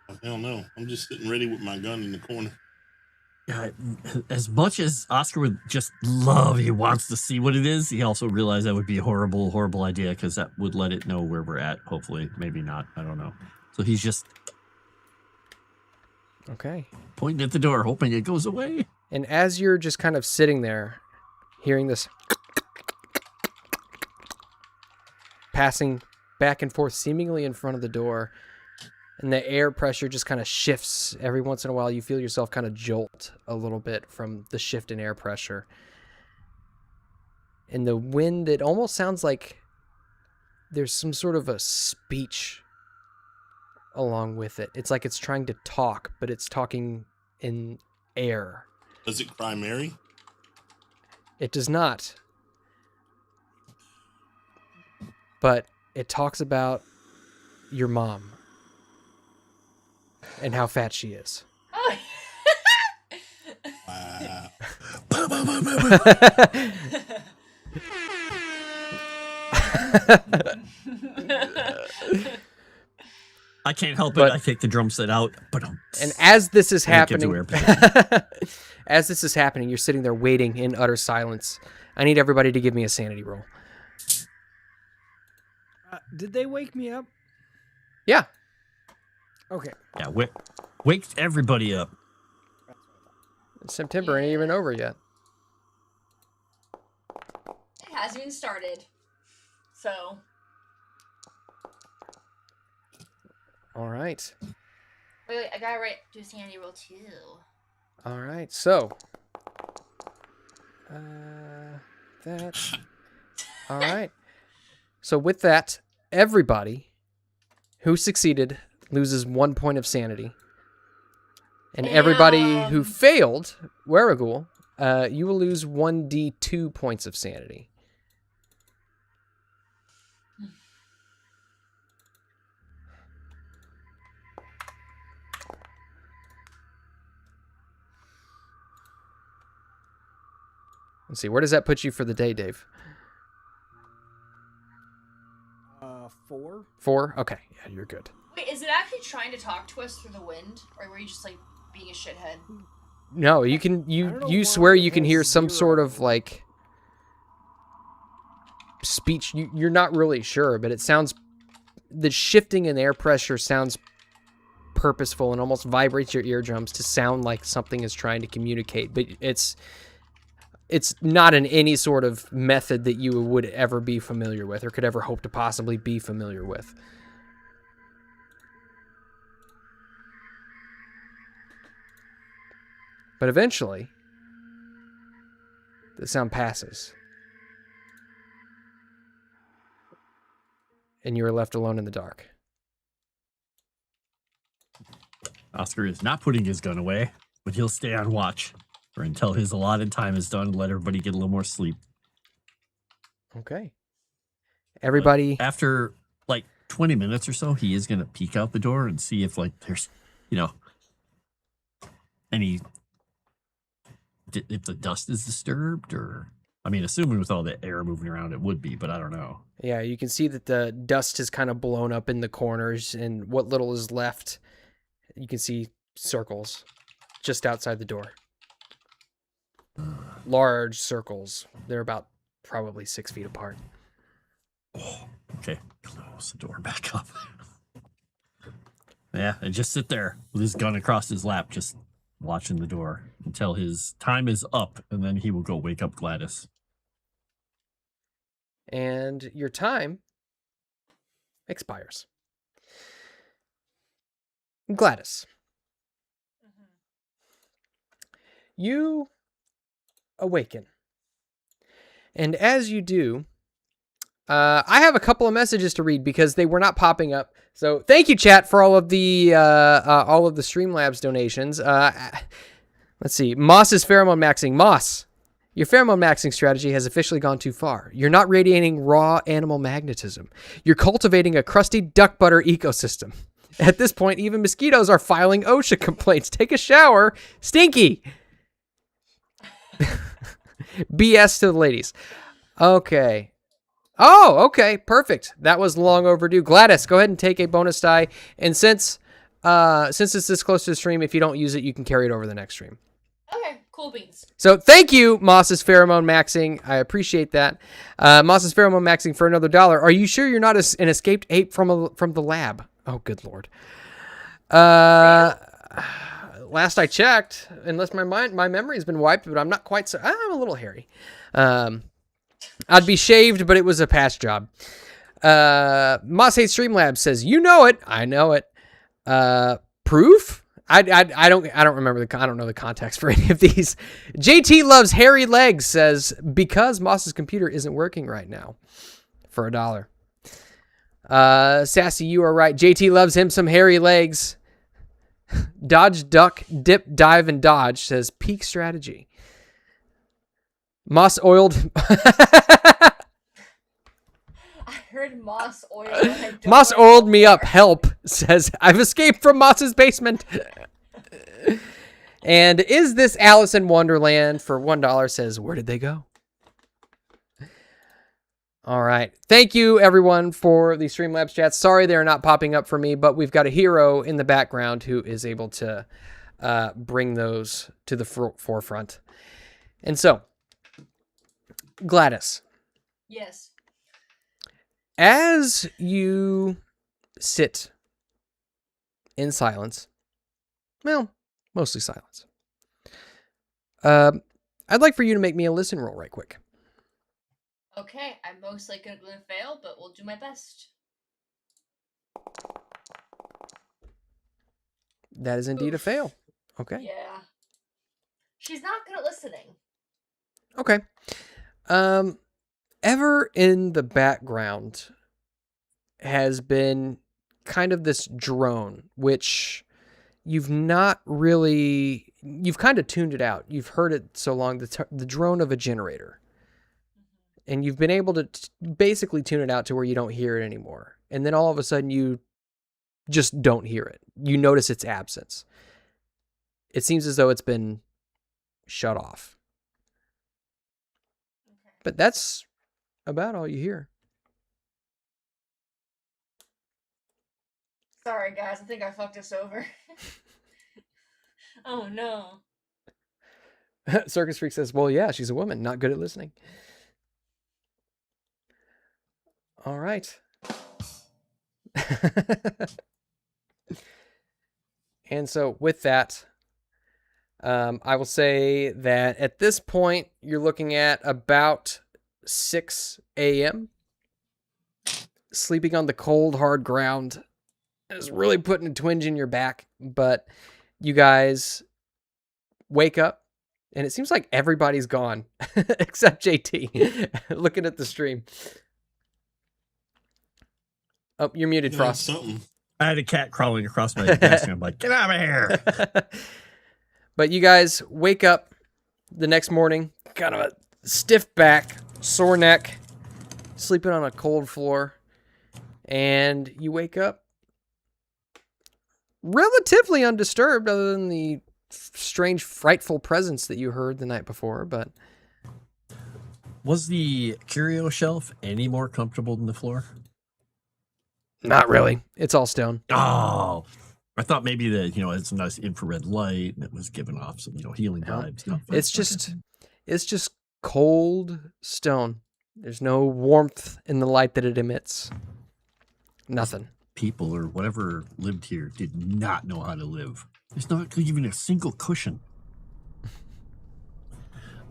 Oh, hell no. I'm just sitting ready with my gun in the corner. Yeah, as much as Oscar would just love, he wants to see what it is, he also realized that would be a horrible, horrible idea because that would let it know where we're at. Hopefully, maybe not. I don't know. So he's just Okay. pointing at the door, hoping it goes away. And as you're just kind of sitting there, hearing this passing back and forth seemingly in front of the door, and the air pressure just kind of shifts every once in a while, you feel yourself kind of jolt a little bit from the shift in air pressure. And the wind, it almost sounds like there's some sort of a speech along with it. It's like it's trying to talk, but it's talking in air. Does it cry Mary? It does not. But it talks about your mom and how fat she is. Oh. Wow. I can't help But- it. I take the drum set out. But And as this is And it gets happening, as this is happening, you're sitting there waiting in utter silence. I need everybody to give me a sanity roll. Did they wake me up? Yeah. Okay. Yeah, wake everybody up. September ain't even over yet. It hasn't even started. So. All right. Wait, I gotta do sanity roll too. All right. So. That. All right. So with that, everybody who succeeded loses 1 point of sanity. And everybody who failed, Weragul, you will lose 1d2 points of sanity. Let's see, where does that put you for the day, Dave? 4. 4? Okay, yeah, you're good. Wait, is it actually trying to talk to us through the wind, or were you just like being a shithead? No, you can you swear you can hear some sort of like speech. You're not really sure, but it sounds, the shifting in air pressure sounds purposeful and almost vibrates your eardrums to sound like something is trying to communicate, but it's not in any sort of method that you would ever be familiar with or could ever hope to possibly be familiar with. But eventually, the sound passes. And you are left alone in the dark. Oscar is not putting his gun away, but he'll stay on watch or until his allotted time is done. Let everybody get a little more sleep. Okay. Everybody. After like 20 minutes or so, he is going to peek out the door and see if like there's, if the dust is disturbed, or, I mean, assuming with all the air moving around, it would be, but I don't know. Yeah, you can see that the dust has kind of blown up in the corners, and what little is left, you can see circles just outside the door. Large circles. They're about probably 6 feet apart. Oh, okay. Close the door back up. Yeah, and just sit there with his gun across his lap, just watching the door until his time is up, and then he will go wake up Gladys. And your time expires. Gladys. You awaken. And as you do, I have a couple of messages to read because they were not popping up. So thank you, chat, for all of the Streamlabs donations. Let's see. Moss is pheromone maxing. Moss, your pheromone maxing strategy has officially gone too far. You're not radiating raw animal magnetism. You're cultivating a crusty duck butter ecosystem. At this point, even mosquitoes are filing OSHA complaints. Take a shower. Stinky. BS to the ladies. Okay. Oh, okay. Perfect. That was long overdue. Gladys, go ahead and take a bonus die. And since it's this close to the stream, if you don't use it, you can carry it over the next stream. Okay, cool beans. So thank you, Moss's Pheromone Maxing. I appreciate that. Moss's Pheromone Maxing for another $1. Are you sure you're not an escaped ape from the lab? Oh, good Lord. Last I checked, unless my memory's been wiped, but I'm not quite so. I'm a little hairy. I'd be shaved, but it was a past job. Moss Hates Streamlabs says, "You know it. I know it. Proof? I don't remember I don't know the context for any of these." JT loves hairy legs says, "Because Moss's computer isn't working right now," for $1. Sassy, you are right. JT loves him some hairy legs. Dodge, duck, dip, dive, and dodge says peak strategy. Moss oiled. I heard moss oil. Moss oiled me up. Help, says I've escaped from Moss's basement. And is this Alice in Wonderland for $1 says, where did they go? All right. Thank you, everyone, for the Streamlabs chats. Sorry they're not popping up for me, but we've got a hero in the background who is able to bring those to the forefront. And so, Gladys. Yes. As you sit in silence. Well, mostly silence. I'd like for you to make me a listen roll right quick. Okay, I'm most likely going to fail, but we'll do my best. That is indeed a fail. Okay. Yeah. She's not good at listening. Okay. Ever in the background has been kind of this drone, which you've kind of tuned it out. You've heard it so long, the drone of a generator. And you've been able to basically tune it out to where you don't hear it anymore. And then all of a sudden you just don't hear it. You notice its absence. It seems as though it's been shut off. Okay. But that's about all you hear. Sorry, guys. I think I fucked us over. Oh, no. Circus Freak says, well, yeah, she's a woman, not good at listening. All right. And so with that, I will say that at this point, you're looking at about 6 a.m. Sleeping on the cold, hard ground is really putting a twinge in your back, but you guys wake up, and it seems like everybody's gone except JT looking at the stream. Oh, you're muted, Frost. Something. I had a cat crawling across my desk, and I'm like, get out of here. But you guys wake up the next morning, kind of a stiff back, sore neck, sleeping on a cold floor, and you wake up relatively undisturbed other than the strange, frightful presence that you heard the night before, but... Was the curio shelf any more comfortable than the floor? Not really. It's all stone. Oh, I thought maybe that, it's a nice infrared light and it was giving off some, healing No. vibes. No, It's just cold stone. There's no warmth in the light that it emits. Nothing. People or whatever lived here did not know how to live. There's not even a single cushion.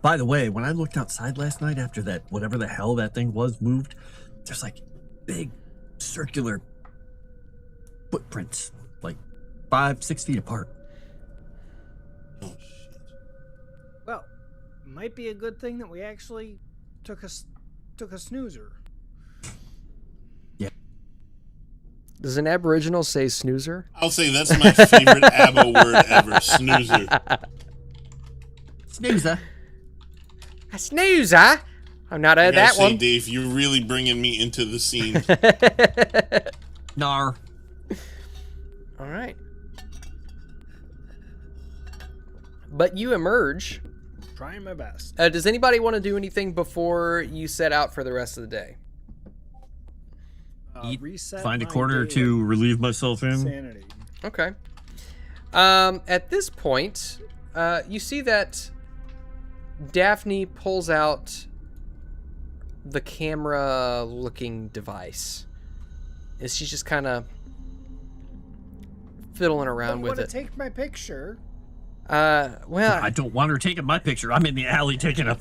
By the way, when I looked outside last night after that, whatever the hell that thing was moved, there's like big circular footprints, like 5-6 feet apart. Oh, shit. Well, might be a good thing that we actually took a snoozer. Does an Aboriginal say snoozer? I'll say that's my favorite ABBA word ever, snoozer. Snoozer. A snoozer? I've not heard I gotta that say, one. Dave, you're really bringing me into the scene. Nar. All right. But you emerge. Trying my best. Does anybody want to do anything before you set out for the rest of the day? Eat, Reset find a my corner daily to relieve myself in. sanity. Okay. At this point, you see that Daphne pulls out the camera-looking device. And she's just kind of fiddling around with it. Take my picture. Well, I don't want her taking my picture. I'm in the alley taking a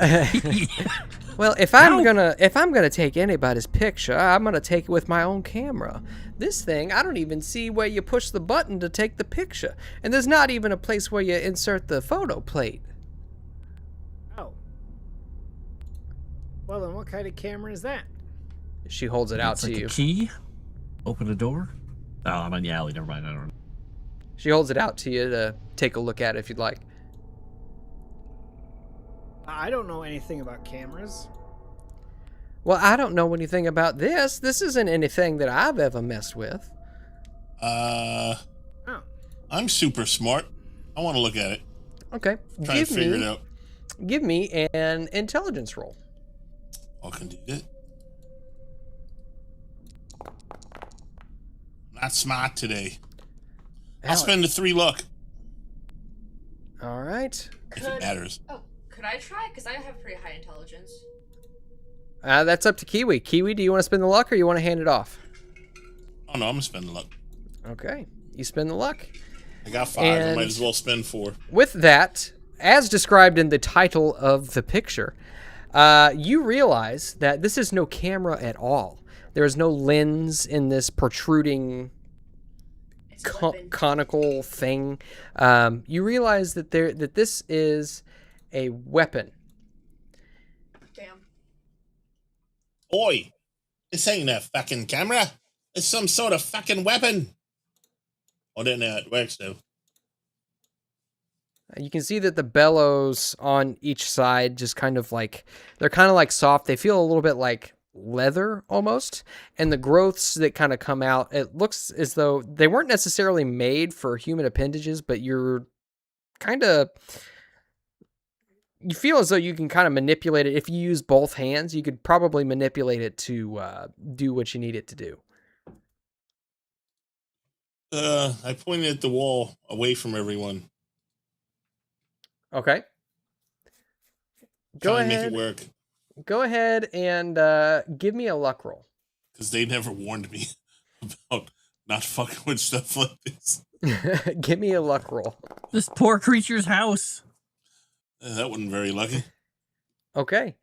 well, if I'm gonna take anybody's picture, I'm gonna take it with my own camera. This thing, I don't even see where you push the button to take the picture, and there's not even a place where you insert the photo plate. Oh. Well, then what kind of camera is that? She holds it out It's to like you. a key. Open a door. Oh, I'm in the alley. Never mind. I don't know. She holds it out to you to take a look at it if you'd like. I don't know anything about cameras. Well, I don't know anything about this. This isn't anything that I've ever messed with. Oh. I'm super smart. I want to look at it. Okay. Try and figure it out. Give me an intelligence roll. I can do it. Not smart today. I'll spend the 3 luck. All right. If it matters. Oh, could I try? Because I have pretty high intelligence. That's up to Kiwi. Kiwi, do you want to spend the luck or you want to hand it off? Oh no, I'm gonna spend the luck. Okay. You spend the luck. I got 5. I And- might as well spend 4. With that, as described in the title of the picture, you realize that this is no camera at all. There is no lens in this protruding It's a weapon. conical thing. You realize that this is a weapon. Damn. Oi, this ain't a fucking camera. It's some sort of fucking weapon. I don't know how it works though. You can see that the bellows on each side just kind of like, they're kind of like soft. They feel a little bit like leather almost. And the growths that kind of come out, it looks as though they weren't necessarily made for human appendages, but you're kind of, you feel as though you can kind of manipulate it. If you use both hands, you could probably manipulate it to do what you need it to do. I pointed at the wall away from everyone. Okay. Go Try and make ahead. it work. Go ahead and give me a luck roll. Because they never warned me about not fucking with stuff like this. Give me a luck roll. This poor creature's house. That wasn't very lucky. Okay.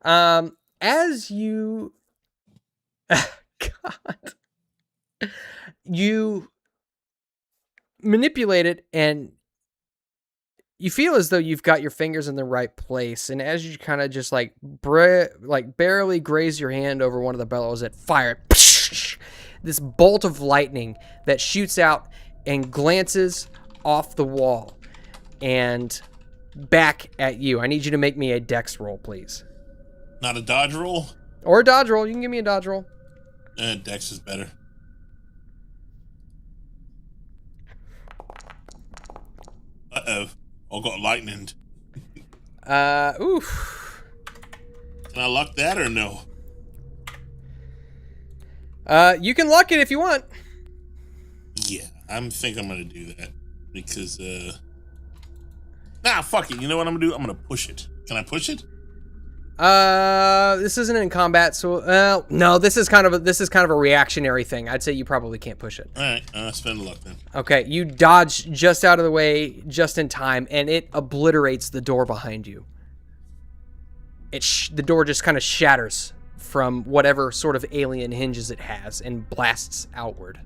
As you God. You manipulate it and you feel as though you've got your fingers in the right place, and as you kind of just like barely graze your hand over one of the bellows, it fires this bolt of lightning that shoots out and glances off the wall and back at you. I need you to make me a dex roll, please. Not a dodge roll? Or a dodge roll. You can give me a dodge roll. Dex is better. Uh-oh. I got lightning. Oof. Can I luck that or no? You can luck it if you want. Yeah, I think I'm gonna do that. Because, nah, fuck it. You know what I'm gonna do? I'm gonna push it. Can I push it? This isn't in combat, so no, this is kind of a reactionary thing. I'd say you probably can't push it. All right, spend luck then. Okay, you dodge just out of the way, just in time, and it obliterates the door behind you. The door just kind of shatters from whatever sort of alien hinges it has and blasts outward.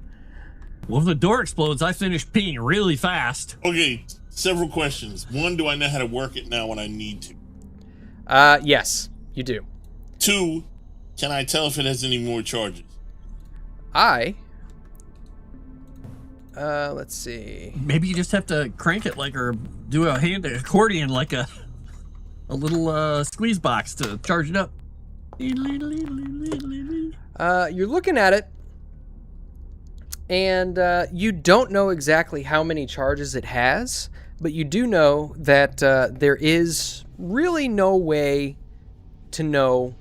Well, if the door explodes, I finish peeing really fast. Okay, several questions. One, do I know how to work it now when I need to? Yes, you do. 2, can I tell if it has any more charges? Let's see. Maybe you just have to crank it or do a hand accordion like a little squeeze box to charge it up. You're looking at it, and you don't know exactly how many charges it has, but you do know that there is really no way to know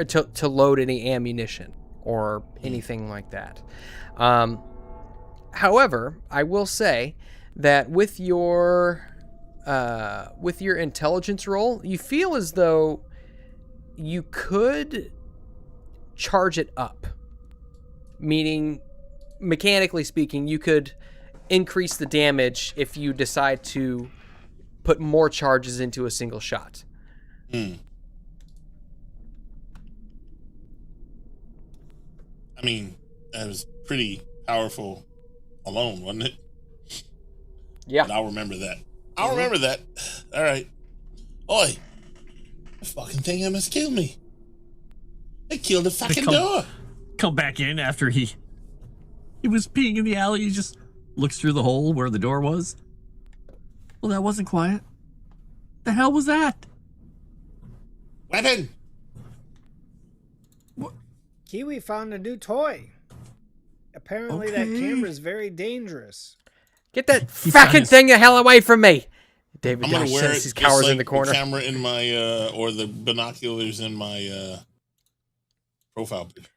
to load any ammunition or anything like that. However, I will say that with your intelligence roll, you feel as though you could charge it up, meaning mechanically speaking, you could increase the damage if you decide to put more charges into a single shot. I mean, that was pretty powerful alone, wasn't it? Yeah. But I'll remember that. I'll remember that. All right. Oi. The fucking thing almost killed me. It killed the fucking door. Come back in after he was peeing in the alley. He just looks through the hole where the door was. Well, that wasn't quiet. The hell was that? Weapon. Kiwi found a new toy. Apparently that camera is very dangerous. Get that He found fucking his- thing the hell away from me. David I'm gonna Dash wear says it he's just cowers like in the corner. the camera in my or the binoculars in my profile picture.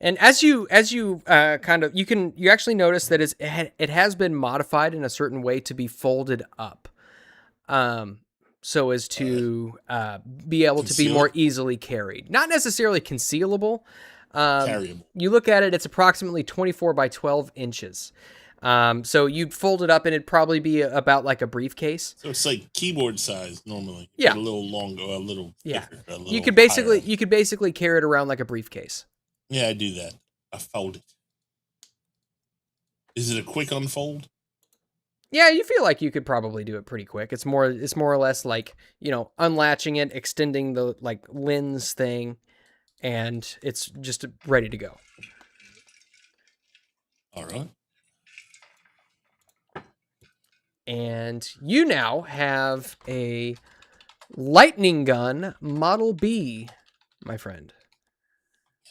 And as you kind of you actually notice that it has been modified in a certain way to be folded up, so as to be able to be Conceal more it? easily carried. Not necessarily concealable. Carryable. You look at it; it's approximately 24 by 12 inches. So you'd fold it up and it'd probably be about like a briefcase. So it's like keyboard size normally. Yeah. But a little longer, a little Yeah. thicker, a little You could higher. basically carry it around like a briefcase. Yeah, I do that. I fold it. Is it a quick unfold? Yeah, you feel like you could probably do it pretty quick. It's more or less like, unlatching it, extending the like lens thing, and it's just ready to go. All right. And you now have a lightning gun Model B, my friend.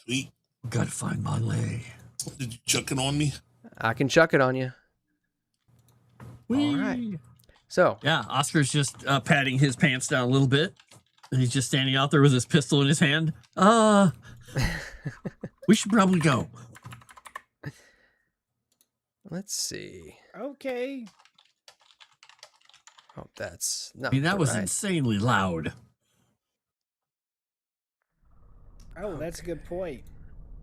Sweet. Gotta find my lay. Did you chuck it on me? I can chuck it on you. Whee! All right. So, Yeah, Oscar's just patting his pants down a little bit. And he's just standing out there with his pistol in his hand. We should probably go. let's see. Okay. Oh, that's not. I mean, that was right. insanely loud. Oh, that's a good point.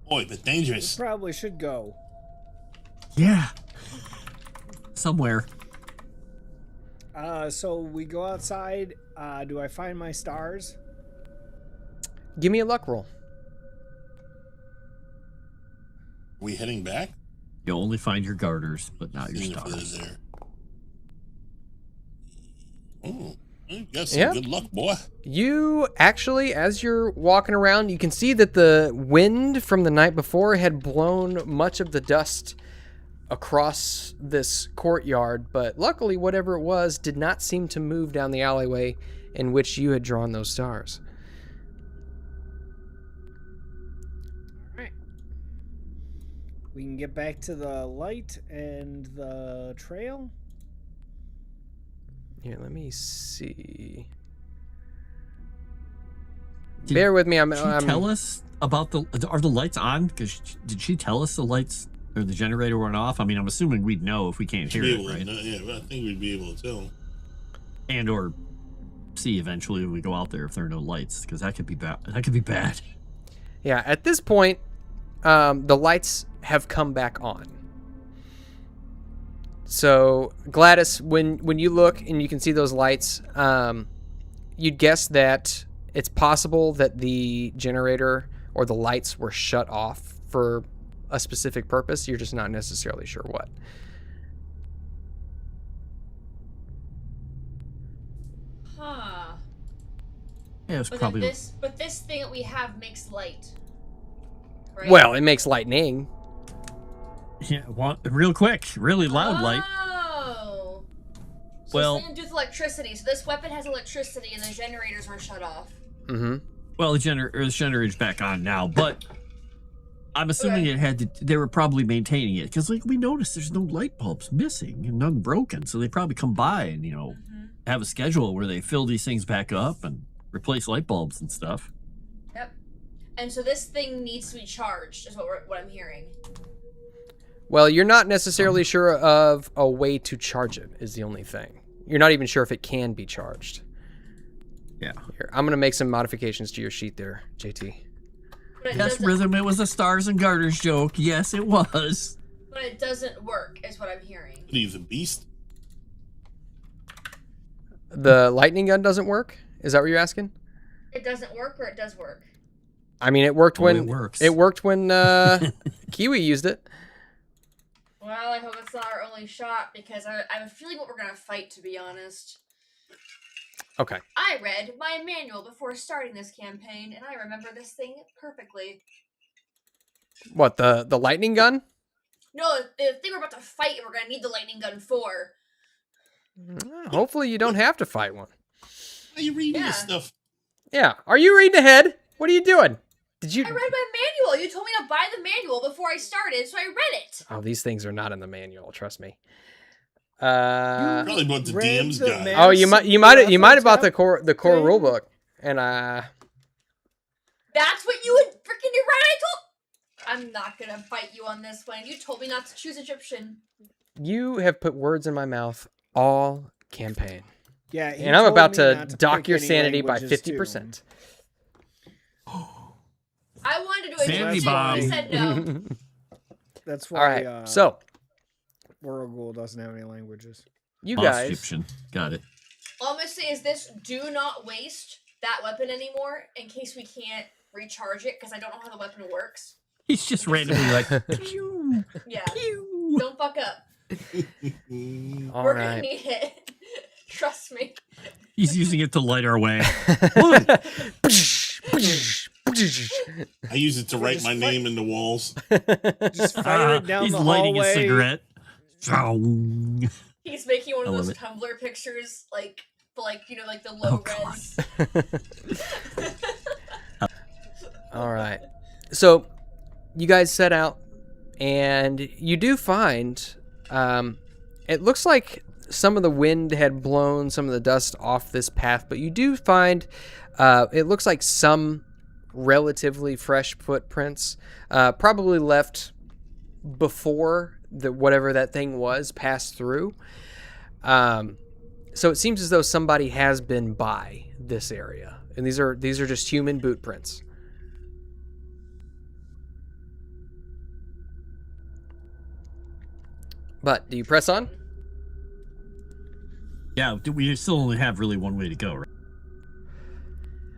Boy, but We dangerous. probably should go. Yeah. Somewhere. So we go outside. Do I find my stars? Give me a luck roll. Are we heading back? You'll only find your garters, but not your Seeing if they're stars. there. Oh, you got some Yeah. good luck, boy. You actually, as you're walking around, you can see that the wind from the night before had blown much of the dust across this courtyard, but luckily, whatever it was did not seem to move down the alleyway in which you had drawn those stars. All right. We can get back to the light and the trail. Here, let me see. Did Bear with me. she tell us about are the lights on? Because did she tell us the lights or the generator went off? I mean, I'm assuming we'd know if we can't hear Be it, able to right? know- yeah, but I think we'd be able to tell. And or see eventually when we go out there if there are no lights, because that could be bad. That could be bad. Yeah, at this point, the lights have come back on. So, Gladys, when you look and you can see those lights, you'd guess that it's possible that the generator or the lights were shut off for a specific purpose. You're just not necessarily sure what. Huh. Yeah, it's But probably. then this thing that we have makes light. Right? Well, it makes lightning. Yeah, real quick, really loud light. Oh. So Well- it's something to do with electricity. So this weapon has electricity, and the generators were shut off. Mm-hmm. Well, the generator's back on now, but I'm assuming Okay. they were probably maintaining it because, like, we noticed there's no light bulbs missing and none broken, so they probably come by and have a schedule where they fill these things back up and replace light bulbs and stuff. Yep. And so this thing needs to be charged, is what I'm hearing. Well, you're not necessarily sure of a way to charge it, is the only thing. You're not even sure if it can be charged. Yeah. Here, I'm going to make some modifications to your sheet there, JT. But it Yes, doesn't. Rhythm, it was a stars and garters joke. Yes, it was. But it doesn't work, is what I'm hearing. What are you, the beast? The lightning gun doesn't work? Is that what you're asking? It doesn't work, or it does work. I mean, it worked Oh, when it works. It worked when Kiwi used it. Well, I hope it's not our only shot, because I have a feeling what we're gonna fight, to be honest. Okay. I read my manual before starting this campaign, and I remember this thing perfectly. What, the lightning gun? No, the thing we're about to fight, we're gonna need the lightning gun for. Hopefully you don't have to fight one. How you reading this Yeah. stuff? Yeah. Are you reading ahead? What are you doing? Did you? I read my manual. You told me to buy the manual before I started, so I read it. Oh, these things are not in the manual. Trust me. Probably what the Read DM's the got. man- Oh, you might have bought the Nyarlathotep core thing? rule book, and That's what you would freaking do, right? I'm not gonna fight you on this one. You told me not to choose Egyptian. you have put words in my mouth all campaign, Yeah, he and I'm told about me to not dock pick your any sanity by languages, too. 50%. I wanted to do Sanity Egyptian, bomb. and you said no. That's why. All right. So, World doesn't have any languages. You Boss guys, Egyptian. Got it. All I'm gonna say is this: do not waste that weapon anymore in case we can't recharge it, because I don't know how the weapon works. He's just randomly like, pew, Yeah, pew. don't fuck up. all We're gonna right. need it. Trust me. He's using it to light our way. I use it to write my name in the walls. Just fire it down He's the lighting hallway. a cigarette. He's making one of I those love it. Tumblr pictures, like the Oh, low God. res. All right. So you guys set out, and you do find it looks like some of the wind had blown some of the dust off this path, but you do find it looks like some relatively fresh footprints, probably left before whatever that thing was passed through. So it seems as though somebody has been by this area, and these are just human boot prints. But do you press on? Yeah, we still only have really one way to go, right?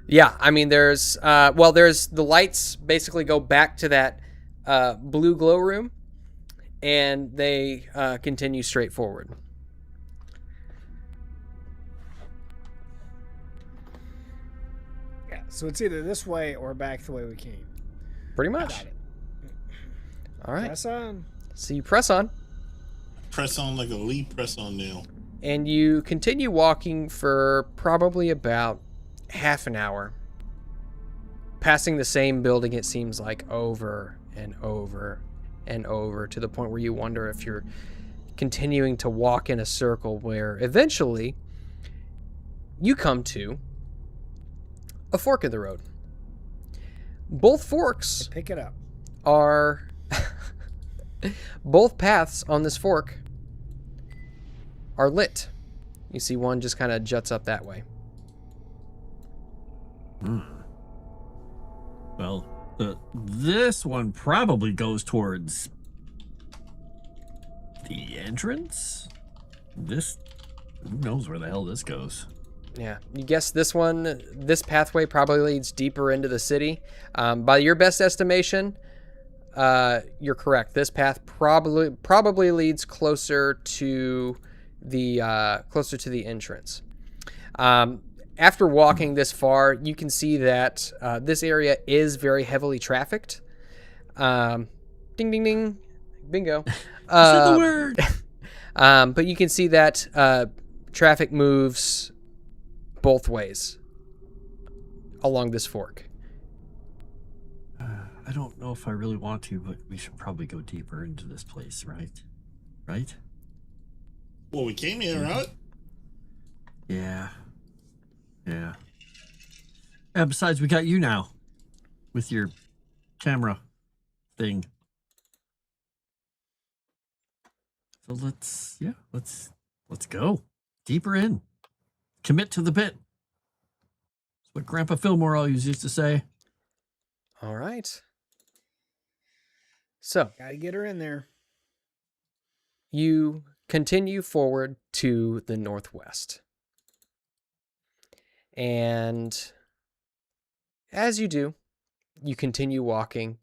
Yeah, I mean, there's the lights basically go back to that blue glow room, and they continue straight forward. Yeah, so it's either this way or back the way we came. Pretty much. Got it. All right. Press on. So you press on, Press on like a Lee press on nail. and you continue walking for probably about half an hour, passing the same building, it seems like, over and over and over, to the point where you wonder if you're continuing to walk in a circle, where eventually you come to a fork in the road. Both forks Pick it up. are both paths on this fork are lit. You see one just kind of juts up that way. Well, this one probably goes towards the entrance. This, who knows where the hell this goes? Yeah, you guess this pathway probably leads deeper into the city. By your best estimation, you're correct. This path probably leads closer to the entrance. After walking this far, you can see that this area is very heavily trafficked. Ding, ding, ding. Bingo. Said the word. But you can see that traffic moves both ways along this fork. I don't know if I really want to, but we should probably go deeper into this place, right? Right? Well, we came here, right? Yeah. Yeah. Yeah, besides, we got you now with your camera thing. So let's go deeper in. Commit to the bit. That's what Grandpa Fillmore always used to say. All right. So Gotta get her in there. you continue forward to the northwest. And as you do, you continue walking,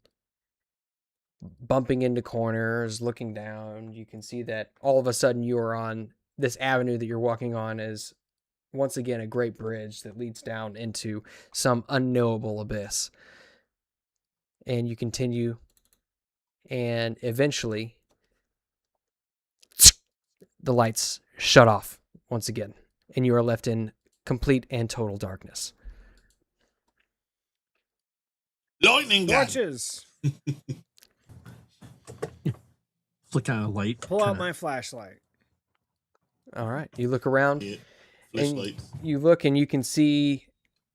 bumping into corners, looking down. You can see that all of a sudden you are on this avenue that you're walking on is once again a great bridge that leads down into some unknowable abyss. And you continue, and eventually the lights shut off once again, and you are left in complete and total darkness. Lightning gun. Torches. Flick on a light. Pull out kinda- my flashlight. All right, you look around. Yeah. And Flashlight. you look and you can see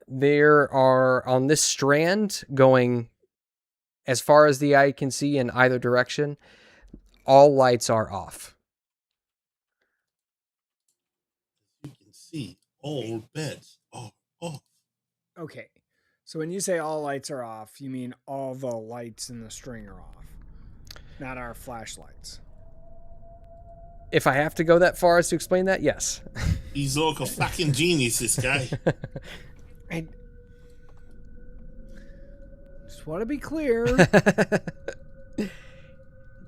there are, on this strand going as far as the eye can see in either direction, all lights are off. You can see all beds are off. Okay. So when you say all lights are off, you mean all the lights in the string are off, not our flashlights. If I have to go that far as to explain that, yes. He's like a fucking genius, this guy. I just want to be clear.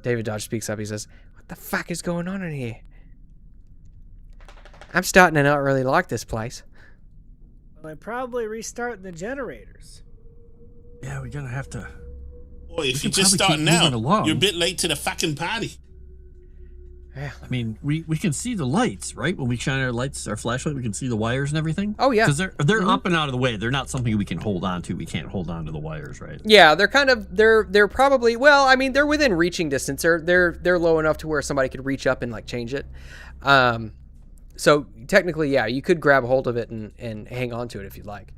David Dodge speaks up. He says, "What the fuck is going on in here? I'm starting to not really like this place." Well, I probably restarting the generators. Yeah, we're gonna have to. Boy, if We you're could just probably starting keep now, moving along. you're a bit late to the fucking party. Yeah. I mean, we can see the lights, right? When we shine our lights, our flashlight, we can see the wires and everything. Oh, yeah. Because they're up and out of the way. They're not something we can hold on to. We can't hold on to the wires, right? Yeah, they're kind of they're probably, well, I mean, they're within reaching distance. They're low enough to where somebody could reach up and like change it. So technically, yeah, you could grab a hold of it and hang on to it if you'd like.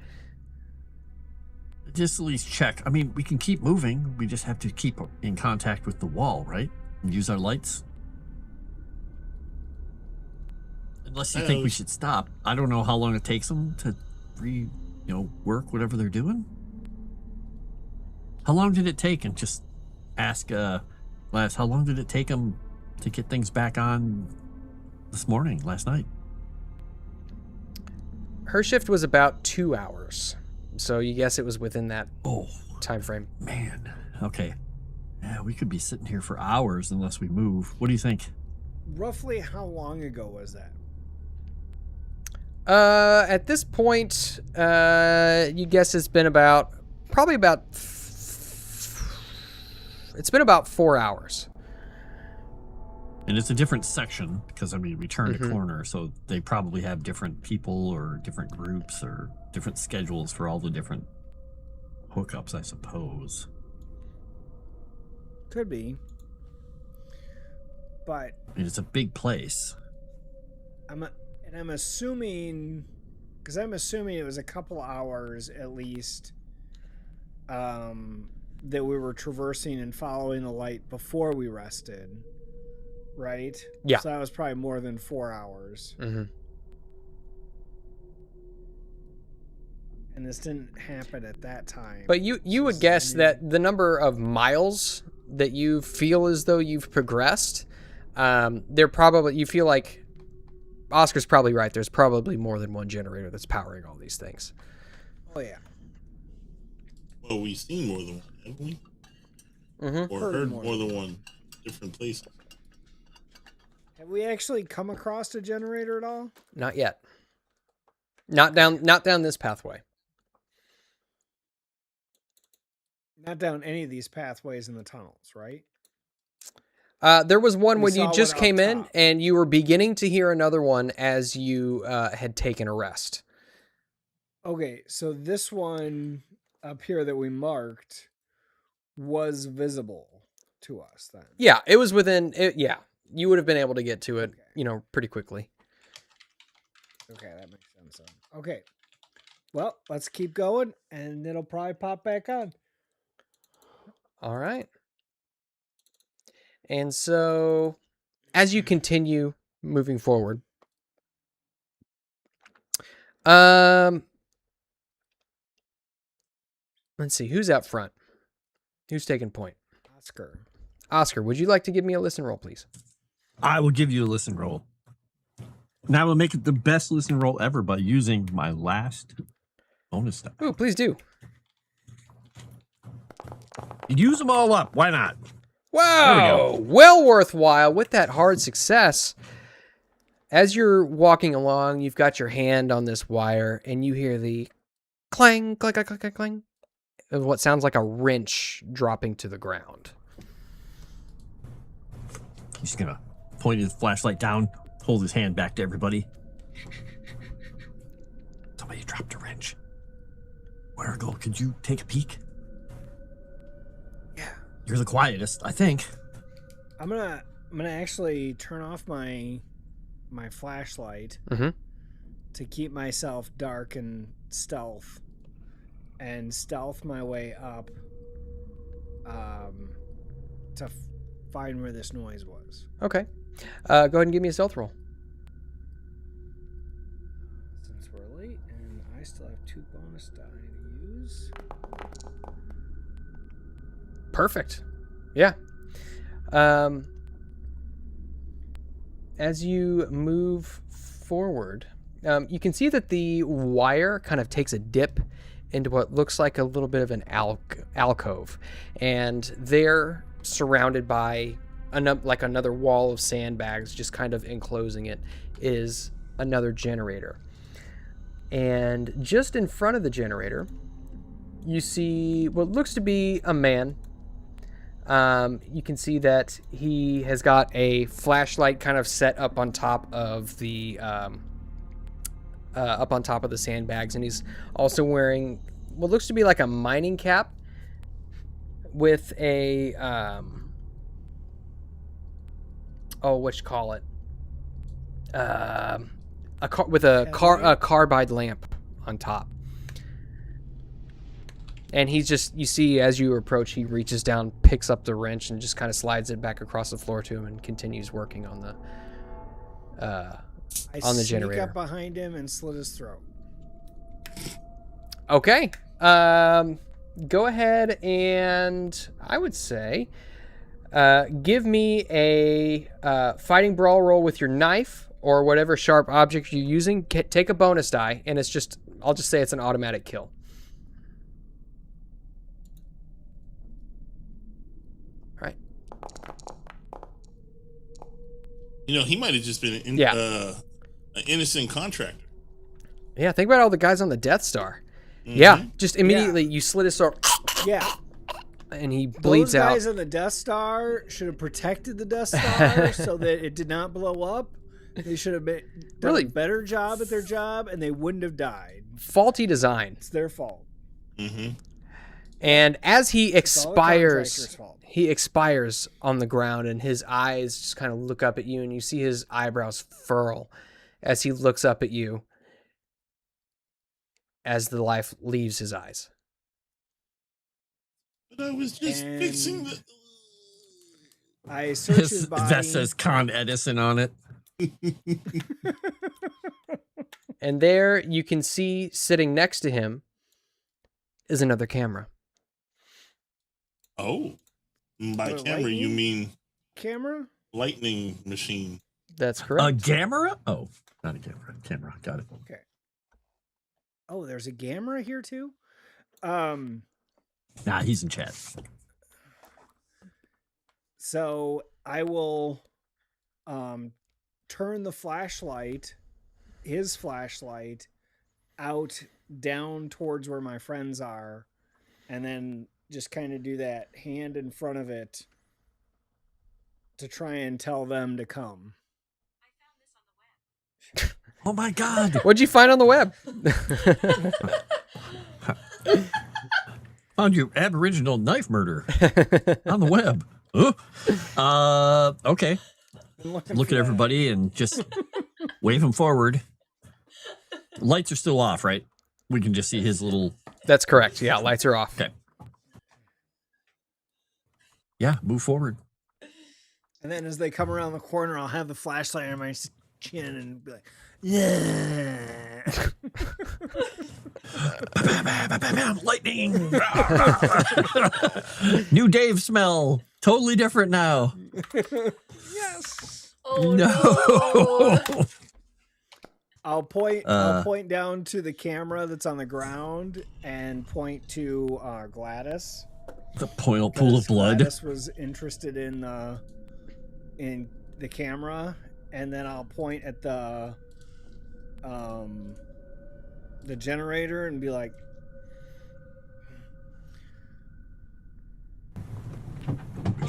Just at least check. I mean, we can keep moving. We just have to keep in contact with the wall, right? And use our lights. Unless you think we should stop. I don't know how long it takes them to work whatever they're doing. How long did it take? And just ask Laz, how long did it take them to get things back on last night? Her shift was about 2 hours. So you guess it was within that time frame. Man. Okay. Yeah, we could be sitting here for hours unless we move. What do you think? Roughly how long ago was that? At this point, you guess it's been about 4 hours. And it's a different section because, I mean, we turned a corner, so they probably have different people or different groups or different schedules for all the different hookups, I suppose. Could be. But I mean, it's a big place. I'm assuming, because I'm assuming it was a couple hours at least, that we were traversing and following the light before we rested, right? Yeah. So that was probably more than 4 hours. Mm-hmm. And this didn't happen at that time. But you would guess that the number of miles that you feel as though you've progressed, they're probably, you feel like Oscar's probably right. There's probably more than one generator that's powering all these things. Oh, yeah. Well, we've seen more than one, haven't we? Mm-hmm. Or heard more than one, different places. Have we actually come across a generator at all? Not yet. Not down this pathway. Not down any of these pathways in the tunnels, right? There was one We when you saw just one came up in, top. and you were beginning to hear another one as you had taken a rest. Okay, so this one up here that we marked was visible to us then. Yeah, it was within. Yeah, you would have been able to get to it, pretty quickly. Okay, that makes sense. Then. Okay, well, let's keep going, and it'll probably pop back on. All right. And so, as you continue moving forward, let's see, who's out front? Who's taking point? Oscar, would you like to give me a listen roll, please? I will give you a listen roll. And I will make it the best listen roll ever by using my last bonus die. Ooh, please do. Use them all up. Why not? Wow, well worthwhile with that hard success. As you're walking along, you've got your hand on this wire, and you hear the clang, clang, clang, clang, clang, of what sounds like a wrench dropping to the ground. He's gonna point his flashlight down, hold his hand back to everybody. Somebody dropped a wrench. Warrigal, could you take a peek? Yeah. You're the quietest, I think. I'm gonna actually turn off my flashlight to keep myself dark and stealth my way up to find where this noise was. Okay. Go ahead and give me a stealth roll. Since we're late and I still have 2 bonus die to use. Perfect. Yeah. as you move forward, you can see that the wire kind of takes a dip into what looks like a little bit of an alcove, and they're surrounded by another wall of sandbags, just kind of enclosing it, is another generator. And just in front of the generator, you see what looks to be a man. You can see that he has got a flashlight kind of set up on top of the sandbags, and he's also wearing what looks to be like a mining cap with a a carbide lamp on top. And he's just, you see as you approach, he reaches down, picks up the wrench, and just kind of slides it back across the floor to him and continues working on the generator. I sneak up behind him and slit his throat. Okay. Go ahead and, I would say, give me a fighting brawl roll with your knife or whatever sharp object you're using. Take a bonus die, and I'll just say it's an automatic kill. You know, he might have just been an innocent contractor. Yeah, think about all the guys on the Death Star. Mm-hmm. Yeah, just immediately you slit his throat. Yeah. And he bleeds out. Those guys on the Death Star should have protected the Death Star so that it did not blow up. They should have done a better job at their job, and they wouldn't have died. Faulty design. It's their fault. Mm-hmm. And as he expires on the ground, and his eyes just kind of look up at you, and you see his eyebrows furl as he looks up at you as the life leaves his eyes. But I was just fixing the... I search his body. That says Con Edison on it. And there you can see, sitting next to him, is another camera. Oh. By camera, you mean... Camera? Lightning machine. That's correct. A camera? Oh, not a camera. Camera. Got it. Okay. Oh, there's a camera here too? Nah, he's in chat. So I will turn the flashlight, his flashlight, out down towards where my friends are, and then just kind of do that hand in front of it to try and tell them to come. I found this on the web. Oh my God. What'd you find on the web? Found your aboriginal knife murder on the web. Okay. Look at everybody and just wave him forward. Lights are still off, right? We can just see his little... That's correct. Yeah, lights are off. Okay. Yeah, move forward. And then as they come around the corner, I'll have the flashlight on my chin and be like, yeah. Lightning. New Dave smell. Totally different now. Yes. Oh No. I'll point down to the camera that's on the ground and point to Gladys. The pool of blood. Gladys was interested in the camera, and then I'll point at the generator and be like,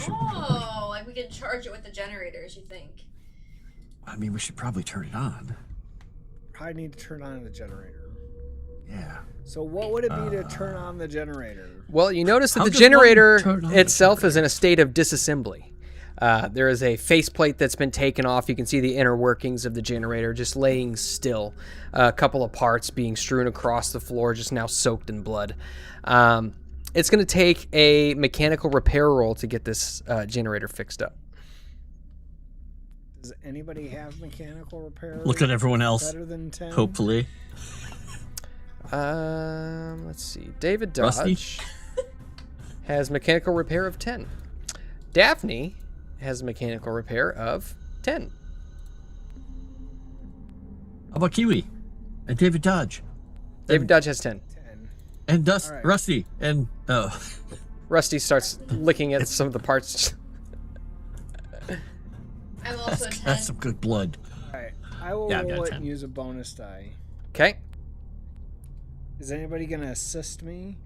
Oh, like we can charge it with the generators, you think? I mean, we should probably turn it on. I need to turn on the generator. Yeah. So what would it be to turn on the generator? Well, you notice that How the does one generator turn on itself the is in a state of disassembly. There is a faceplate that's been taken off. You can see the inner workings of the generator just laying still. A couple of parts being strewn across the floor, just now soaked in blood. It's going to take a mechanical repair roll to get this generator fixed up. Does anybody have mechanical repair? Look at everyone else. Better than 10? Hopefully. Let's see. David Dodge Rusty? has mechanical repair of 10. Daphne has mechanical repair of 10. How about Kiwi? And David Dodge? David Dodge has 10. 10. And All right. Rusty. And, Rusty starts licking at some of the parts. I'm also 10. that's some good blood. All right. I will Yeah, I've got roll it 10. and use a bonus die. Okay. Is anybody going to assist me?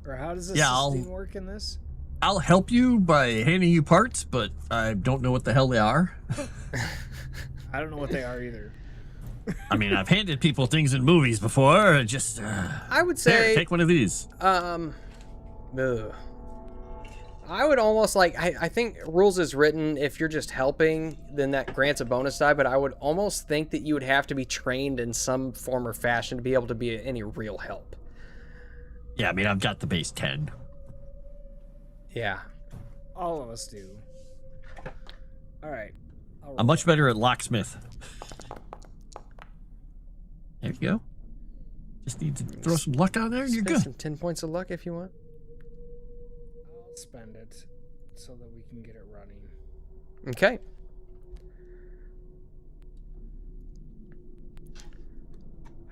Or how does Yeah, assisting work in this? I'll help you by handing you parts, but I don't know what the hell they are. I don't know what they are either. I mean, I've handed people things in movies before. Just I would here, say, take one of these. ugh. I would almost like, I think rules is written, if you're just helping, then that grants a bonus die, but I would almost think that you would have to be trained in some form or fashion to be able to be any real help. Yeah, I mean, I've got the base 10. Yeah. All of us do. All right. I'm much better at locksmith. There you go. Just need to throw some luck on there and you're Spend good. some 10 points of luck if you want. I'll spend it so that we can get it running. Okay.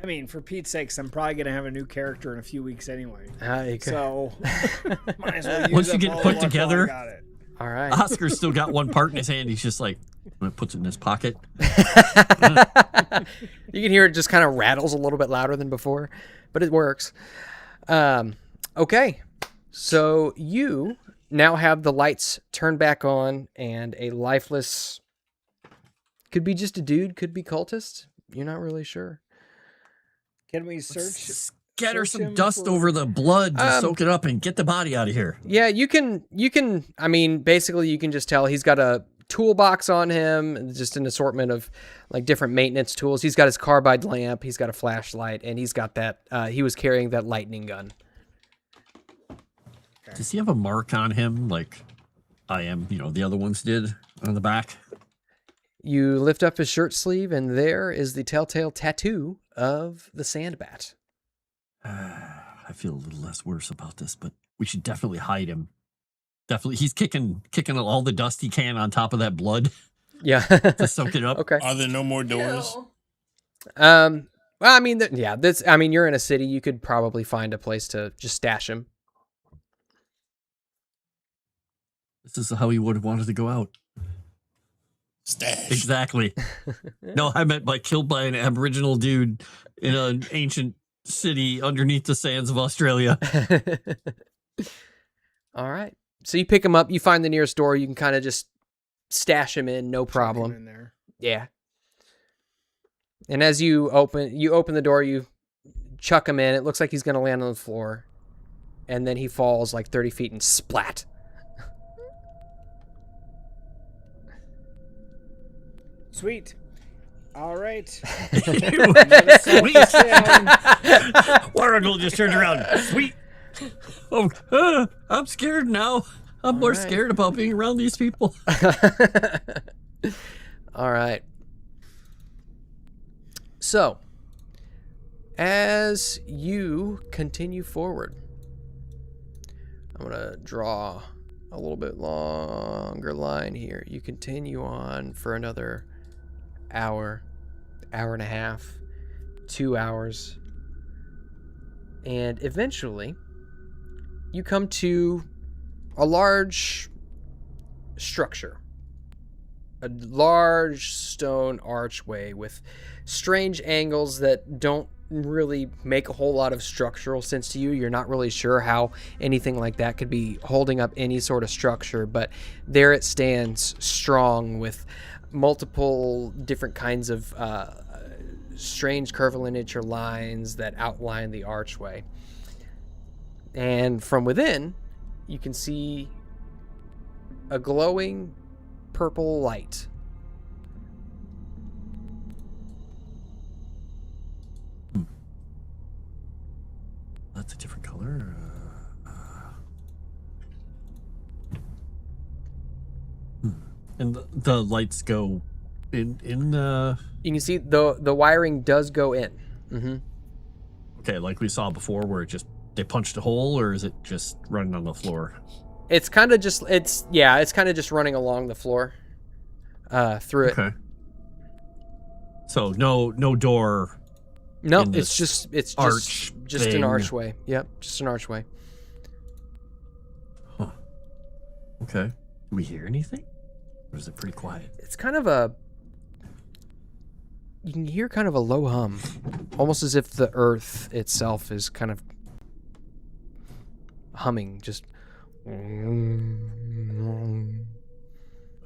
I mean, for Pete's sakes, I'm probably going to have a new character in a few weeks anyway. You could. So, might as well use Once you up get all put the luck while I together- got it. All right. Oscar's still got one part in his hand. He's just like, puts it in his pocket. You can hear it just kind of rattles a little bit louder than before, but it works. Okay. So you now have the lights turned back on and a lifeless, could be just a dude, could be cultist. You're not really sure. Can we search? Scatter search some him dust for- over the blood to soak it up and get the body out of here. Yeah, you can, I mean, basically you can just tell he's got a toolbox on him, just an assortment of like different maintenance tools. He's got his carbide lamp, he's got a flashlight, and he's got that, he was carrying that lightning gun. Does he have a mark on him like I am, the other ones did on the back? You lift up his shirt sleeve, and there is the telltale tattoo of the Sandbat. I feel a little less worse about this, but we should definitely hide him. Definitely, he's kicking all the dust he can on top of that blood Yeah. to soak it up. Okay. Are there no more doors? Ew. Well, I mean, you're in a city. You could probably find a place to just stash him. This is how he would have wanted to go out. Stash. Exactly. No, I meant like killed by an Aboriginal dude in an ancient city underneath the sands of Australia. All right. So you pick him up. You find the nearest door. You can kind of just stash him in, no Chuck him problem. in there. Yeah. And as you open the door, you chuck him in. It looks like he's going to land on the floor. And then he falls like 30 feet and splat. Sweet. All right. Sweet. Warrigal just turned around. Sweet. Oh, I'm scared now. I'm more right. scared about being around these people. All right. So, as you continue forward, I'm going to draw a little bit longer line here. You continue on for another hour and a half, 2 hours, and eventually you come to a large structure. A large stone archway with strange angles that don't really make a whole lot of structural sense to you. You're not really sure how anything like that could be holding up any sort of structure, but there it stands strong with multiple different kinds of strange curvilinear lines that outline the archway. And from within, you can see a glowing purple light. That's a different color. And the lights go in. You can see the wiring does go in. Mm-hmm. Okay, like we saw before, where they punched a hole, or is it just running on the floor? It's kind of just running along the floor through it. Okay. So no door. No, in it's this just arch just an thing. archway. Yep, just an archway. Huh. Okay. Do we hear anything? Or is it pretty quiet? It's kind of a. You can hear kind of a low hum, almost as if the earth itself is kind of humming, just.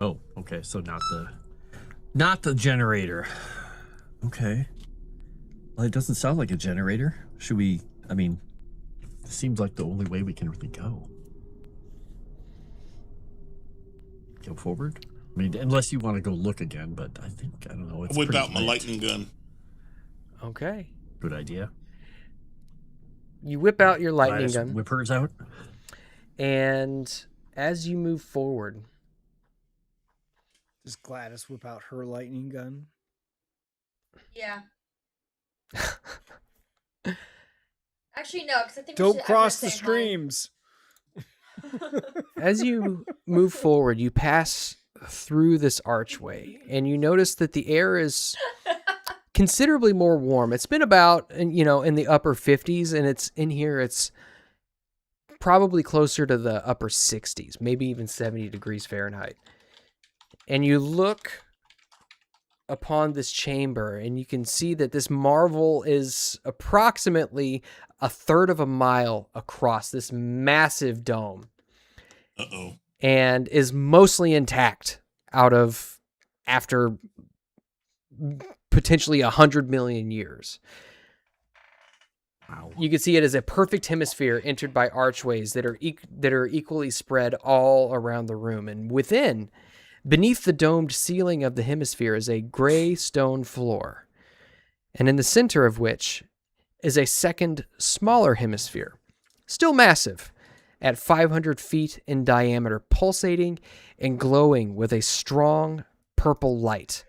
Oh, okay. So not the generator. Okay. Well, it doesn't sound like a generator. Should we? I mean, it seems like the only way we can really go. Go forward. I mean, unless you want to go look again, but I don't know. It's Whip pretty out my lit. lightning gun. Okay. Good idea. You whip out your lightning Gladys, gun, whip hers out. and as you move forward, Does Gladys whip out her lightning gun? Yeah. Actually, no, because I think we Don't should cross the everyone say hi. streams. as you move forward, you pass through this archway, and you notice that the air is considerably more warm. It's been about, in the upper 50s, and it's in here. It's probably closer to the upper 60s, maybe even 70 degrees Fahrenheit. And you look upon this chamber, and you can see that this marvel is approximately a third of a mile across, this massive dome, Uh-oh. and is mostly intact after potentially 100 million years. Wow. You can see it as a perfect hemisphere entered by archways that are equally spread all around the room. And within, beneath the domed ceiling of the hemisphere, is a gray stone floor. And in the center of which is a second, smaller hemisphere, still massive, at 500 feet in diameter, pulsating and glowing with a strong purple light.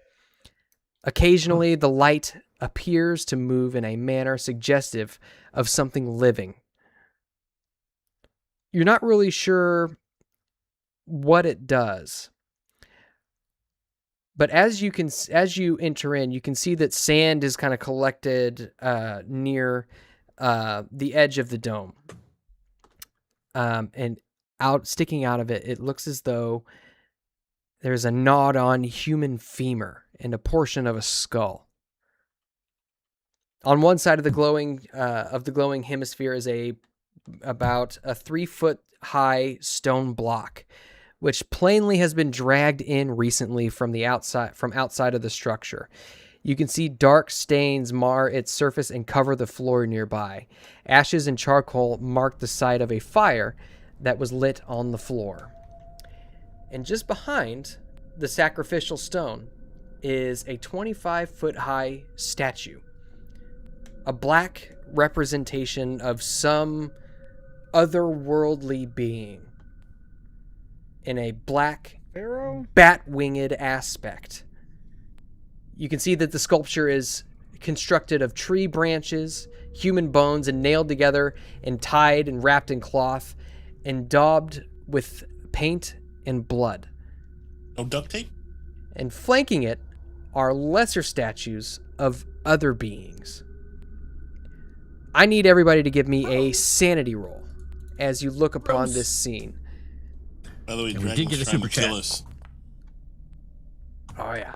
Occasionally, the light appears to move in a manner suggestive of something living. You're not really sure what it does. But as you enter in, you can see that sand is kind of collected near the edge of the dome. And sticking out of it, it looks as though there's a gnawed-on human femur and a portion of a skull. On one side of the glowing hemisphere is about a 3-foot high stone block, which plainly has been dragged in recently from outside of the structure. You can see dark stains mar its surface and cover the floor nearby. Ashes and charcoal mark the site of a fire that was lit on the floor. And just behind the sacrificial stone is a 25-foot high statue. A black representation of some otherworldly being in a black Pharaoh? bat-winged aspect. You can see that the sculpture is constructed of tree branches, human bones, and nailed together and tied and wrapped in cloth and daubed with paint and blood. No duct tape? And flanking it are lesser statues of other beings. I need everybody to give me a sanity roll as you look upon this scene. By the way, And we did Dragon's get a trying super to kill chat. us. Oh, yeah.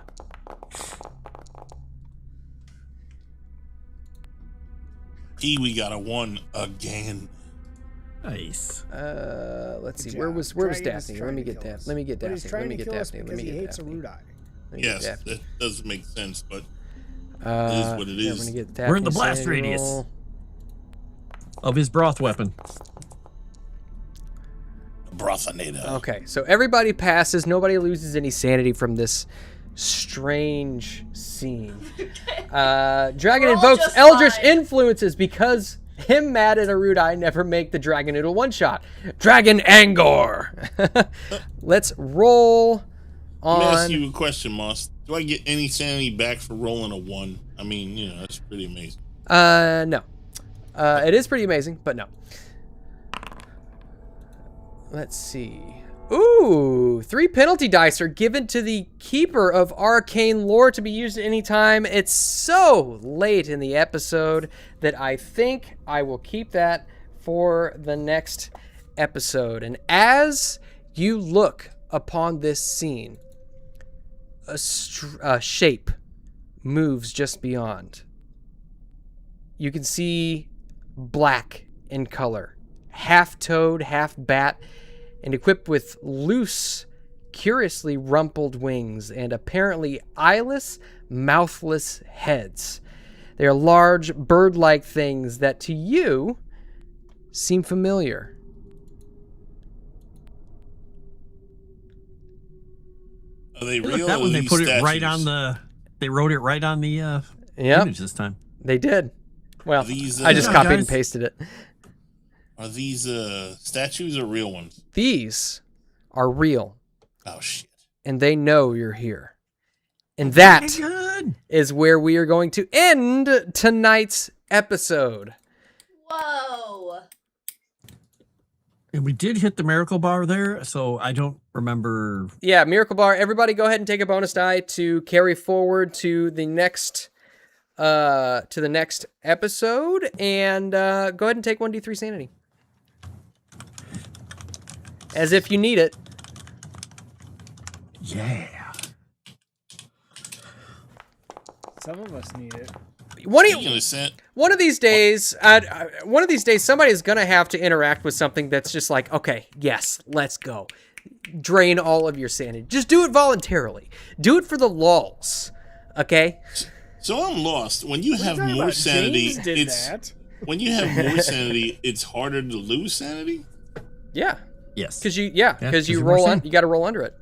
We got a 1 again. Nice. Let's see. Good Where job. was Dragon is Daphne? Let trying me to get kill Daphne. us. Let me get But he's Daphne. trying Let me to get kill us Daphne. Let because me he get hates Daphne. Erudi. Let me get Yes, Daphne. that does make sense, but Uh, what it yeah, is. I'm gonna get We're in the Daphne's blast sanity radius. roll. Of his broth weapon. Brothinator. Okay, so everybody passes. Nobody loses any sanity from this strange scene. Dragon We're all invokes just Eldritch fine. influences because him, Matt, and Erudi never make the Dragon Noodle one-shot. Dragon Angor. Let's roll Let me ask on... you a question, Moss. Do I get any sanity back for rolling a 1? I mean, that's pretty amazing. No. It is pretty amazing, but no. Let's see. Ooh, 3 penalty dice are given to the keeper of arcane lore to be used at any time. It's so late in the episode that I think I will keep that for the next episode. And as you look upon this scene, a shape moves just beyond. You can see black in color, half toad, half bat, and equipped with loose, curiously rumpled wings and apparently eyeless, mouthless heads. They are large, bird-like things that to you seem familiar. Are they Look, real? that or one they these put it right statues? on the. They wrote it right on the Yep, image this time. they did. Well, These, I just Yeah, copied guys. and pasted it. Are these statues or real ones? These are real, Oh shit! and they know you're here. And that Good. is where we are going to end tonight's episode. Whoa. And we did hit the miracle bar there, so I don't remember. Yeah, Miracle Bar. Everybody go ahead and take a bonus die to carry forward to the next episode, and go ahead and take 1d3 sanity. As if you need it. Yeah. Some of us need it. Speaking of scent, One of these days, somebody is gonna have to interact with something that's just like, okay, yes, let's go. Drain all of your sanity. Just do it voluntarily. Do it for the lulz. Okay? so I'm lost. When you have Talking more about sanity, James did it's that. when you have more sanity, it's harder to lose sanity. Yeah. Yes. Because you because you you're roll more on. sane. You got to roll under it,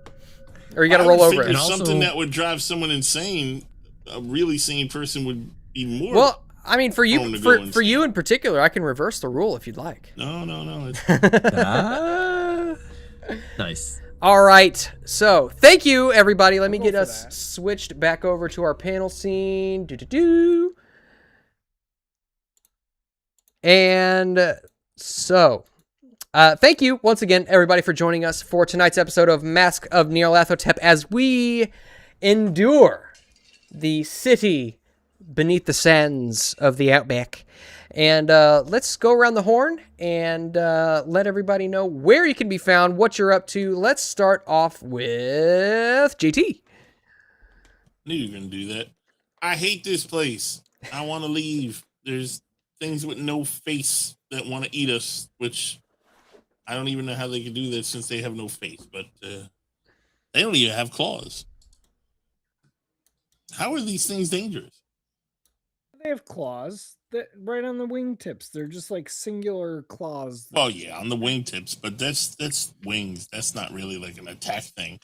or you got to I roll would over figure it. And also- something that would drive someone insane, a really sane person would be more. Well, I mean, for prone you, to go for you insane. in particular, I can reverse the rule if you'd like. No. It's, Ah. Nice. All right. So, thank you, everybody. Let me I'll get go for us that. switched back over to our panel scene. Do. And so, thank you once again, everybody, for joining us for tonight's episode of Mask of Nyarlathotep as we endure the city beneath the sands of the outback. And let's go around the horn and let everybody know where you can be found, what you're up to. Let's start off with JT. knew you were gonna do that. I hate this place. I want to leave. There's things with no face that want to eat us, which I don't even know how they can do that since they have no face. But they don't even have claws. How are these things dangerous? They have claws that right on the wingtips. They're just like singular claws. Well, yeah, on the wingtips, but that's wings. That's not really like an attack thing.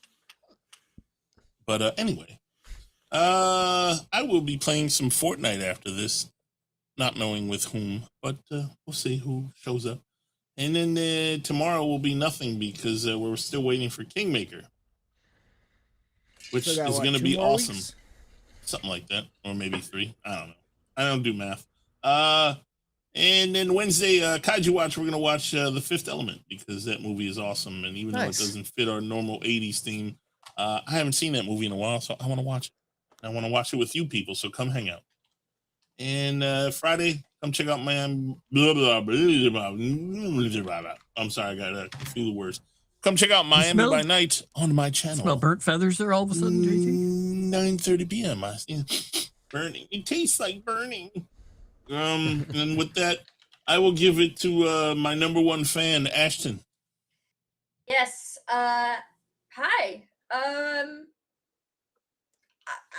But anyway, I will be playing some Fortnite after this, not knowing with whom, but we'll see who shows up. And then tomorrow will be nothing because we're still waiting for Kingmaker, which Still got, is what, going to 2 be more awesome. weeks? Something like that, or maybe 3. I don't know. I don't do math. And then Wednesday, Kaiju Watch, we're going to watch The Fifth Element because that movie is awesome. And even Nice. though it doesn't fit our normal 80s theme, I haven't seen that movie in a while, so I want to watch it. I want to watch it with you people, so come hang out. And Friday, come check out my blah, blah, blah, blah, blah. I'm sorry, I got a few words. Come check out Miami smell- by Night on my channel. Smell burnt feathers there all of a sudden, JT? 9:30 p.m. Burning. It tastes like burning. And with that, I will give it to my number one fan, Ashton. Yes. Hi.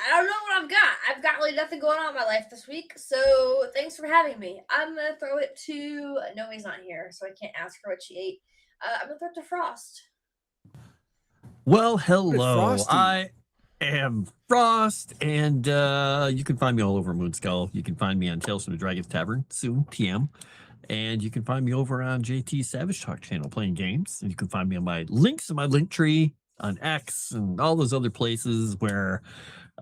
I don't know what I've got. I've got really nothing going on in my life this week, so thanks for having me. I'm gonna throw it to Nomi's not here, so I can't ask her what she ate. I'm gonna throw it to Frost. Well, hello. Frosty. I am Frost, and you can find me all over Moonskull. You can find me on Tales from the Dragon's Tavern, soon, TM. And you can find me over on JT Savage Talk channel playing games. And you can find me on my links in my link tree on X and all those other places where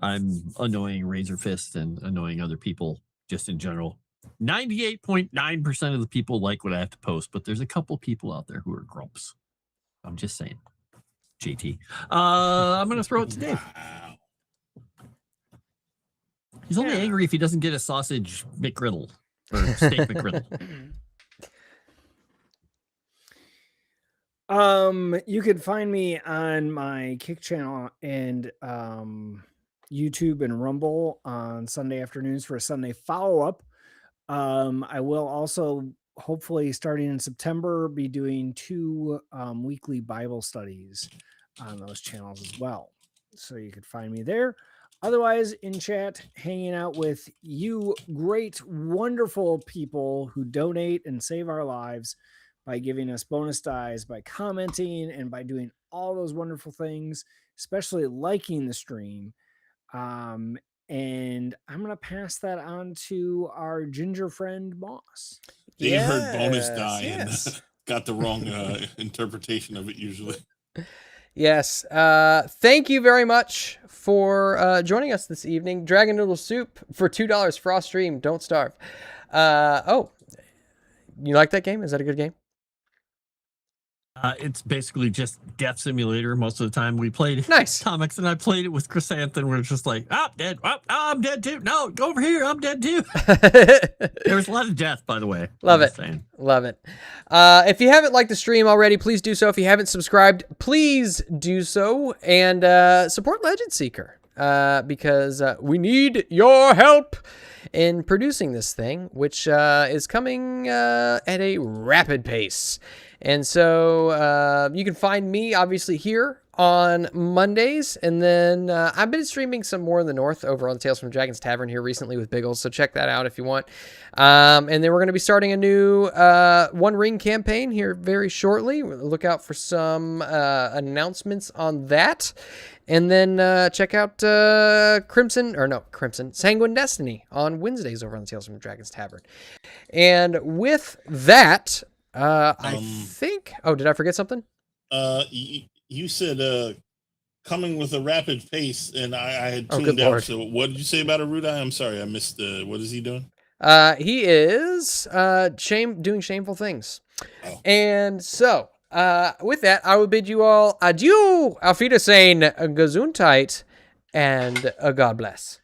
I'm annoying Razor Fist and annoying other people just in general. 98.9% of the people like what I have to post, but there's a couple people out there who are grumps. I'm just saying. JT. I'm gonna throw it to Dave. Wow. He's only angry if he doesn't get a sausage McGriddle or steak McGriddle. You could find me on my Kick channel and YouTube and Rumble on Sunday afternoons for a Sunday follow-up. I will also, hopefully starting in September, be doing 2 weekly Bible studies on those channels as well. So you could find me there. Otherwise, in chat, hanging out with you great, wonderful people who donate and save our lives by giving us bonus dies, by commenting, and by doing all those wonderful things, especially liking the stream. And I'm going to pass that on to our ginger friend, Moss. Dave heard bonus die yes. and got the wrong interpretation of it usually. Yes. Thank you very much for joining us this evening. Dragon Noodle Soup for $2. Frost Stream. Don't starve. Oh, you like that game? Is that a good game? It's basically just Death Simulator most of the time. We played Nice. comics, and I played it with Chrysanthemum. We're just like, I'm dead. Oh, I'm dead too. No, go over here. I'm dead too. There was a lot of death, by the way. Love I'm it. just saying. Love it. If you haven't liked the stream already, please do so. If you haven't subscribed, please do so. And support Legend Seeker because we need your help in producing this thing, which is coming at a rapid pace. And so you can find me, obviously, here on Mondays. And then I've been streaming some more in the north over on Tales from Dragon's Tavern here recently with Biggles. So check that out if you want. And then we're going to be starting a new One Ring campaign here very shortly. Look out for some announcements on that. And then check out Sanguine Destiny on Wednesdays over on Tales from Dragon's Tavern. And with that... I think... Oh, did I forget something? You said coming with a rapid pace, and I had tuned good out. Lord. So what did you say about Erudi? I'm sorry, I missed. What is he doing? He is doing shameful things. Oh. And so, with that, I will bid you all adieu, auf Wiedersehen, gesundheit, and God bless.